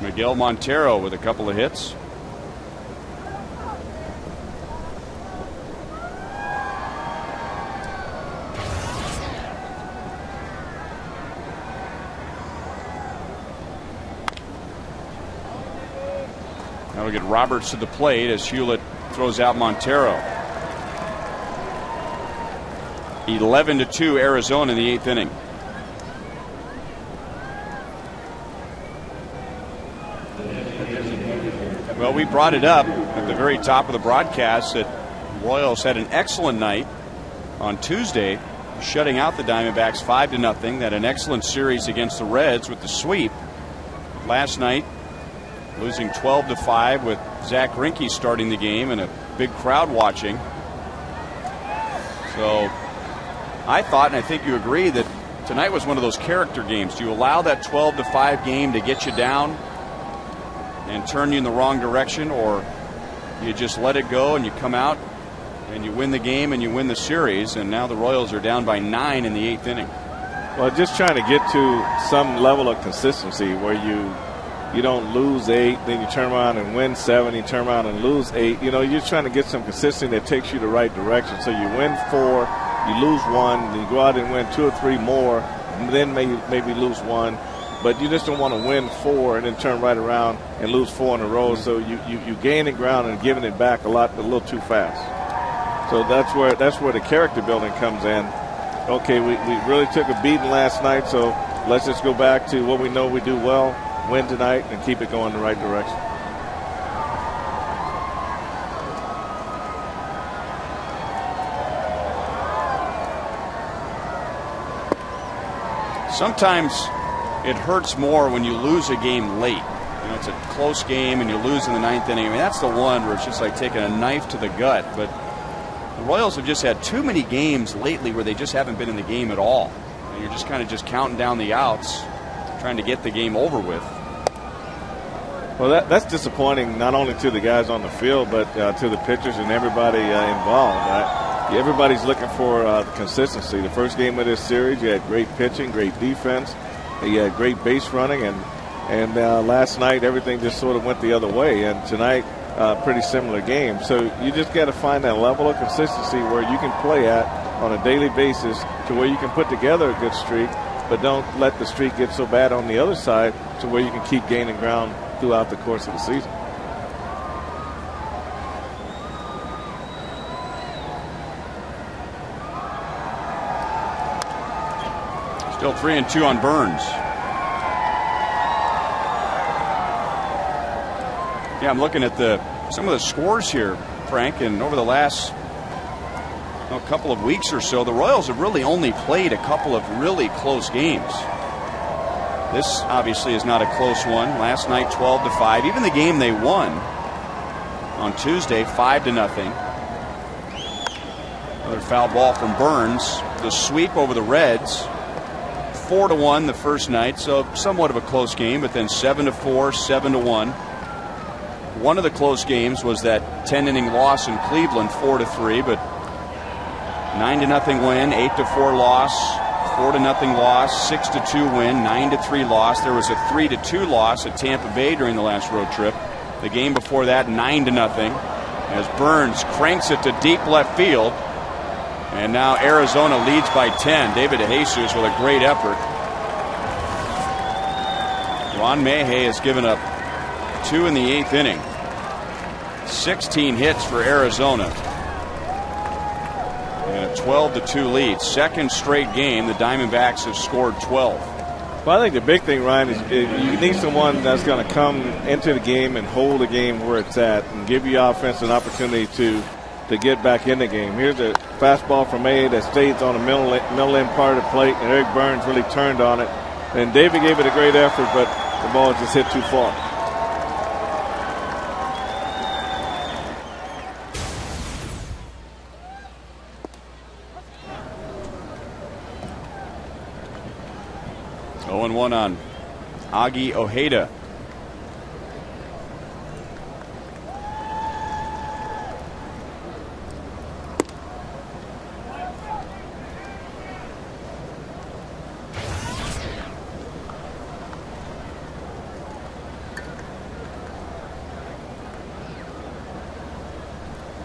Miguel Montero with a couple of hits. Now we get Roberts to the plate as Hewlett throws out Montero. 11-2 Arizona in the 8th inning. Well, we brought it up at the very top of the broadcast that Royals had an excellent night on Tuesday, shutting out the Diamondbacks 5-0. Had an excellent series against the Reds with the sweep. Last night, losing 12-5 with Zach Greinke starting the game and a big crowd watching. So I thought, and I think you agree, that tonight was one of those character games. Do you allow that 12-5 game to get you down and turn you in the wrong direction, or you just let it go and you come out and you win the game and you win the series? And now the Royals are down by 9 in the 8th inning. Well, just trying to get to some level of consistency where you don't lose 8, then you turn around and win 7, you turn around and lose 8. You know, you're trying to get some consistency that takes you the right direction. So you win 4, you lose 1, then you go out and win 2 or 3 more, and then maybe lose 1. But you just don't want to win 4 and then turn right around and lose 4 in a row. So you gaining ground and giving it back a little too fast. So that's where the character building comes in. Okay, we really took a beating last night, so let's just go back to what we know we do well, win tonight, and keep it going in the right direction. Sometimes it hurts more when you lose a game late. You know, it's a close game and you lose in the 9th inning. I mean, that's the one where it's just like taking a knife to the gut. But The Royals have just had too many games lately where they just haven't been in the game at all. And you're just kind of counting down the outs, trying to get the game over with. Well, that's disappointing not only to the guys on the field, but to the pitchers and everybody involved. Everybody's looking for consistency. The first game of this series, you had great pitching, great defense. You had great base running, and last night everything just sort of went the other way. And tonight, pretty similar game. So you just got to find that level of consistency where you can play at on a daily basis to where you can put together a good streak, but don't let the streak get so bad on the other side to where you can keep gaining ground throughout the course of the season. Still 3-2 on Burns. Yeah, I'm looking at some of the scores here, Frank, and over the last couple of weeks or so, the Royals have really only played a couple of really close games. This obviously is not a close one. Last night, 12-5. Even the game they won on Tuesday, 5-0. Another foul ball from Burns. The sweep over the Reds, 4-1 the first night, so somewhat of a close game, but then 7-4, 7-1. One of the close games was that 10-inning loss in Cleveland, 4-3, but 9-0 win, 8-4 loss. 4-0 loss, 6-2 win, 9-3 loss. There was a 3-2 loss at Tampa Bay during the last road trip. The game before that, 9-0, as Burns cranks it to deep left field. And now Arizona leads by 10. David DeJesus with a great effort. Ron Mayhew has given up 2 in the 8th inning. 16 hits for Arizona. And a 12-2 lead. Second straight game, the Diamondbacks have scored 12. Well, I think the big thing, Ryan, is you need someone that's going to come into the game and hold the game where it's at and give you offense an opportunity to get back in the game. Here's a fastball from May that stays on the middle end part of the plate, and Eric Burns really turned on it. And David gave it a great effort, but the ball just hit too far. One on Agi Ojeda.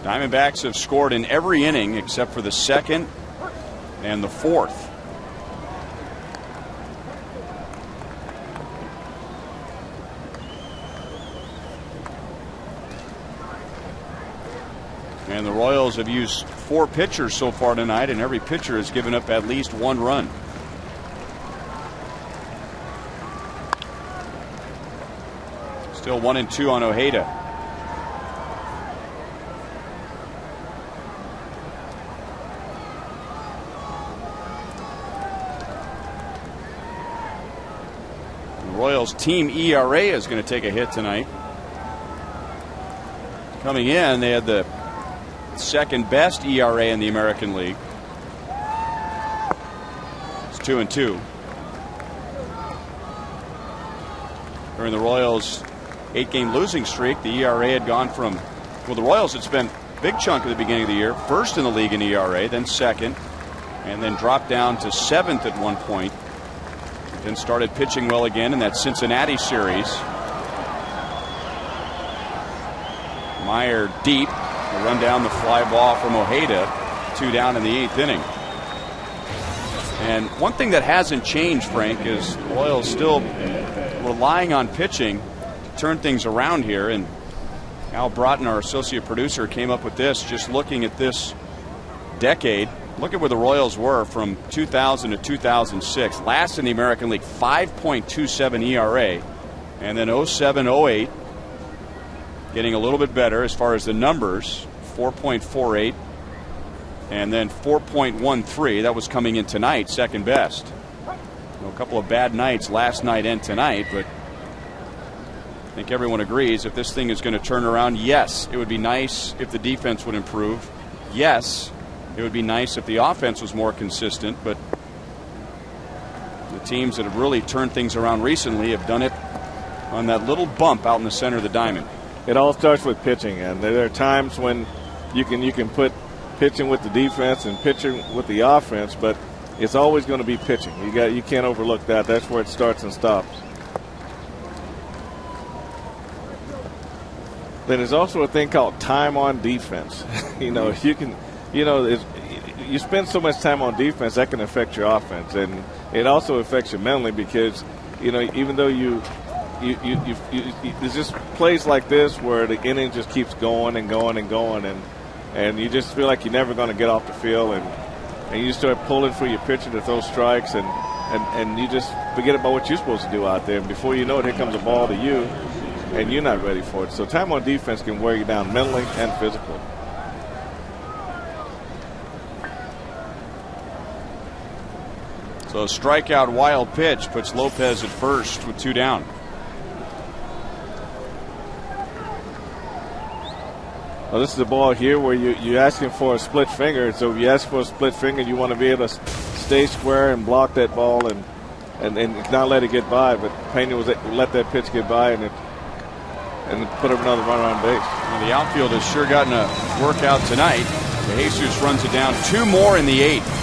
Diamondbacks have scored in every inning except for the second and the fourth. And the Royals have used 4 pitchers so far tonight, and every pitcher has given up at least 1 run. Still 1-2 on Ojeda. The Royals team ERA is going to take a hit tonight. Coming in, they had the second best ERA in the American League. It's 2-2. During the Royals' 8-game losing streak, the ERA had gone from, well, the Royals had spent a big chunk at the beginning of the year, first in the league in ERA, then second, and then dropped down to 7th at one point. Then started pitching well again in that Cincinnati series. Meyer deep. A run down the fly ball from Ojeda. 2 down in the 8th inning. And one thing that hasn't changed, Frank, is the Royals still relying on pitching to turn things around here. And Al Broughton, our associate producer, came up with this just looking at this decade. Look at where the Royals were from 2000 to 2006. Last in the American League, 5.27 ERA. And then 07-08. Getting a little bit better as far as the numbers, 4.48, and then 4.13. That was coming in tonight, second best. A couple of bad nights last night and tonight, but I think everyone agrees if this thing is going to turn around, yes, it would be nice if the defense would improve. yes, it would be nice if the offense was more consistent, but the teams that have really turned things around recently have done it on that little bump out in the center of the diamond. It all starts with pitching, and there are times when you can put pitching with the defense and pitching with the offense, but it's always going to be pitching. You can't overlook that. That's where it starts and stops. Then there's also a thing called time on defense. If you can, you spend so much time on defense, that can affect your offense, and it also affects you mentally because, even though there's just plays like this where the inning just keeps going and going and going, and you just feel like you're never going to get off the field, and you start pulling for your pitcher to throw strikes, and you just forget about what you're supposed to do out there, and before you know it, here comes a ball to you, and you're not ready for it. So time on defense can wear you down mentally and physically. So a strikeout wild pitch puts Lopez at first with 2 down. Well, this is a ball here where you're asking for a split finger. So if you ask for a split finger, you want to be able to stay square and block that ball and not let it get by. But Pena let that pitch get by and put up another runner on base. Well, the outfield has sure gotten a workout tonight. Jesus runs it down. 2 more in the 8th.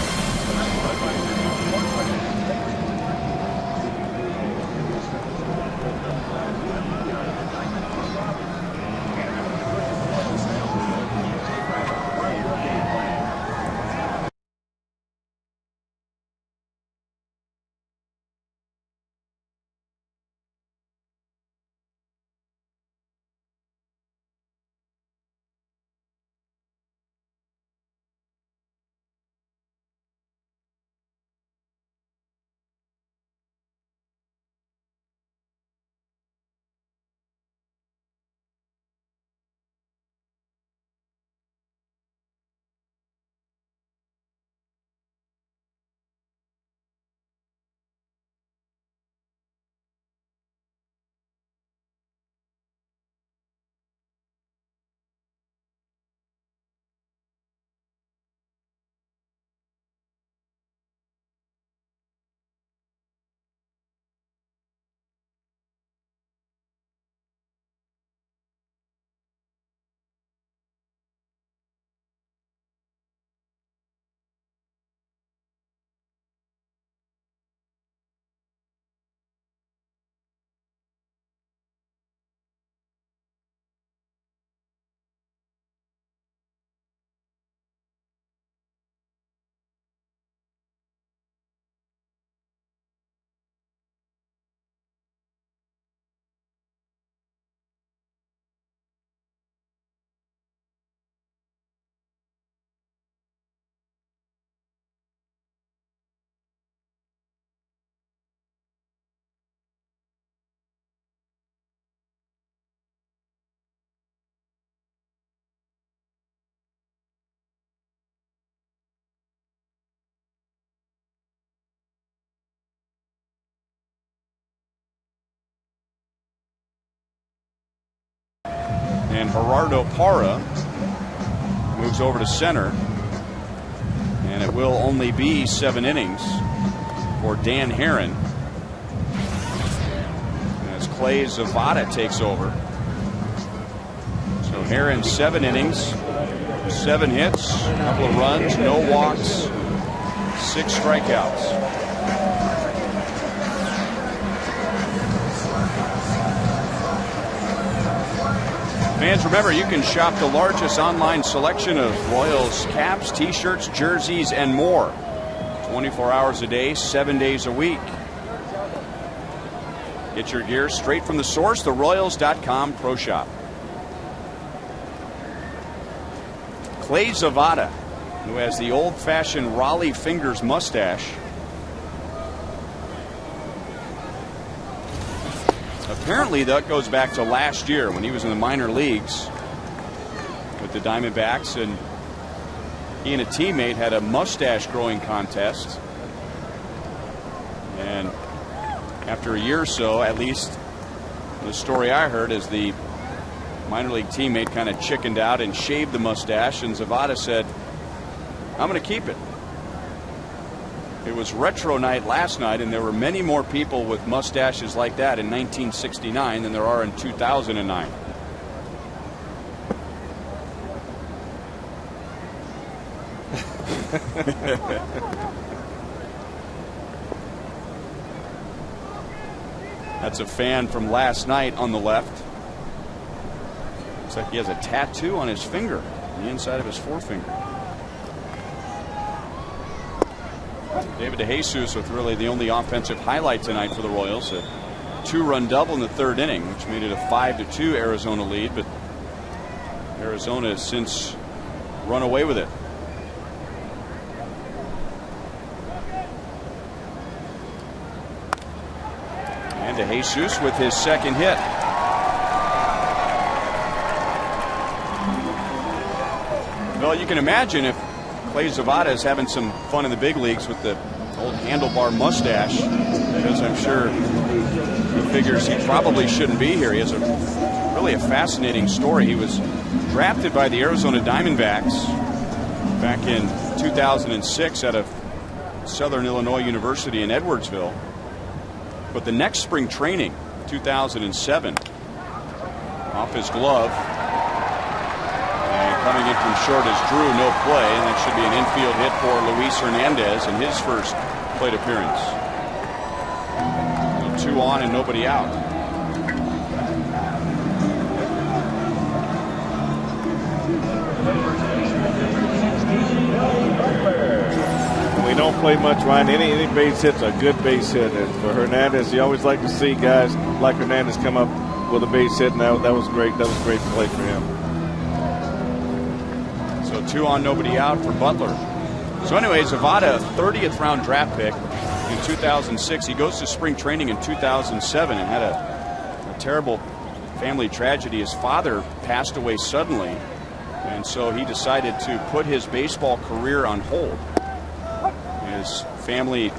And Gerardo Parra moves over to center. And it will only be 7 innings for Dan Herron as Clay Zavada takes over. So Herron 7 innings, 7 hits, a couple of runs, no walks, 6 strikeouts. Fans, remember, you can shop the largest online selection of Royals caps, T-shirts, jerseys, and more. 24 hours a day, 7 days a week. Get your gear straight from the source, theroyals.com Pro Shop. Clay Zavada, who has the old-fashioned Raleigh fingers mustache. Apparently, that goes back to last year when he was in the minor leagues with the Diamondbacks, and he and a teammate had a mustache growing contest. And after a year or so, at least the story I heard is the minor league teammate kind of chickened out and shaved the mustache, and Zavada said, "I'm going to keep it." It was retro night last night, and there were many more people with mustaches like that in 1969 than there are in 2009. That's a fan from last night on the left. Looks like he has a tattoo on his finger, the inside of his forefinger. David DeJesus with really the only offensive highlight tonight for the Royals. A 2-run double in the third inning, which made it a 5-2 Arizona lead, but Arizona has since run away with it. And DeJesus with his second hit. Well, you can imagine if Clay Zavada is having some fun in the big leagues with the old handlebar mustache, because I'm sure he figures he probably shouldn't be here. He has really a fascinating story. He was drafted by the Arizona Diamondbacks back in 2006 out of Southern Illinois University in Edwardsville. But the next spring training, 2007, off his glove, and coming in from short is Drew, no play, and that should be an infield hit for Luis Hernandez in his first plate appearance. So 2 on and nobody out. We don't play much, Ryan. Any base hit's a good base hit. And for Hernandez, you always like to see guys like Hernandez come up with a base hit, and that was great. That was a great play for him. So 2 on, nobody out for Butler. So anyway, Zavada, 30th round draft pick in 2006. He goes to spring training in 2007 and had a terrible family tragedy. His father passed away suddenly, and so he decided to put his baseball career on hold. His family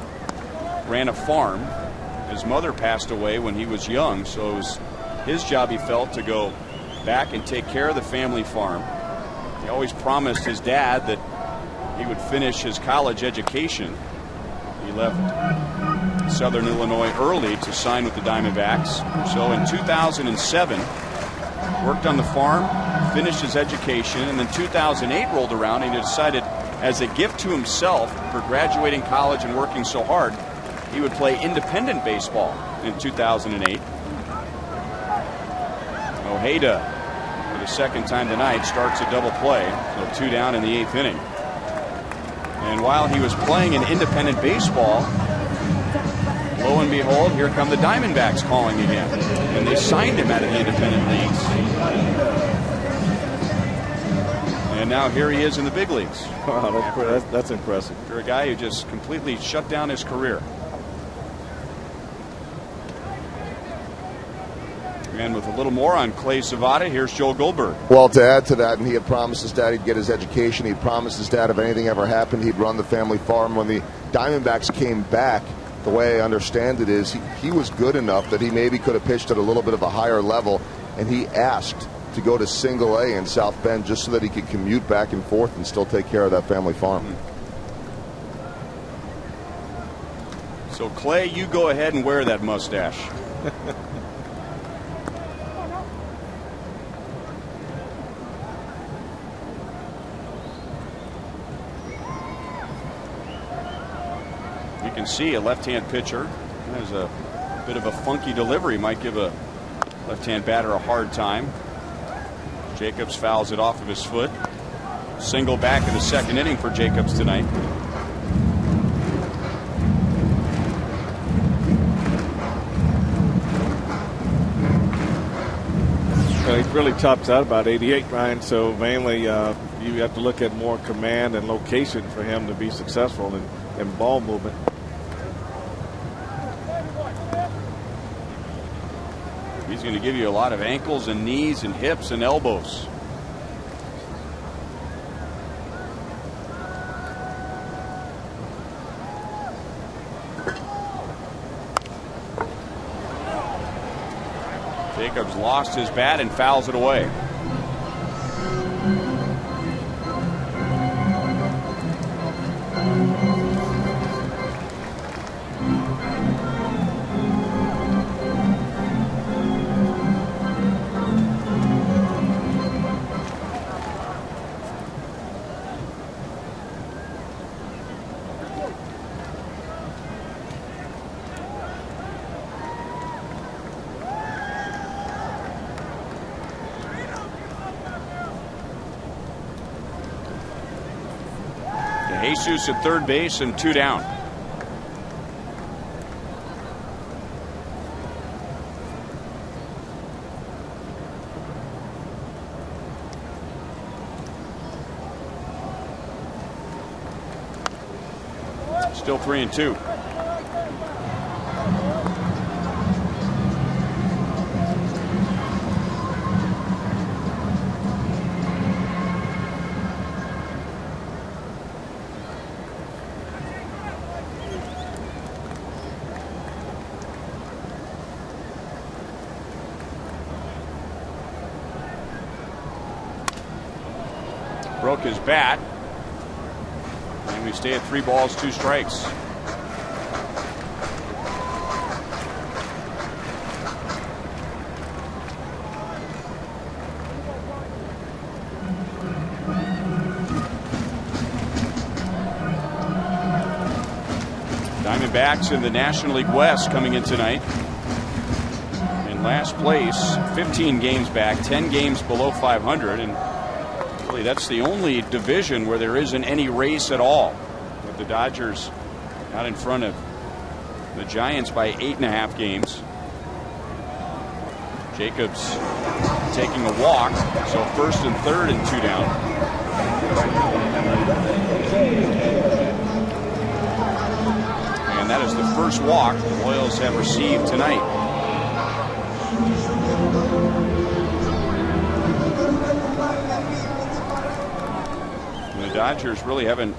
ran a farm. His mother passed away when he was young, so it was his job, he felt, to go back and take care of the family farm. He always promised his dad that he would finish his college education. He left Southern Illinois early to sign with the Diamondbacks. So in 2007, worked on the farm, finished his education, and then 2008 rolled around and he decided, as a gift to himself for graduating college and working so hard, he would play independent baseball in 2008. Ojeda, for the second time tonight, starts a double play, so 2 down in the 8th inning. And while he was playing in independent baseball, lo and behold, here come the Diamondbacks calling again. And they signed him out of the independent leagues. And now here he is in the big leagues. Wow, that's impressive. For a guy who just completely shut down his career. And with a little more on Clay Zavada, here's Joel Goldberg. Well, to add to that, and he had promised his dad he'd get his education. He'd promised his dad if anything ever happened, he'd run the family farm. When the Diamondbacks came back, the way I understand it is he was good enough that he maybe could have pitched at a little bit of a higher level, and he asked to go to Single A in South Bend just so that he could commute back and forth and still take care of that family farm. So, Clay, you go ahead and wear that mustache. You can see a left-hand pitcher has a bit of a funky delivery, might give a left-hand batter a hard time. Jacobs fouls it off of his foot. Single back in the second inning for Jacobs tonight. Well, he really tops out about 88, Ryan, so mainly you have to look at more command and location for him to be successful in ball movement. He's going to give you a lot of ankles and knees and hips and elbows. Jacobs lost his bat and fouls it away. Jesus at third base and 2 down. Still 3-2. Broke his bat, and we stay at 3 balls, 2 strikes. Diamondbacks in the National League West coming in tonight. In last place, 15 games back, 10 games below 500, and really that's the only division where there isn't any race at all, with the Dodgers out in front of the Giants by 8.5 games. Jacobs taking a walk, so first and third and 2 down. And that is the first walk the Royals have received tonight. And the Dodgers really haven't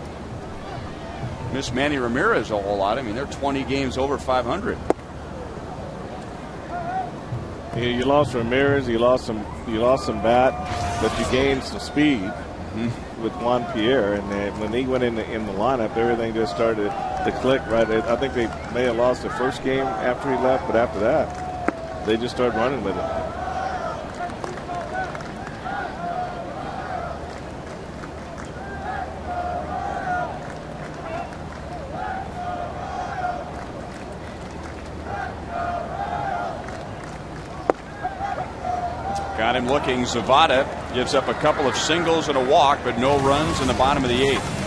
missed Manny Ramirez a whole lot. I mean, they're 20 games over 500. Yeah, you lost Ramirez, you lost some bat, but you gained some speed with Juan Pierre, and when he went in the lineup, everything just started to click right. I think they may have lost the first game after he left, but after that, they just started running with it. Got him looking. Zavada gives up a couple of singles and a walk, but no runs in the bottom of the 8th.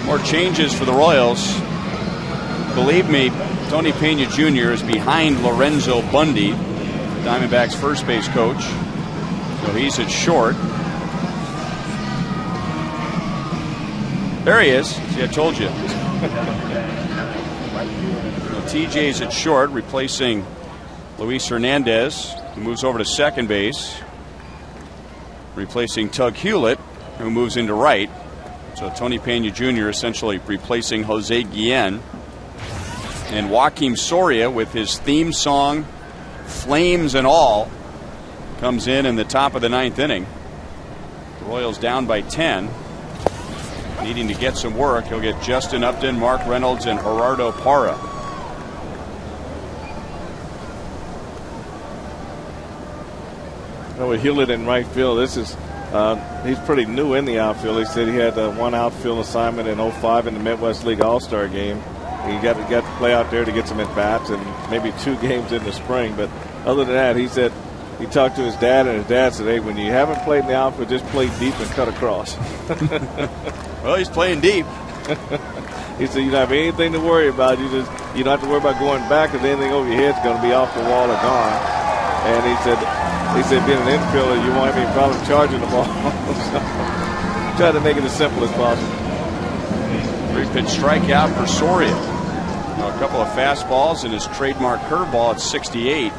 More changes for the Royals. Believe me, Tony Pena Jr. is behind Lorenzo Bundy, Diamondbacks first base coach. So he's at short. There he is. See, I told you. TJ's at short, replacing Luis Hernandez, who moves over to second base, replacing Tug Hewlett, who moves into right. So Tony Pena Jr. essentially replacing Jose Guillen. And Joakim Soria, with his theme song, Flames and All, comes in the top of the 9th inning. The Royals down by 10. Needing to get some work, he'll get Justin Upton, Mark Reynolds, and Gerardo Parra. With Hewlett in right field, this is he's pretty new in the outfield. He said he had one outfield assignment in 05 in the Midwest League All-Star game. He got to play out there to get some at-bats and maybe 2 games in the spring. But other than that, he said he talked to his dad, and his dad said, hey, when you haven't played in the outfield, just play deep and cut across. Well, he's playing deep. He said you don't have anything to worry about. You don't have to worry about going back, because anything over your head's going to be off the wall or gone. And he said being an infielder, you won't have any problem charging the ball. So try to make it as simple as possible. 3-pitch strikeout for Soria. A couple of fastballs and his trademark curveball at 68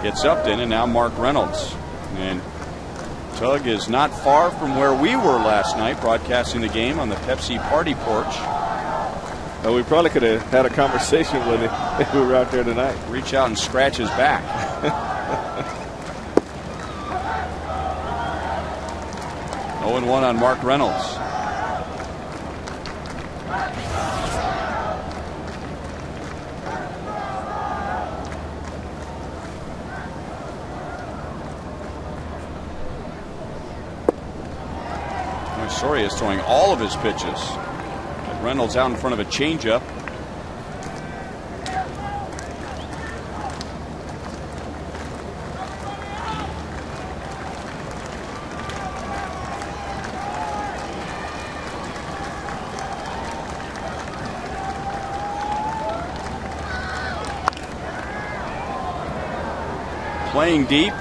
gets Upton, and now Mark Reynolds. And Tug is not far from where we were last night, broadcasting the game on the Pepsi party porch. Well, we probably could have had a conversation with him if we were out there tonight. Reach out and scratch his back. 0-1 on Mark Reynolds. Soria is throwing all of his pitches. And Reynolds out in front of a changeup. Playing deep,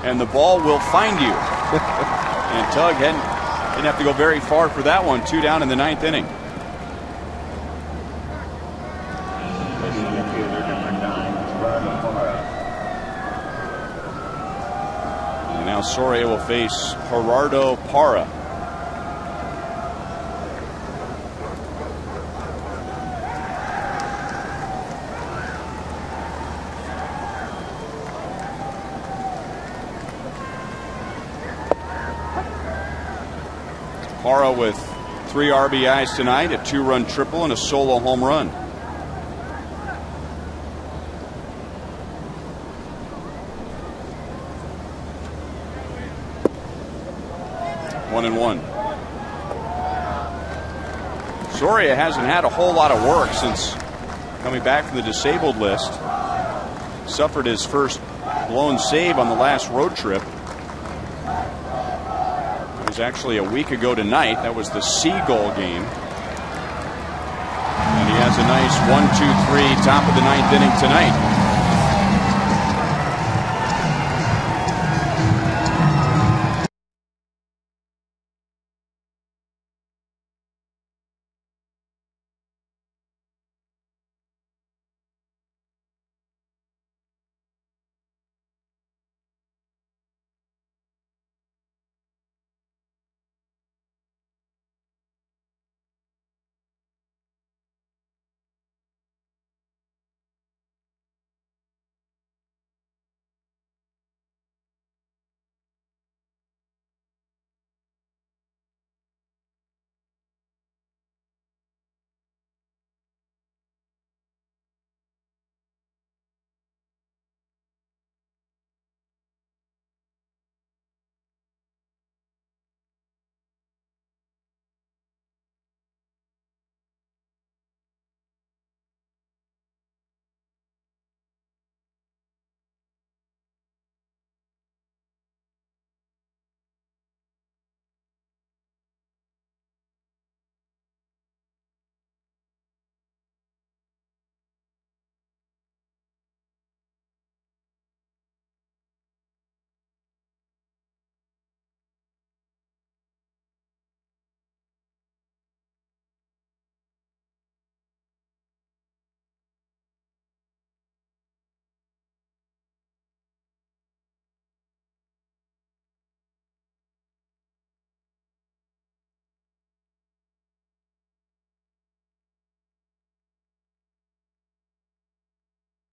and the ball will find you. And Tug didn't have to go very far for that one. 2 down in the 9th inning. And now Soria will face Gerardo Parra. Parra with 3 RBIs tonight, a 2-run triple, and a solo home run. One and one. Soria hasn't had a whole lot of work since coming back from the disabled list. Suffered his first blown save on the last road trip. It was actually a week ago tonight. That was the Seagull game. And he has a nice 1-2-3 top of the 9th inning tonight.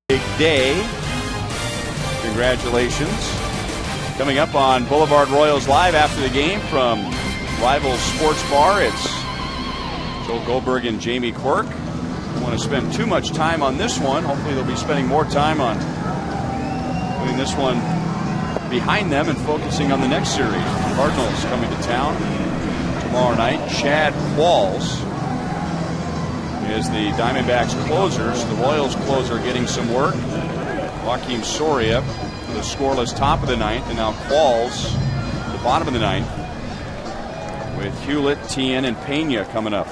Big day. Congratulations. Coming up on Boulevard Royals Live after the game from Rivals Sports Bar, it's Joe Goldberg and Jamie Quirk. Don't want to spend too much time on this one. Hopefully they'll be spending more time on putting this one behind them and focusing on the next series. The Cardinals coming to town tomorrow night. Chad Qualls is the Diamondbacks closer, so the Royals closer getting some work. Joakim Soria, the scoreless top of the ninth, and now Qualls, the bottom of the ninth, with Hewlett, Tien, and Pena coming up.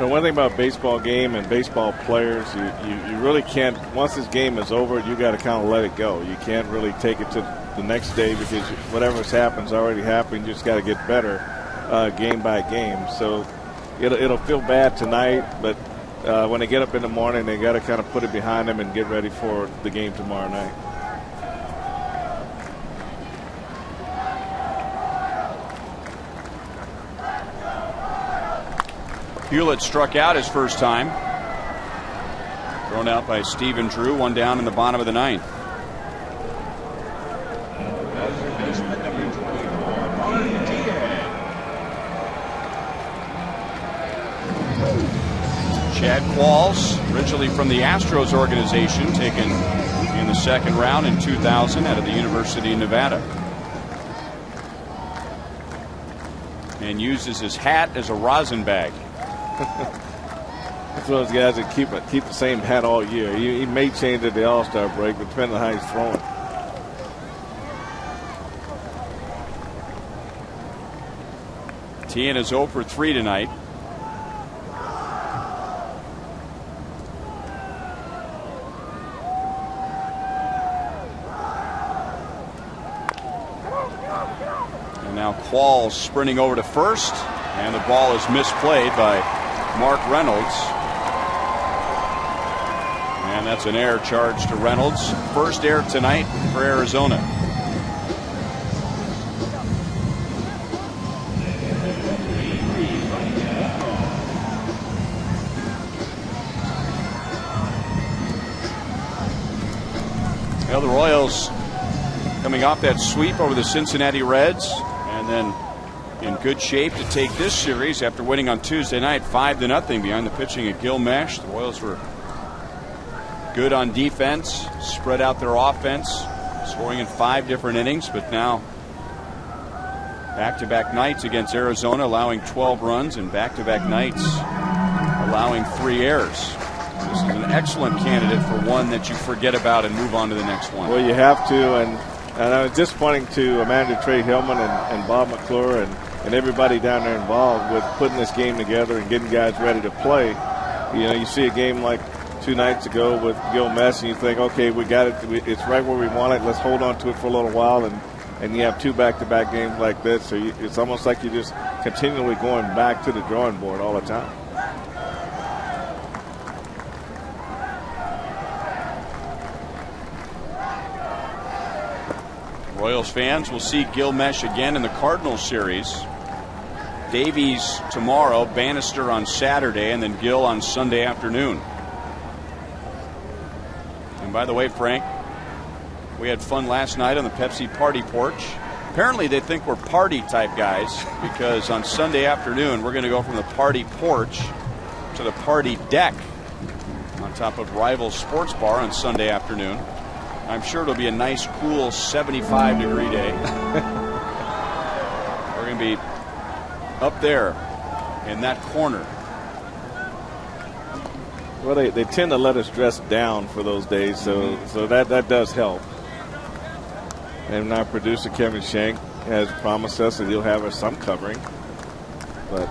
The one thing about baseball game and baseball players, you really can't, once this game is over, you got to kind of let it go. You can't really take it to the next day because whatever's happened's already happened. You just got to get better game by game. So it'll feel bad tonight, but when they get up in the morning, they got to kind of put it behind them and get ready for the game tomorrow night. Hewlett struck out his first time. Thrown out by Stephen Drew, one down in the bottom of the ninth. Chad Qualls, originally from the Astros organization, taken in the second round in 2000 out of the University of Nevada. And uses his hat as a rosin bag. That's one of those guys that keep the same hat all year. He may change at the All-Star break, but depending on how he's throwing. Tien is 0 for 3 tonight. And now Qualls sprinting over to first, and the ball is misplayed by Mark Reynolds. And that's an error charge to Reynolds. First error tonight for Arizona. Well, the Royals coming off that sweep over the Cincinnati Reds, and then in good shape to take this series after winning on Tuesday night 5-0 behind the pitching of Gil Mesh. The Royals were good on defense, spread out their offense, scoring in 5 different innings, but now back-to-back nights against Arizona, allowing 12 runs, and back-to-back nights allowing 3 errors. This is an excellent candidate for one that you forget about and move on to the next one. Well, you have to, and I was disappointing to Amanda Trey Hillman and Bob McClure and everybody down there involved with putting this game together and getting guys ready to play. You know, you see a game like 2 nights ago with Gil Mesh, and you think, okay, we got it. It's right where we want it. Let's hold on to it for a little while. And you have 2 back-to-back games like this, so it's almost like you're just continually going back to the drawing board all the time. Royals fans will see Gil Mesh again in the Cardinals series. Davies tomorrow, Bannister on Saturday, and then Gil on Sunday afternoon. And by the way, Frank, we had fun last night on the Pepsi party porch. Apparently they think we're party type guys, because on Sunday afternoon we're going to go from the party porch to the party deck on top of Rivals Sports Bar on Sunday afternoon. I'm sure it'll be a nice, cool 75-degree day. We're going to be up there in that corner. Well, they tend to let us dress down for those days, so that does help. And our producer, Kevin Shank, has promised us that he'll have us some covering. But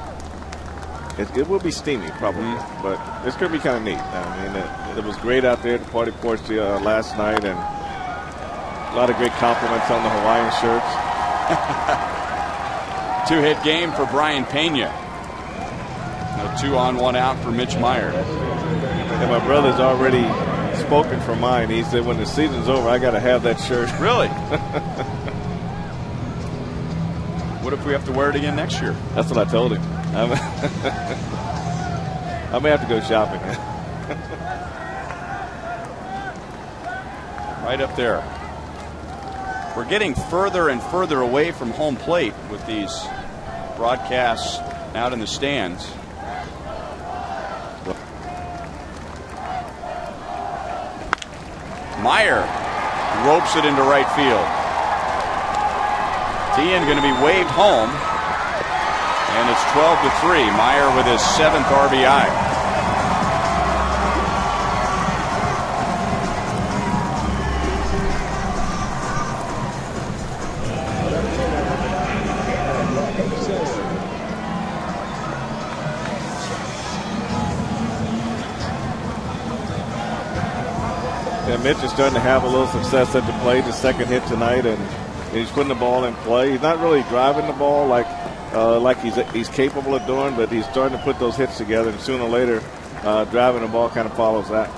it will be steamy, probably. But it's going to be kind of neat. I mean, it was great out there at the party porch last night, and a lot of great compliments on the Hawaiian shirts. 2-hit game for Brian Pena. A 2-on-1 out for Mitch Meyer. And my brother's already spoken for mine. He said, when the season's over, I got to have that shirt. Really? What if we have to wear it again next year? That's what I told him. I may have to go shopping. Right up there. We're getting further and further away from home plate with these broadcasts out in the stands. Meyer ropes it into right field. Tien going to be waved home, and it's 12-3. Meyer with his 7th RBI. Mitch is starting to have a little success at the plate. His second hit tonight, and he's putting the ball in play. He's not really driving the ball like he's capable of doing, but he's starting to put those hits together, and sooner or later, driving the ball kind of follows that.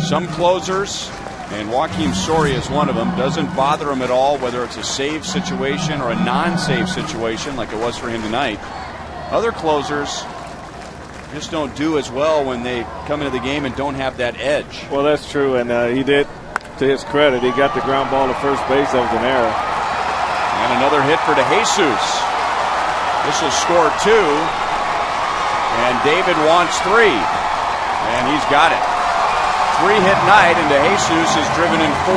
Some closers, and Joakim Soria is one of them, doesn't bother him at all whether it's a save situation or a non-save situation like it was for him tonight. Other closers just don't do as well when they come into the game and don't have that edge. Well, that's true, and he did, to his credit, he got the ground ball to first base. That was an error. And another hit for DeJesus. This will score 2, and David wants 3, and he's got it. 3-hit night, and DeJesus is driven in 4.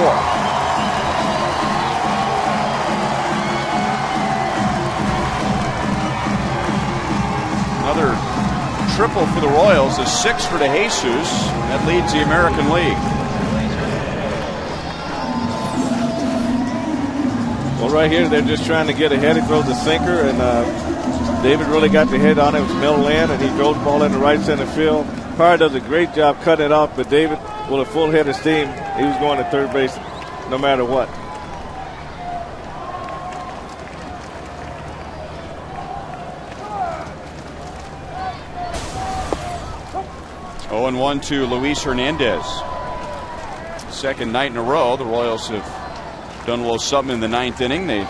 Another triple for the Royals, a 6 for DeJesus. That leads the American League. Well, right here, they're just trying to get ahead. He throws the sinker, and David really got the hit on it. It was middle in, and he drove the ball into right center field. Parr does a great job cutting it off, but David, with a full head of steam, he was going to third base no matter what. Oh, and 1 to Luis Hernandez. Second night in a row, the Royals have done a little something in the 9th inning. They